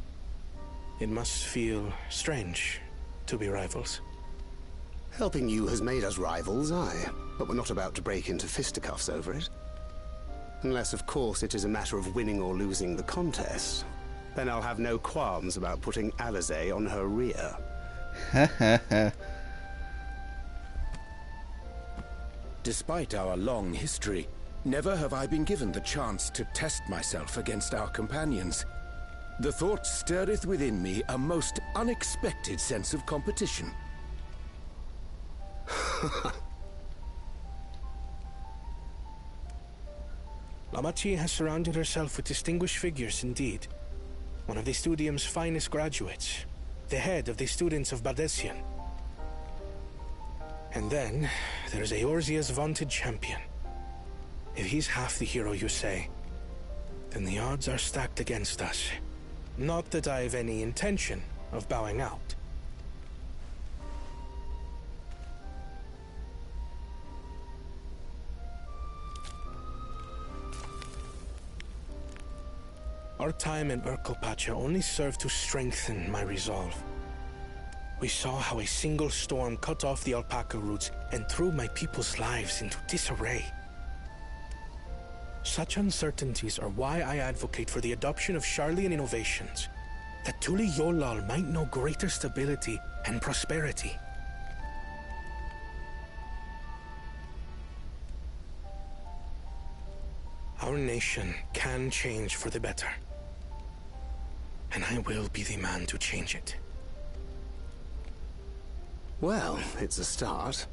It must feel strange to be rivals. Helping you has made us rivals, aye. But we're not about to break into fisticuffs over it. Unless, of course, it is a matter of winning or losing the contest. Then I'll have no qualms about putting Alizé on her rear. Despite our long history, never have I been given the chance to test myself against our companions. The thought stirreth within me a most unexpected sense of competition. Lamachi has surrounded herself with distinguished figures indeed. One of the Studium's finest graduates, the head of the students of Baldessian. And then, there's Eorzea's vaunted champion. If he's half the hero you say, then the odds are stacked against us. Not that I have any intention of bowing out. Our time in Urkelpacha only served to strengthen my resolve. We saw how a single storm cut off the alpaca roots and threw my people's lives into disarray. Such uncertainties are why I advocate for the adoption of Garlean innovations, that Tuli Yolal might know greater stability and prosperity. Our nation can change for the better, and I will be the man to change it. Well, it's a start.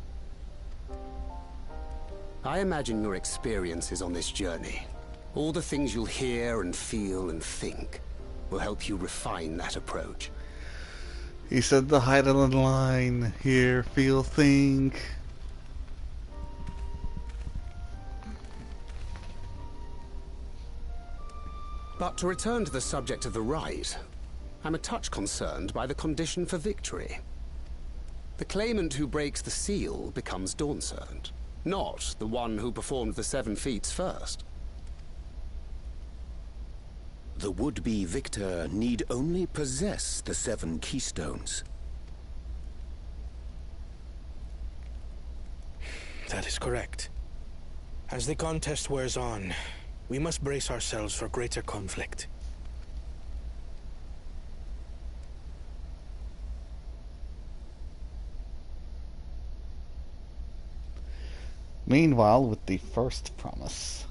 I imagine your experiences on this journey, all the things you'll hear and feel and think, will help you refine that approach. He said the Heidelin line. Hear, feel, think. But to return to the subject of the rite, I'm a touch concerned by the condition for victory. The claimant who breaks the seal becomes Dawn Servant, not the one who performed the 7 feats first. The would-be victor need only possess the 7 keystones. That is correct. As the contest wears on, we must brace ourselves for greater conflict. Meanwhile, with the first promise.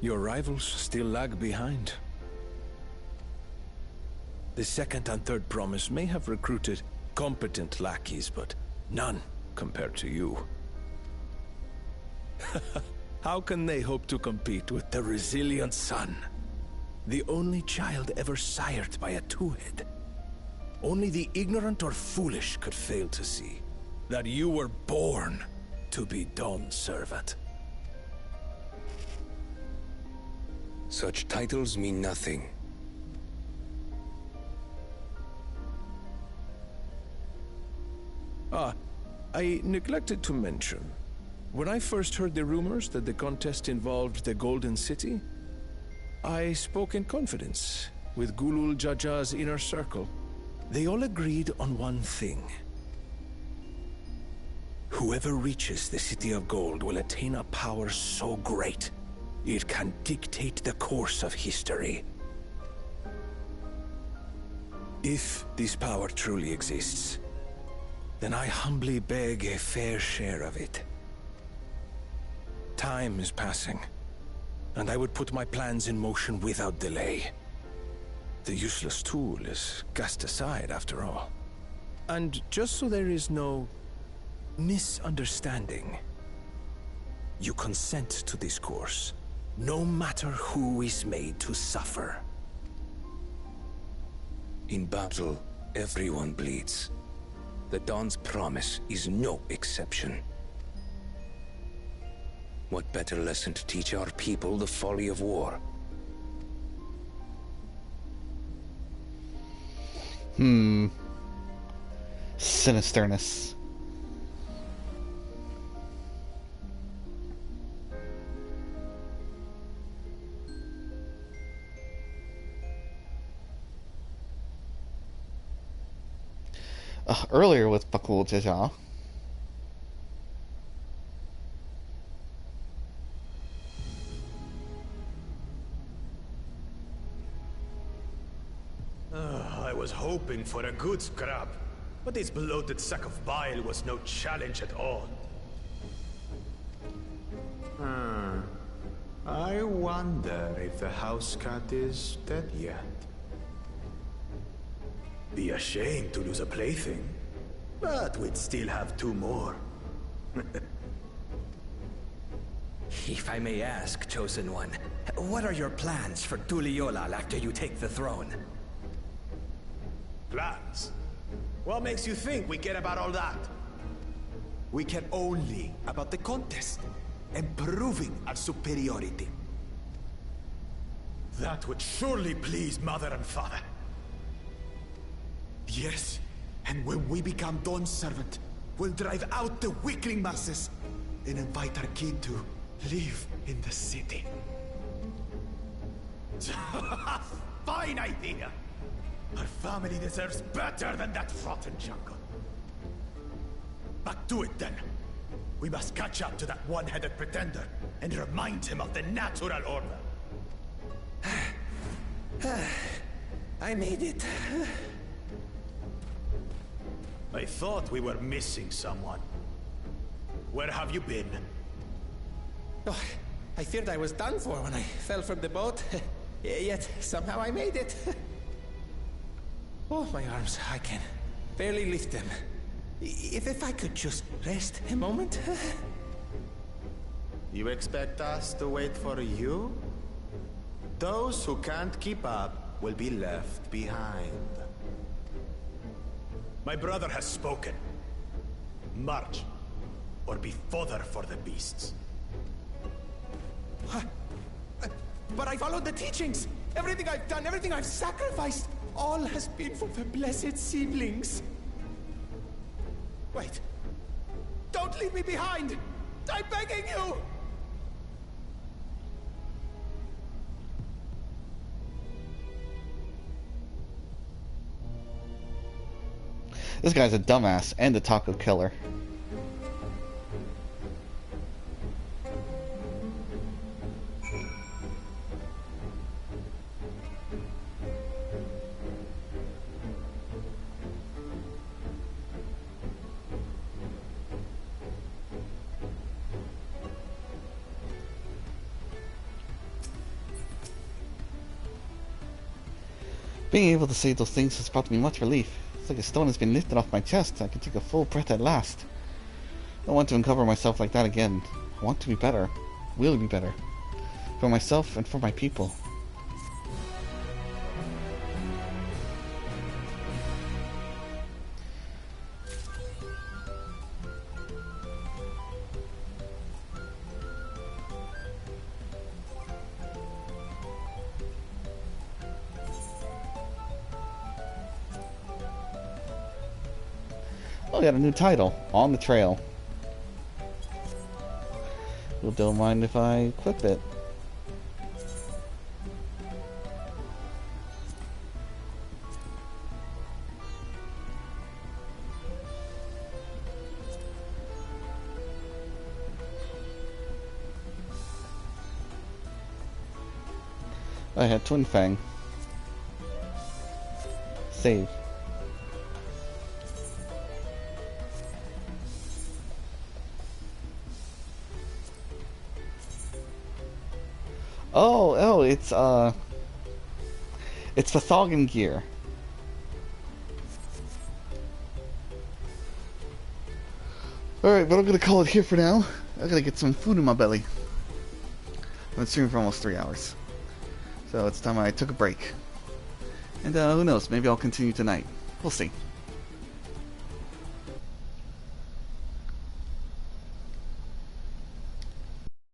Your rivals still lag behind. The second and third promise may have recruited competent lackeys, but none compared to you. How can they hope to compete with the resilient son? The only child ever sired by a two-head. Only the ignorant or foolish could fail to see that you were born to be Dawn's servant. Such titles mean nothing. I neglected to mention. When I first heard the rumors that the contest involved the Golden City, I spoke in confidence with Gulul Jaja's inner circle. They all agreed on one thing. Whoever reaches the City of Gold will attain a power so great, it can dictate the course of history. If this power truly exists, then I humbly beg a fair share of it. Time is passing, and I would put my plans in motion without delay. The useless tool is cast aside after all. And just so there is no misunderstanding, you consent to this course, no matter who is made to suffer. In battle, everyone bleeds. The Dawn's promise is no exception. What better lesson to teach our people the folly of war? Sinisterness. Earlier with Bakul Jaja. I was hoping for a good scrap, but this bloated sack of bile was no challenge at all. I wonder if the house cat is dead yet. Be ashamed to lose a plaything, but we'd still have two more. If I may ask, Chosen One, what are your plans for Tuliolal after you take the throne? Plans? What makes you think we care about all that? We care only about the contest and proving our superiority. That would surely please Mother and Father. Yes, and when we become Dawn's servant, we'll drive out the weakling masses and invite our kin to live in the city. Fine idea! Our family deserves better than that rotten jungle. But do it then. We must catch up to that one-headed pretender and remind him of the natural order. I made it. I thought we were missing someone. Where have you been? Oh, I feared I was done for when I fell from the boat. Yet somehow I made it. Oh, my arms, I can barely lift them. If I could just rest a moment. You expect us to wait for you? Those who can't keep up will be left behind. My brother has spoken. March, or be fodder for the beasts. But I followed the teachings. Everything I've done, everything I've sacrificed, all has been for the blessed seedlings. Wait. Don't leave me behind! I'm begging you! This guy's a dumbass and a taco killer. Being able to say those things has brought me much relief. It's like a stone has been lifted off my chest. I can take a full breath at last. I don't want to uncover myself like that again. I want to be better. Will be better. For myself and for my people. Oh, we got a new title. On the Trail. You don't mind if I equip it. I had Twin Fang. Save. Oh, it's Fathogan gear. Alright, but I'm gonna call it here for now. I gotta get some food in my belly. I've been streaming for almost 3 hours. So it's time I took a break. And who knows, maybe I'll continue tonight. We'll see.